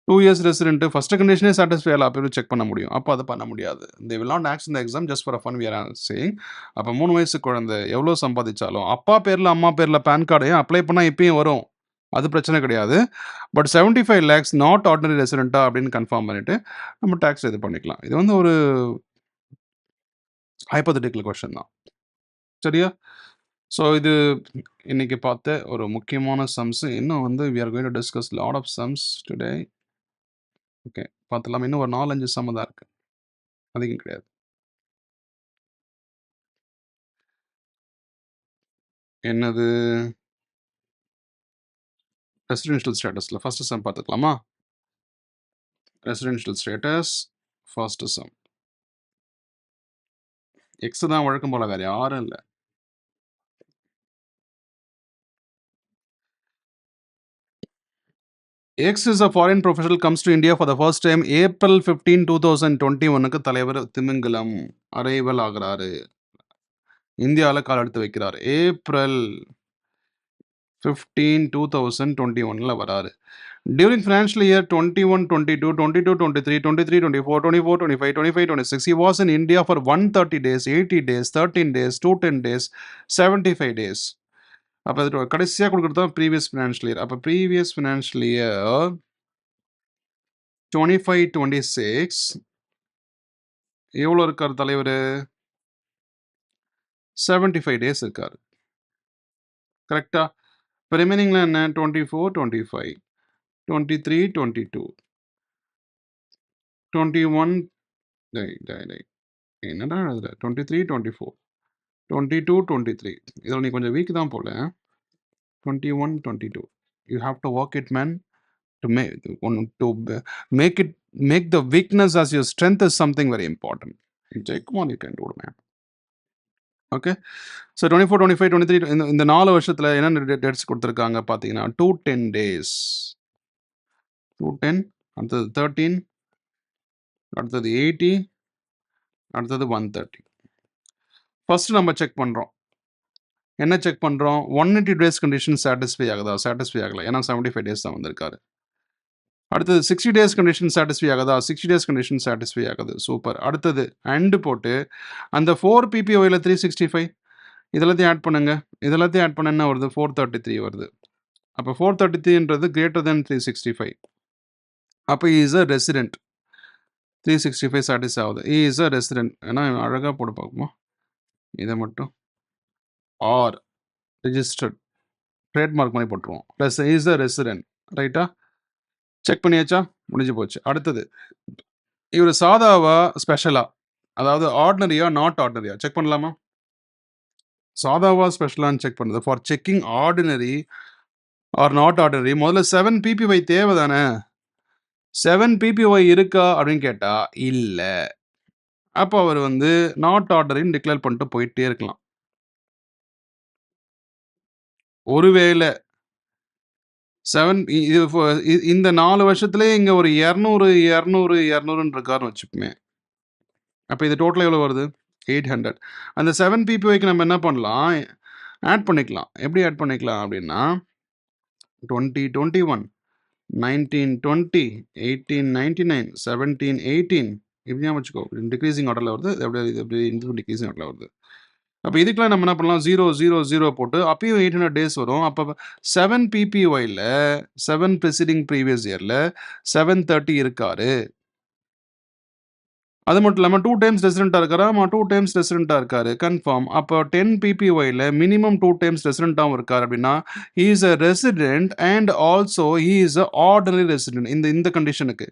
2 years ரெசிடென்ட், ஃபஸ்ட்டு கண்டிஷனே சாட்டிஸ்ஃபை ஆகல, அப்போ செக் பண்ண முடியும். அப்போ அதை பண்ண முடியாது. They will not act in the exam, just for a fun we are saying. அப்போ 3 வயசு குழந்தை எவ்வளோ சம்பாதிச்சாலும் அப்பா பேரில் அம்மா பேரில் பேன் கார்டையும் அப்ளை பண்ணால் இப்பயும் வரும், அது பிரச்சனை கிடையாது. பட் 75 lakhs நாட் ஆர்டினரி ரெசிடென்ட்டா அப்படின்னு கன்ஃபார்ம் பண்ணிவிட்டு நம்ம டேக்ஸ் இது பண்ணிக்கலாம். இது வந்து ஒரு ஹைப்போதெட்டிக்கல் கொஸ்டின் தான், சரியா? ஸோ இது இன்னைக்கு பார்த்த ஒரு முக்கியமான சம்ஸ். இன்னும் வந்து we are going to discuss lot of sums today. Okay, பார்த்துலாம். இன்னும் ஒரு 4-5 சம் தான் இருக்குது, அதிகம் கிடையாது. என்னது? ரெசிடென்ஷியல் ஸ்டேட்டஸில் ஃபஸ்ட்டு சம் பார்த்துக்கலாமா? Residential status first sum. X தான் வழக்கம் போல, வேறு யாரும் இல்லை. X is a foreign professional comes to India for the first time April 15, 2021க்கு தலைவர் திமிங்கலம் அரைவல் ஆகிறாரு, இந்தியாவில் கால் எடுத்து வைக்கிறார். ஏப்ரல் 15, 2021ல வராரு. During financial year 21-22, 22-23, 23-24, 24-25, 25-26, he was in India for 130 days, 80 days, 13 days, 210 days, 75 days. அப்போ அது கடைசியாக கொடுக்குறது தான் ப்ரீவியஸ் ஃபினான்ஷியல் இயர். அப்போ ப்ரீவியஸ் ஃபினான்ஷியல் இயர் 25-26 எவ்வளோ இருக்கார் தலைவர்? 75 டேஸ் இருக்கார். கரெக்டா? இப்போ ரிமைனிங்ல என்ன? 24, 25, 23, 22, 21. என்னடா எழுதுற? 23, 24, 22, 23. இதில் நீ கொஞ்சம் வீக் தான் போல. 21, 22. You have to work it, man. To make the weakness as your strength is something very important. Come on, you can do it, man. Okay. So 24, 25, 23 இந்த 4 வருஷத்தில் என்னென்ன டேட்ஸ் கொடுத்துருக்காங்க பார்த்தீங்கன்னா 210 டேஸ், 210, அடுத்தது 13, அடுத்தது 80, அடுத்தது 130. ஃபர்ஸ்ட் நம்ம செக் பண்ணுறோம். என்ன செக் பண்ணுறோம்? 180 டேஸ் கண்டிஷன் சாட்டிஸ்ஃபை ஆகுதா? சாட்டிஸ்ஃபை ஆகலை, ஏன்னா 75 டேஸ் தான் வந்திருக்காரு. அடுத்தது 60 டேஸ் கண்டிஷன் சாட்டிஸ்ஃபை ஆகுதா? 60 டேஸ் கண்டிஷன் சாட்டிஸ்ஃபை ஆகுது. சூப்பர். அடுத்தது அண்டு போட்டு அந்த 4 PPOயில் 365 இதெல்லாத்தையும் ஆட் பண்ணுங்க. இதெல்லாத்தையும் ஆட் பண்ண என்ன வருது? 433 வருது. அப்போ 433ன்றது கிரேட்டர் தென் 365. அப்போ இஸ் அ ரெசிடென்ட். 365 சாட்டிஸ்ஃபை ஆகுது. Is a resident. ஏன்னா அழகாக போட்டு பார்க்குமா இதை மட்டும் ஆர் ரிஜிஸ்டர்ட் ட்ரேட்மார்க் மாதிரி போட்டுருவோம். Plus is a resident. ரைட்டா? செக் பண்ணியாச்சா? முடிஞ்சு போச்சு. அடுத்தது இவர் சாதாவா ஸ்பெஷலா, அதாவது ஆர்டினரியா நாட் ஆர்டினரியா செக் பண்ணலாமா? சாதாவா ஸ்பெஷலான்னு செக் பண்ணுறது. For checking ordinary or not ordinary முதல்ல 7 PPY தேவை தானே. 7 PPY இருக்கா அப்படின்னு கேட்டால் இல்லை. அப்போ அவர் வந்து நாட் ஆர்டரின்னு டிக்ளேர் பண்ணிட்டு போயிட்டே இருக்கலாம். ஒருவேளை 7 இந்த 4 வருஷத்துலேயே இங்கே ஒரு 200 இருக்காருன்னு வச்சுப்போமே. அப்போ இது டோட்டலாக எவ்வளோ வருது? 800. அந்த 7 PPYக்கு நம்ம என்ன பண்ணலாம்? ஆட் பண்ணிக்கலாம். எப்படி ஆட் பண்ணிக்கலாம் அப்படின்னா 2021, 1920, 1899, 1718 இப்படியா வச்சுக்கோ. டிக்ரீசிங் ஆர்டரில் வருது. எப்படி டிக்ரீசிங் ஆர்டரில் வருது. அப்போ இதுக்கெல்லாம் நம்ம என்ன பண்ணலாம்? 000 போட்டு அப்பயும் 800 டேஸ் வரும். அப்போ 7 PPYயில் 7 ப்ரிசீடிங் ப்ரீவியஸ் இயரில் 730 இருக்காரு. அது மட்டும் இல்லாமல் 2 டைம்ஸ் ரெசிடென்ட்டாக இருக்காரா? 2 டைம்ஸ் ரெசிடென்ட்டாக இருக்காரு, கன்ஃபார்ம். அப்போ 10 PPYயில் மினிமம் 2 டைம்ஸ் ரெசிடென்ட்டாகவும் இருக்கார் அப்படின்னா he is a resident and also he is a ordinary resident. இந்த கண்டிஷனுக்கு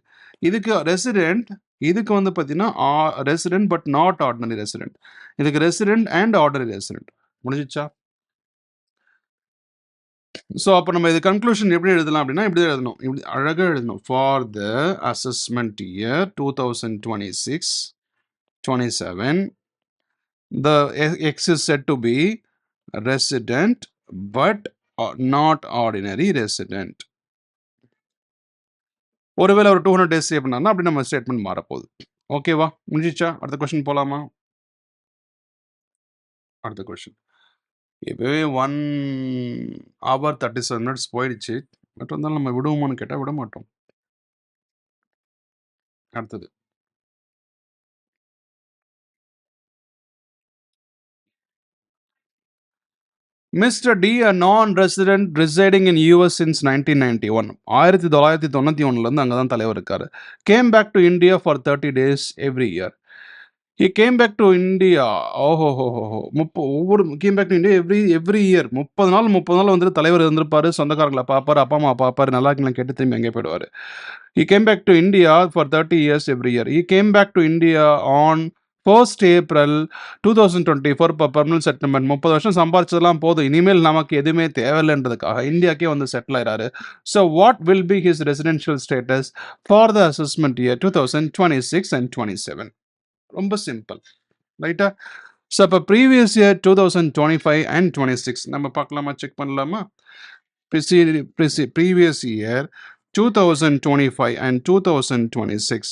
இதுக்கு ரெசிடென்ட், இதுக்கு வந்து பார்த்தீங்கன்னா resident but not ordinary resident. இதுக்கு ரெசிடென்ட் அண்ட் ஆர்டினரி ரெசிடென்ட். முடிஞ்சிச்சா? ஸோ அப்போ நம்ம இது கன்க்ளூஷன் எப்படி எழுதலாம் அப்படின்னா இப்படி எழுதணும். இப்படி அழகாக எழுதணும். For the assessment year 2026-27 the X is said to be resident but not ordinary resident. ஒருவேளை ஒரு 200 டேஸ் ஸ்டே பண்ணாருன்னா அப்படி நம்ம ஸ்டேட்மெண்ட் மாறப்போகுது. ஓகேவா? முடிஞ்சிச்சா? அடுத்த கொஸ்டின் போகலாமா? அடுத்த கொஸ்டின். இப்போவே 1 hour 37 minutes போயிடுச்சு. பட் வந்தாலும் நம்ம விடுவோமான்னு கேட்டால் விட மாட்டோம். அடுத்தது Mr. D, a non-resident residing in US since 1991. 1991 அங்கே தான் தலைவர் இருக்காரு. Came back to India for 30 days every year. He came back to India. came back to India every year. 30 நாள் வந்துட்டு தலைவர் இருந்திருப்பாரு, சொந்தக்காரங்களை பார்ப்பாரு, அப்பா அம்மா பார்ப்பாரு, நல்லா இருக்கலாம் கேட்டு திரும்பி எங்கே போயிடுவார். He came back to India for 30 years every year. He came back to India on 1st April 2020 for permanent settlement. 30 வருஷம் சம்பாரிச்சதெல்லாம் போதும், இனிமேல் நமக்கு எதுவுமே தேவையில்லைன்றதுக்காக இந்தியாக்கே வந்து செட்டில் ஆயிடாரு. So what will be his residential status for the assessment year 2026 and 27? ரொம்ப சிம்பிள். ரைட்டா? ஸோ இப்போ ப்ரீவியஸ் இயர் 2025 and 26 நம்ம பார்க்கலாமா? செக் பண்ணலாமா? ப்ரீவியஸ் இயர் 2025 and 2026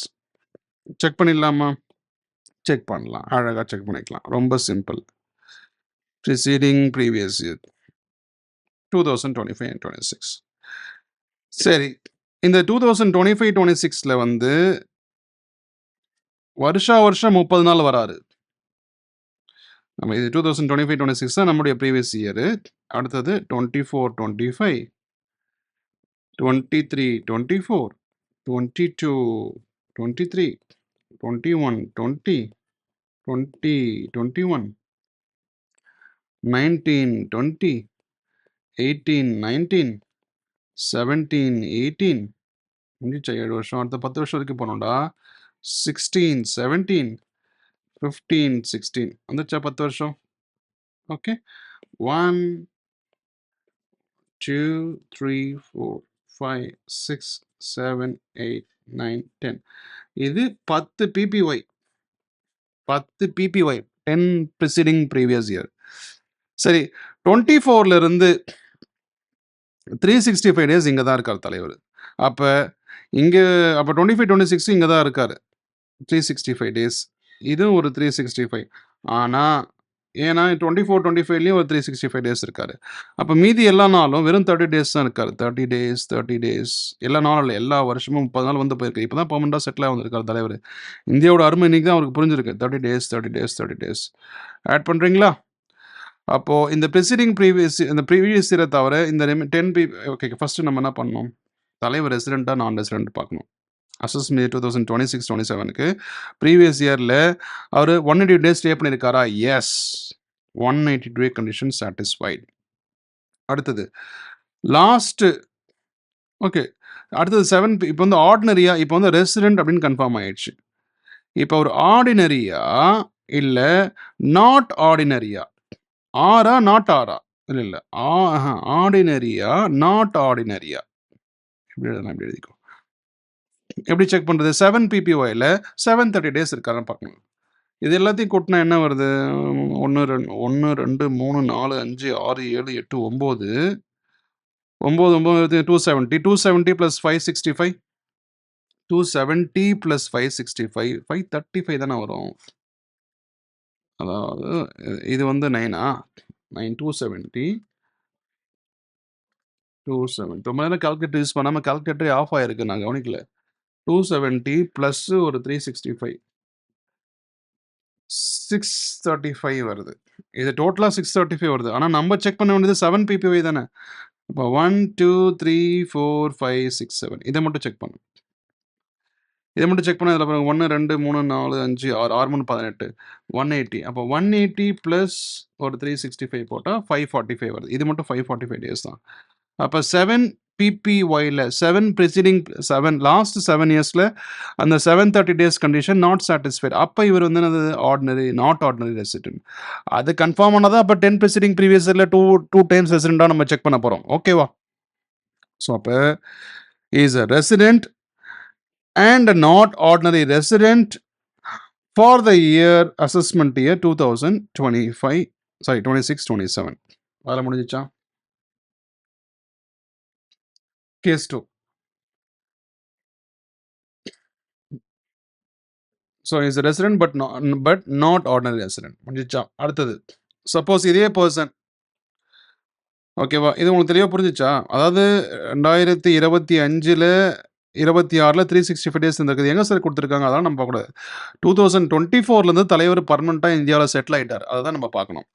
செக் பண்ணிடலாமா? செக் பண்ணலாம். அழகாக செக் பண்ணிக்கலாம். ரொம்ப simple. Preceding previous year 2025 and 26. சரி, இந்த 2025-26 வந்து வருஷம் 30 நாள் வராரு. நம்ம இது 2025-26 தான் நம்முடைய ப்ரீவியஸ் இயரு. அடுத்தது 24-25, 23-24, 22-23, 21-20, 20-21, 19-20, 18-19, 17-18. முடிஞ்சிச்சா 7 வருஷம்? அடுத்த 10 வருஷம் வரைக்கும் போனோம்டா. 16-17, 15-16 வந்துச்சா 10 வருஷம்? ஓகே. 1, 2, 3, 4, 5, 6, 7, 8, 9, 10. இது 10 PPY. 10 PPY. 10 preceding previous year. சரி, 24ல இருந்து 365 டேஸ் இங்க தான் இருக்கார் தலைவர். அப்ப இங்க அப்ப 25-26 இங்க தான் இருக்காரு. 365 டேஸ். இதுவும் ஒரு 365. ஆனா ஏன்னா 24-25லயும் ஒரு 365 டேஸ் இருக்காரு. அப்ப மீதி எல்லா நாளும் வெறும் 30 டேஸ் தான் இருக்காரு. 30 டேஸ் 30 டேஸ் எல்லா நாளும் இல்ல. எல்லா வருஷமும் 30 நாள் வந்து போயிருக்கு. இப்பதான் பெர்மனண்டா செட்டில் ஆகி வந்திருக்காரு தலைவர். இந்தியாவோட அருமை இன்னைக்கு தான் அவருக்கு புரிஞ்சிருக்கு. 30 டேஸ் 30 டேஸ் 30 டேஸ் ஆட் பண்றீங்களா? அப்போ இந்த ப்ரீவியஸ் இயரை தவிர இந்த 10 ஓகே. ஃபர்ஸ்ட் நம்ம என்ன பண்ணணும்? தலைவர் ரெசிடென்ட்டா நான் ரெசிடென்ட் பார்க்கணும். அசஸ்மெண்ட் 2026-27க்கு ப்ரீவியஸ் இயரில் அவர் 180 டேஸ் ஸ்டே பண்ணியிருக்காரா? எஸ். 180 டே கண்டிஷன் சாட்டிஸ்ஃபைட். அடுத்தது லாஸ்ட் ஓகே. அடுத்தது 7 இப்போ வந்து ஆர்டினரியா இப்போ வந்து ரெசிடென்ட் அப்படின்னு கன்ஃபார்ம் ஆயிடுச்சு. இப்போ ஒரு ஆர்டினரியா இல்லை நாட் ஆர்டினரியா? ஆரா நாட் ஆரா? இல்லை ஆர்டினரியா நாட் ஆர்டினரியா? எப்படி எழுதலாம்? எப்படி எழுதிக்கோ. எப்படி செக் பண்ணுறது? 7 PPYல 730 டேஸ் இருக்காருன்னு பார்க்கணும். இது எல்லாத்தையும் கூட்டினா என்ன வருது? 1 2 3 4 5 6 7 8 9 9 270 270 + 565 270 + 565 535 தானே வரும். அதாவது இது வந்து 9ஆ? 9 270 270 ரொம்ப நேரம் கால்குலேட்டர் யூஸ் பண்ணாமல் கால்குலேட்டரே ஆஃப் ஆகிருக்கு. நான் கவனிக்கல. 270 ப்ளஸ் ஒரு 365 635 வருது. இது டோட்டலா 635 வருது. ஆனா நம்ம செக் பண்ண வேண்டியது 7 PPY தானே. அப்போ 1 2 3 4 5 6 7 இதை மட்டும் செக் பண்ணு. இதை மட்டும் செக் பண்ண இதில் பாருங்க 1 2 3 4 5 6 6 3 18 180. அப்போ 180 ப்ளஸ் ஒரு 365 போட்டால் 545 வருது. இது மட்டும் 545 டேஸ் தான். அப்போ 7 PPYல 7 ப்ரிசீடிங் 7 லாஸ்ட் 7 இயர்ஸில் அந்த 730 டேஸ் கண்டிஷன் நாட் சாட்டிஸ்ஃபைட். அப்போ இவர் வந்து ஆர்டினரி நாட் ஆர்டினரி ரெசிடென்ட். அது கன்ஃபார்ம் ஆனதான் அப்போ 10 ப்ரிசீடிங் ப்ரீவியஸ் இயரில் 2 டைம்ஸ் ரெசிடென்ட்டாக நம்ம செக் பண்ண போகிறோம். ஓகேவா? ஸோ அப்போ is a resident and a not ordinary resident for the year assessment year 2025 sorry 26-27. வேலை முடிஞ்சிச்சா? Case 2. So is a resident but not ordinary resident. முடிஞ்சிச்சா? அடுத்தது சப்போஸ் இதே பர்சன் ஓகேவா? இது உங்களுக்கு தெளிவாக புரிஞ்சிச்சா? அதாவது 2025ல் 26ல் 365 டேஸ் இருந்திருக்குது. எங்கே சார் கொடுத்துருக்காங்க? அதெல்லாம் நம்ம பார்க்கக்கூடாது. 2024லேருந்து தலைவர் பர்மனெண்ட்டாக இந்தியாவில் செட்டில் ஆகிட்டார். அதை தான் நம்ம பார்க்கணும்.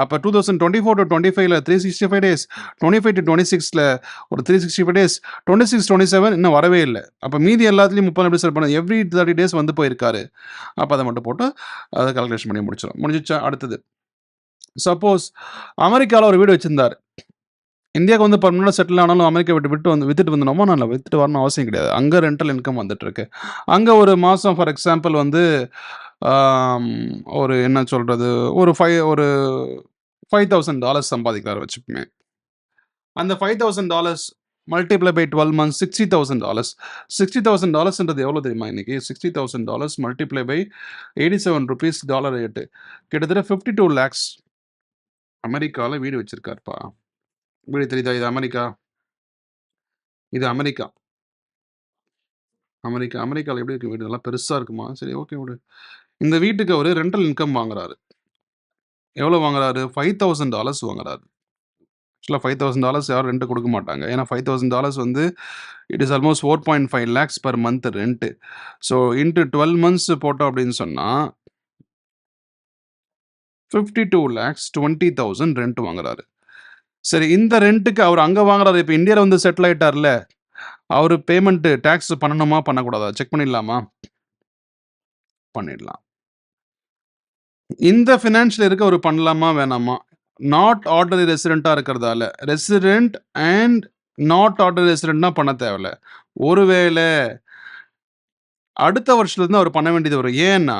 அப்போ 2024-25ல் 365 டேஸ், 25-26ல் ஒரு 365 டேஸ், 26-27 இன்னும் வரவே இல்லை. அப்போ மீதி எல்லாத்துலேயும் 30 எப்படி சார் பண்ண? எவ்ரி 30 டேஸ் வந்து போயிருக்காரு. அப்போ அதை மட்டும் போட்டு அதை கால்குலேஷன் பண்ணி முடிஞ்சிச்சா? அடுத்தது சப்போஸ் அமெரிக்காவில் ஒரு வீடு வச்சுருந்தார். இந்தியாவுக்கு வந்து பர்மனெண்டாக செட்டில் ஆனாலும் அமெரிக்கா வித்துட்டு வந்தோமா? நான் வித்துட்டு வரணும் அவசியம் கிடையாது. அங்கே ரெண்டல் இன்கம் வந்துட்டுருக்கு. அங்கே ஒரு மாதம் ஃபார் எக்ஸாம்பிள் வந்து ஒரு என்ன சொல்கிறது ஒரு $5,000 சம்பாதிக்கிறார் வச்சுப்போமே. அந்த $5,000 மல்டிப்ளை பை 12 months $60,000. $60,000ன்றது எவ்வளோ தெரியுமா? இன்னைக்கு $60,000 multiply by 87 rupees dollar rate கிட்டத்தட்ட 52 lakhs. அமெரிக்காவில் வீடு வச்சிருக்காருப்பா. வீடு தெரியுதா? இது அமெரிக்கா. இது அமெரிக்கா. அமெரிக்காவில் எப்படி இருக்கு வீடு? நல்லா பெருசாக இருக்குமா? சரி ஓகே விடு. இந்த வீட்டுக்கு அவர் ரெண்டல் இன்கம் வாங்குறாரு. எவ்வளோ வாங்குறாரு? $5,000 வாங்குறாரு. ஆக்சுவலாக $5,000 யாரும் ரெண்ட் கொடுக்க மாட்டாங்க. ஏன்னா $5,000 வந்து it is almost 4.5 lakhs per month rent. So into 12 months போட்டோம் அப்படின்னு சொன்னால் 52,20,000 ரெண்ட் வாங்குறாரு. சரி, இந்த ரெண்ட்டுக்கு அவர் அங்க வாங்குறாரு. இப்ப இந்தியால வந்து செட்டில் ஆயிட்டார்ல. அவரு பேமெண்ட் டாக்ஸ் பண்ணணுமா? பண்ணக்கூடாதா? செக் பண்ணிடலாமா? பண்ணிடலாம். இந்த ஃபினான்ஷியல் இயருக்கு அவரு பண்ணலாமா? வேணாமா? நாட் ஆர்டினரி ரெசிடென்ட்டா இருக்கிறதால. ரெசிடென்ட் அண்ட் நாட் ஆர்டினரி ரெசிடென்ட்னா பண்ண தேவையில்ல. ஒருவேள அடுத்த வருஷத்துலருந்து அவர் பண்ண வேண்டியது வரும். ஏன்னா,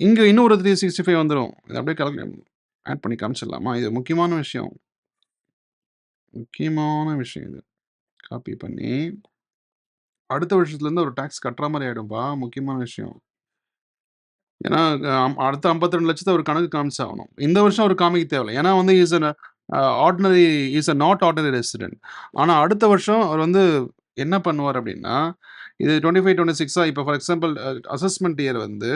இங்க இன்னும் ஒரு 365 வந்துரும். இத அப்படியே ஆட் பண்ணி காமிச்சிடலாமா? இது முக்கியமான விஷயம். முக்கியமான விஷயம் இது. காப்பி பண்ணி, அடுத்த வருஷத்துலருந்து ஒரு டாக்ஸ் கட்டுற மாரி ஆயிடும்பா. முக்கியமான விஷயம். ஏன்னா, அடுத்த 52,00,000 அவர் கணக்கு காமிச்சாகணும். இந்த வருஷம் அவர் காமிக்க தேவையில்ல. ஏன்னா வந்து is an ordinary is a not ordinary resident. ஆனா அடுத்த வருஷம் அவர் வந்து என்ன பண்ணுவார் அப்படின்னா, இது 25, 26 இப்ப ஃபார் எக்ஸாம்பிள் அசஸ்மென்ட் இயர் வந்து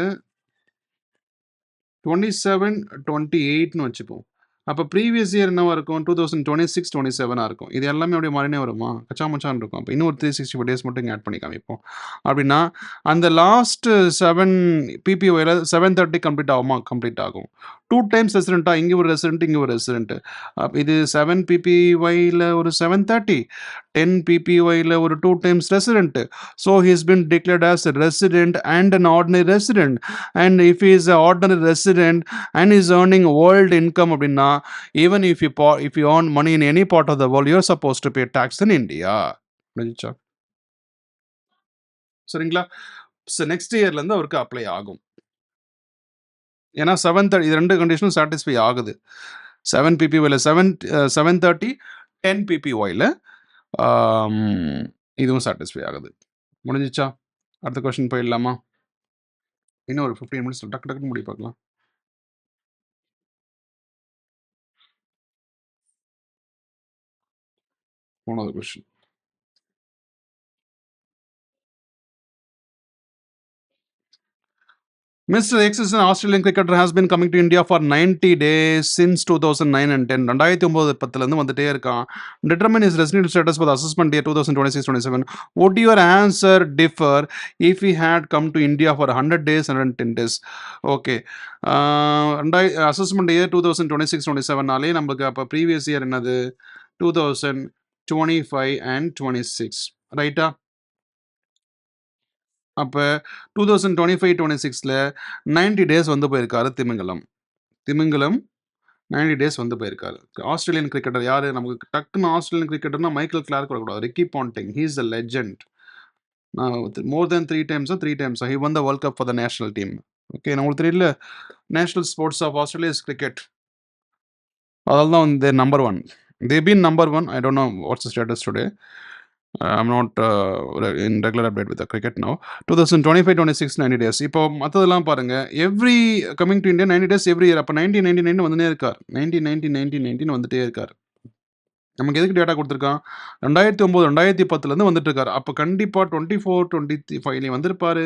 27, 28ன்னு வச்சுப்போம். அப்ப ப்ரீவியஸ் இயர் என்னவா இருக்கும்? 2026, 27ஆ இருக்கும். இது எல்லாமே அப்படியே மாறினே வருமா? கச்சா முச்சான்னு இருக்கும். அப்ப இன்னும் ஒரு 365 டேஸ் மட்டும் இங்க ஆட் பண்ணி காமிப்போம். அப்படின்னா, அந்த லாஸ்ட் 7 பிபிஒய்ல 730 கம்ப்ளீட் ஆகுமா? கம்ப்ளீட் ஆகும். 2 டைம்ஸ் ரெசிடென்ட்டா? இங்க ஒரு ரெசிடென்ட், இங்க ஒரு ரெசிடென்ட். இது 7 பிபிஒய்ல ஒரு 730, 10 பிபிஒய்ல ஒரு 2 times resident. So he has been declared as a resident and an ordinary resident. And if he is an ordinary resident and is earning world income அப்படின்னா, even if you earn money in any part of the world, you're supposed to pay tax in India. புரிஞ்சுச்சா? சரிங்களா? Next இயர்ல இருந்து அவருக்கு apply ஆகும். ஏன்னா 730 இது 2 கண்டிஷனும் satisfy ஆகுது. 7 பிபிஒய்ல 730, 10 பிபிஒய்ல இதுவும் சாட்டிஸ்ஃபை ஆகுது. முடிஞ்சுச்சா? அடுத்த கொஸ்டின் போயிடலாமா? இன்னும் ஒரு 15 மினிட்ஸ் டக்கு டக்குன்னு முடிவு பார்க்கலாம். மூணாவது question. Mr. X is an Australian cricketer has been coming to India for 90 days since 2009 and 10. 2009-10லேருந்து வந்துட்டே இருக்கான். Determine his resident status for the assessment year 2026-27. Would your answer differ if he had come to India for 100 days and 10 days? Okay. Assessment year 2026-27நாலே நமக்கு அப்போ previous year என்னது 2025 and 26 ரைட்டா? அப்போ 2025-26ல 90 days வந்து போயிருக்காரு திமிங்கலம். 90 டேஸ் வந்து போயிருக்காரு. ஆஸ்திரேலியன் கிரிக்கெட்டர் யாரு? நமக்கு டக்குன்னு ஆஸ்திரேலியன் கிரிக்கெட்டர்னா மைக்கேல் கிளார்க் வரக்கூடாது. Ricky Ponting. He is the legend. More than 3 டைம்ஸா he won the world cup for the national team. Okay, உங்களுக்கு தெரியல national sports of Australia is cricket. அதனால தான் வந்து number 1. They been number 1. I don't know what's the status today. I'm not in regular update with the cricket now. 2025-26 90 days. இப்போ மற்றதெல்லாம் பாருங்க. Every coming to India 90 days every year. அப்போ 1999 வந்துட்டே இருக்கார். 1919 வந்துட்டே இருக்கார். நமக்கு எதுக்கு டேட்டா கொடுத்துருக்கான்? 2009, 2010லேருந்து வந்துட்டு இருக்காரு. அப்போ கண்டிப்பாக 24, 25லேயும் வந்திருப்பாரு,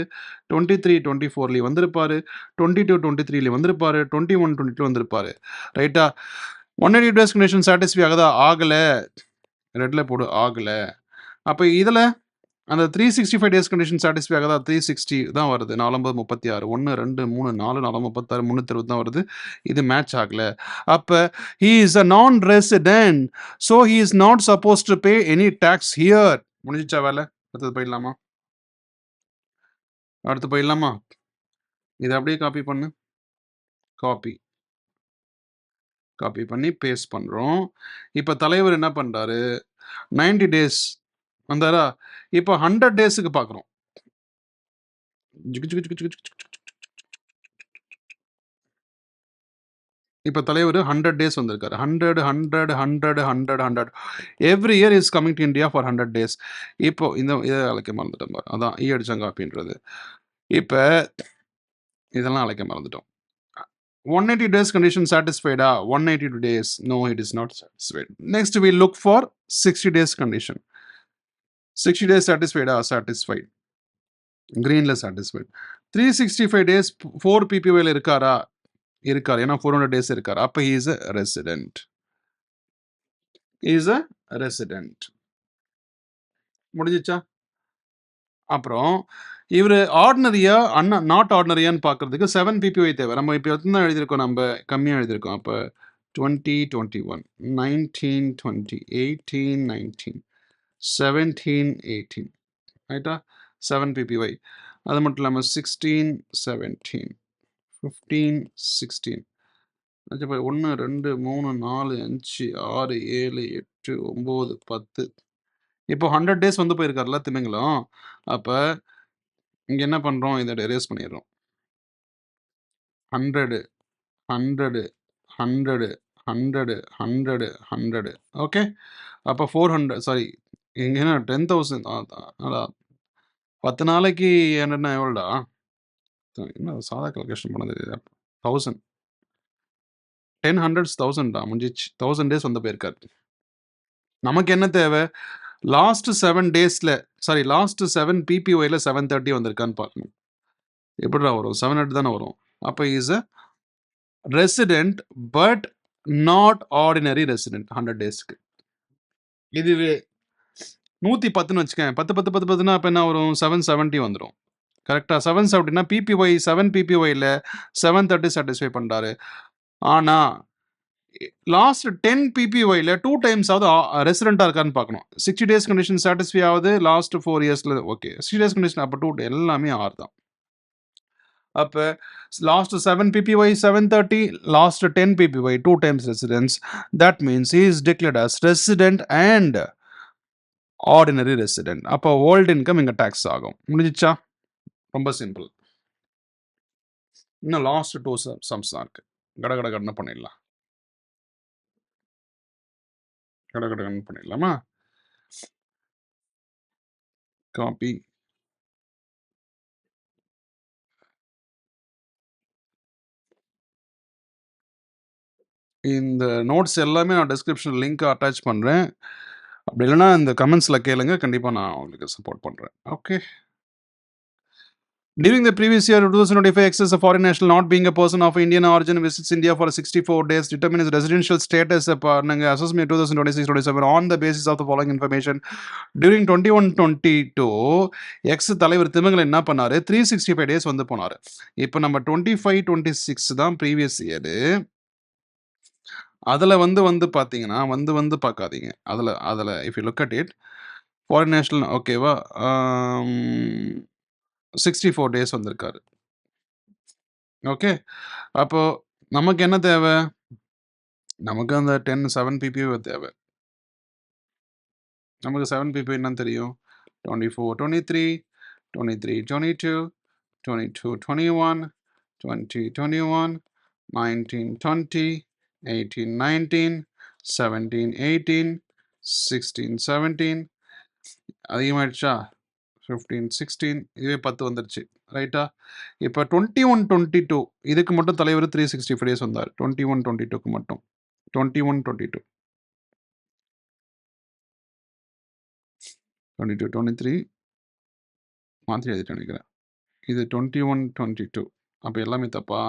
23, 24லேயும் வந்திருப்பாரு, 22, 23லேயும் வந்திருப்பாரு, 21, 22 வந்திருப்பாரு. ரைட்டா? 180 டேஸ் கண்டிஷன் சாட்டிஸ்ஃபை ஆகுதா? ஆகலை. ரெட்டில் போடு, ஆகலை. அப்போ இதில் அந்த 365 டேஸ் கண்டிஷன் சாட்டிஸ்ஃபை ஆகுதா? 360 தான் வருது. 49, 36 1, 2, 3, 4, 4, 36, 320 தான் வருது. இது மேட்ச் ஆகல. அப்போ he is a non-resident, so he is not supposed to pay any tax here. முடிஞ்சிச்சா வேலை? அடுத்து போயிடலாமா? இதை அப்படியே காப்பி பண்ணு. காப்பி பண்ணி பேஸ்ட் பண்ணுறோம். இப்போ தலைவர் என்ன பண்ணுறாரு? 90 டேஸ் வந்தாரா? இப்போ 100 டேஸுக்கு பார்க்குறோம். இப்போ தலைவர் 100 டேஸ் வந்திருக்காரு. 100 every year is coming to India for 100 days. இப்போ இதை அழைக்க மறந்துட்டோம். அதான் அடிச்சாங்க அப்படின்றது. இப்போ இதெல்லாம் அழைக்க மறந்துட்டோம். 180 டேஸ் கண்டிஷன் சாட்டிஸ்ஃபைடா? 182 days. No, it is not satisfied. Next we look for 60 days condition. 60 days சாட்டிஸ்ஃபைடா? சாட்டிஸ்ஃபைட். கிரீன்ல சாட்டிஸ்ஃபைட். 365 டேஸ் 4 பிபிஒய்ல இருக்காரா? இருக்கார். ஏன்னா 400 டேஸ் இருக்கார். அப்போ he is a resident. is a resident. முடிஞ்சிச்சா? அப்புறம் இவர் ஆர்டினரியா நாட் ஆர்டினரியான்னு பார்க்கறதுக்கு 7 பிபிஒய் தேவை. நம்ம இப்போ எத்தனை எழுதியிருக்கோம், நம்ம கம்மியாக எழுதியிருக்கோம். அப்போ 20, 21, 19, 20, 18, 19, 17, 18 ரைட்டா, 7 பிபிஒய். அது மட்டும் இல்லாமல் 16, 17, 15, 16 இப்போ 1, 2, 3, 4, 5, 6, 7, 8, 9, 10. இப்போ 100 டேஸ் வந்து போயிருக்காருல திமிங்கலம். அப்போ இங்கே என்ன பண்ணுறோம், இதை எரேஸ் பண்ணிடுறோம். 100, 100, 100, 100, 100, 100. ஓகே, அப்போ 400, சாரி இங்கே என்ன 10,000. அதான் 10 நாளைக்கு என்னென்ன எவ்வளோடா, என்ன சாதா கால்குலேஷன் பண்ணது, 1000, 10 hundreds 1000டா, முடிஞ்சிச்சு. 1000 டேஸ் வந்து போயிருக்காரு. நமக்கு என்ன தேவை, லாஸ்ட் 7 டேஸில், சாரி லாஸ்ட் 7 பிபிஒயில் 730 வந்திருக்கான்னு பார்க்கணும். எப்படிடா வரும், 700 தானே வரும். அப்போ is a resident but not ordinary resident 100 டேஸ்க்கு. இதுவே 110ன்னு வச்சுக்கேன், 10 10 10 10னா அப்போ என்ன வரும், 770 வந்துடும். கரெக்டாக 770னா பிபிஒய் 7 பிபிஒயில் 730 சாட்டிஸ்ஃபை பண்ணுறாரு. ஆனால் லாஸ்ட் 10 பிபிஒயில் 2 டைம்ஸ் ஆகுது ரெசிடென்ட்டாக இருக்கான்னு பார்க்கணும். 60 டேஸ் கண்டிஷன் சாட்டிஸ்ஃபை ஆகுது லாஸ்ட் 4 இயர்ஸில். ஓகே, 60 டேஸ் கண்டிஷன் அப்போ 2 எல்லாமே 6 தான். அப்போ last 7 PPY 730, last 10 PPY 2 times residence. That means he is declared as resident and ordinary resident. அப்போ ஓல்டு இன்கம் இங்கே டேக்ஸ் ஆகும். முடிஞ்சிச்சா, ரொம்ப சிம்பிள். இன்னும் லாஸ்ட் 2 சம்ஸ் தான் இருக்குது. கடகடன்னு பண்ணிடலாம், கடகடன்னு பண்ணிடலாமா. காப்பி, இந்த நோட்ஸ் எல்லாமே நான் டிஸ்கிரிப்ஷன் லிங்க் அட்டாச் பண்ணுறேன். அப்படி இல்லைனா இந்த கமெண்ட்ஸில் கேளுங்க, கண்டிப்பாக நான் உங்களுக்கு சப்போர்ட் பண்ணுறேன். Okay. During the previous year, 2025, excess of foreign national not being a person of Indian origin visits India for 64 days, determine his residential status assessment 2026-27 on the basis of the following information. During 21-22, X தலைவர் திமிங்கலம் என்ன பண்ணாரு, 365 days வந்து போனார். இப்போ நம்ம 25-26 தான் previous year. அதில் வந்து பார்த்தீங்கன்னா வந்து பார்க்காதீங்க. அதில் if you look at it, foreign national ஓகேவா, 64 டேஸ் வந்திருக்காரு. ஓகே, அப்போது நமக்கு என்ன தேவை, நமக்கு அந்த 7 பிபிஓ தேவை. நமக்கு 7 பிபிஓ என்னன்னு தெரியும், 24, 23, 23, 22, 22, 21, 20, 21, 19, 20, 18, 19, 17, 18, 16, 17, அதிகமாகிடுச்சா, 15, 16, இதுவே 10 வந்துருச்சு. ரைட்டா. இப்போ 21-22 இதுக்கு மட்டும் தலைவர் 365 டேஸ் வந்தார். 21-22க்கு மட்டும் 21-22, 22, 23 மாற்றி எழுதிட்டு நினைக்கிறேன். இது 21-22, அப்போ எல்லாமே தப்பா,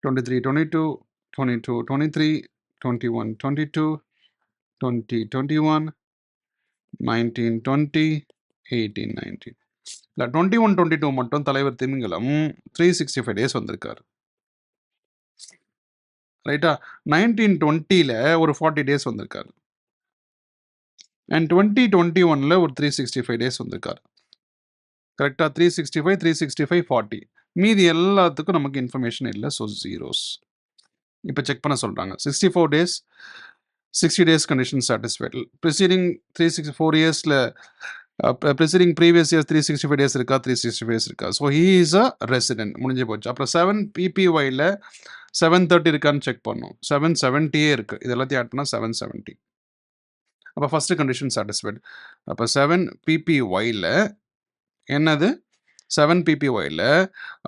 (23-22, 22-23, 21-22, 20-21, 19-20, 18-19. இல்லை 21-22 மட்டும் தலைவர் திமிங்கலம் 365 டேஸ் வந்திருக்காரு. ரைட்டா. 1920ல் ஒரு 40 டேஸ் வந்திருக்காரு. அண்ட் 2021ல் ஒரு 365 டேஸ் வந்திருக்காரு. கரெக்டாக, 365, 365, 40. மீதி எல்லாத்துக்கும் நமக்கு இன்ஃபர்மேஷன் இல்லை. So zeros. இப்போ செக் பண்ண சொல்கிறாங்க. 64 days 60 days condition satisfied. Preceding 364 இயர்ஸில் ப்ரிசீடிங் ப்ரீவியஸ் இயர்ஸ் 365 டேஸ் இருக்கா, 365 டேஸ் இருக்கா. So he is a resident, முடிஞ்சு போச்சு. அப்புறம் 7 பிபிஒயில் 730 இருக்கான்னு செக் பண்ணோம். 770 இருக்குது. இது எல்லாத்தையும் ஆட் பண்ணால் 770. அப்போ ஃபஸ்ட்டு கண்டிஷன் சாட்டிஸ்ஃபைட். அப்போ 7 பிபிஒயில் என்னது, 7 பிபிஒயில்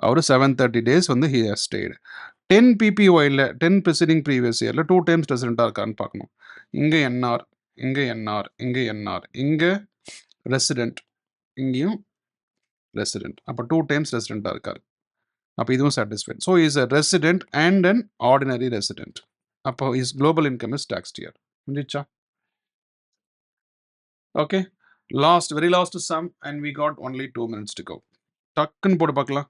அவர் 730 டேஸ் வந்து he has stayed. 10 பிபிஒயில் 10 preceding previous இயரில் 2 டைம்ஸ் ரெசிடெண்ட்டாக இருக்கான்னு பார்க்கணும். இங்கே என்ஆர், இங்கே என்ஆர், இங்கே என்ஆர், இங்கே ரெசிடெண்ட், இங்கேயும் ரெசிடெண்ட். அப்போ 2 டைம்ஸ் ரெசிடெண்ட்டாக இருக்கார். அப்போ இதுவும் satisfied. So is a resident and an ordinary resident. அப்போ is global income is taxed year. முடிஞ்சிச்சா? Okay. Very last sum and we got only 2 minutes to go. டக்குன்னு போட்டு பார்க்கலாம்.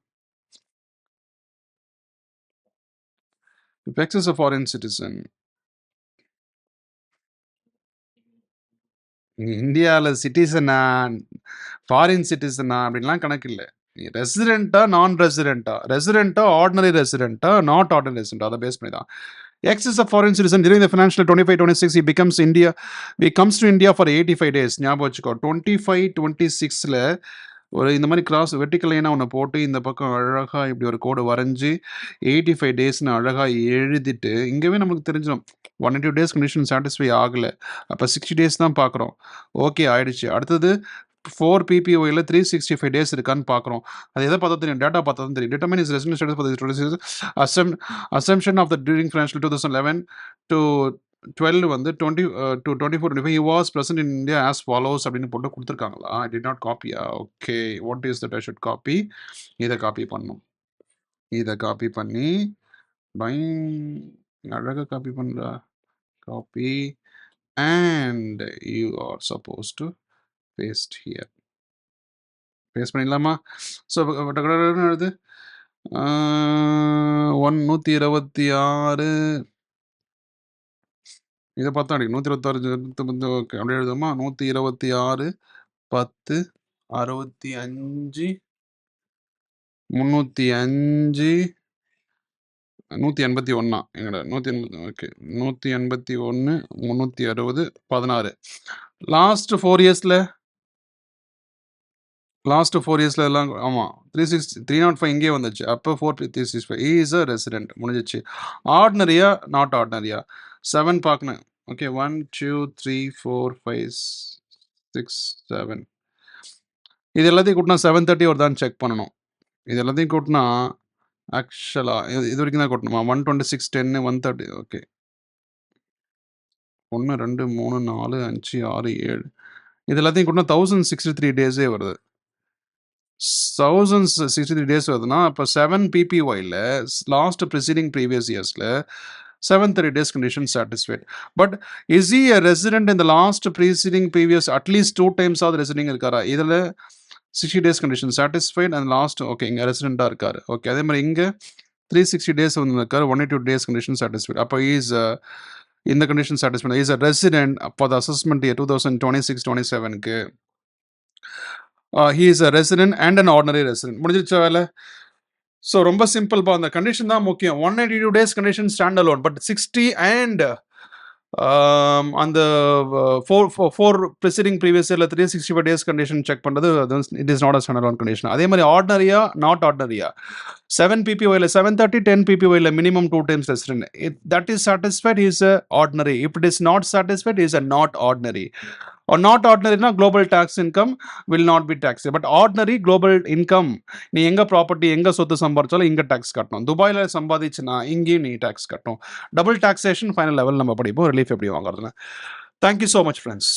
If X is a foreign citizen, இந்தியால சிட்டிசனா, foreign சிட்டிசனா அப்படின்லாம் கணக்கு இல்ல. ரெசிடென்ட்டா, non ரெசிடென்ட்டா, ரெசிடென்ட்டா, ordinary ரெசிடென்ட்டா, நாட் ஆர்டினரி ரெசிடென்ட் அத பேஸ் பண்ணி தான். X is a foreign citizen during the financial 25-26 he comes to India for 85 days. ஞாபகம் வச்சுக்கோ. 25-26ல ஒரு இந்த மாதிரி கிராஸ் வெர்டிக்கல் லைனா ஒண்ணு போட்டு இந்த பக்கம் அழகா இப்படி ஒரு கோடு வரைஞ்சு 85 டேஸ்ன்னு அழகா எழுதிட்டு இங்கவே நமக்கு தெரிஞ்சிடும் 180 டேஸ் கண்டிஷன் சாட்டிஸ்ஃபை ஆகல. அப்ப 60 டேஸ் தான் பார்க்குறோம். ஓகே ஆயிடுச்சு. அடுத்தது 4 PPOல 365 டேஸ் இருக்கான்னு பார்க்குறோம். அது எதை பார்த்தா தெரியும்? டேட்டா பார்த்தா தான் தெரியும். Determine is resident status for this assumption of the during financial 2011 to 12 வந்து 20 to 24-25 he was present in India as follows அப்படின்னு போட்டு கொடுத்துருக்காங்களா? I did not copy. Okay, what is that I should copy? இதை copy பண்ணணும். இதை copy பண்ணி அழகா copy பண்றா. Copy and you are supposed to paste here. Paste பண்ணிடலாமா? ஸோ எழுது 126 இதை பார்த்தா அடிக்கும் 126 ஓகே அப்படியே எழுதுமா 126 10 65 305 181 எங்கடா 180 ஓகே 181 360 16 லாஸ்ட் 4 இயர்ஸ்ல எல்லாம் ஆமாம் 305 இங்கே வந்துச்சு. அப்போ 365 இஸ் அ ரெசிடென்ட் முடிஞ்சிச்சு. ஆர்டினரியா நாட் ஆர்டினரியா 7 பார்க்கணும். ஓகே 1 2 3 4 5 6 7 இது எல்லாத்தையும் கூட்டினா 730 வருதான்னு செக் பண்ணணும். இது எல்லாத்தையும் கூட்டினா ஆக்சுவலாக இது வரைக்கும் தான் கூட்டணுமா? 126 10 130 ஓகே 1 2 3 4 5 6 7 இது எல்லாத்தையும் கூட்டினா 1063 டேஸே வருது. 1063 டேஸ் வருதுன்னா அப்போ 7 PPYல லாஸ்ட் ப்ரிசீடிங் ப்ரீவியஸ் இயர்ஸில் 730 days condition satisfied. But is he a resident in the last preceding previous at least 2 times ஆவது residing இருக்காரா? இதில் 60 days condition satisfied and last okay இங்கே ரெசிடெண்ட்டாக இருக்காரு. ஓகே அதே மாதிரி இங்கே 360 days வந்து இருக்காரு 182 days condition satisfied. அப்போ இஸ் இந்த condition satisfied is a resident for the assessment year 2026-27க்கு he is a resident and an ordinary resident. முடிஞ்சிருச்சா வேலை? ஸோ ரொம்ப சிம்பிள்ப்பா. அந்த கண்டிஷன் தான் முக்கியம். 182 days condition stand alone. But 60 and அந்த 4 ப்ரிசீடிங் ப்ரீவியஸ் இயரில் 365 days கண்டிஷன் செக் பண்ணுறது it is not a stand alone condition. அதே மாதிரி ஆர்டினரியா நாட் ஆர்டினரியா 7 PPYல 730 10 PPYல minimum 2 times resident that is satisfied is a ordinary. If it is not satisfied is a not ordinary. or not ordinary na global tax income will not be taxed. But ordinary global income நீ எங்க property எங்க சொத்து சம்பாதிச்சாலும் இங்க tax கட்டணும். துபாயில சம்பாதிச்சுனா இங்கேயும் நீ டாக்ஸ் கட்டணும். டபுள் டாக்ஸேஷன் ஃபைனல் லெவல் நம்ம படிப்போம் ரிலீஃப் எப்படி வாங்குறதுன்னு. Thank you so much friends.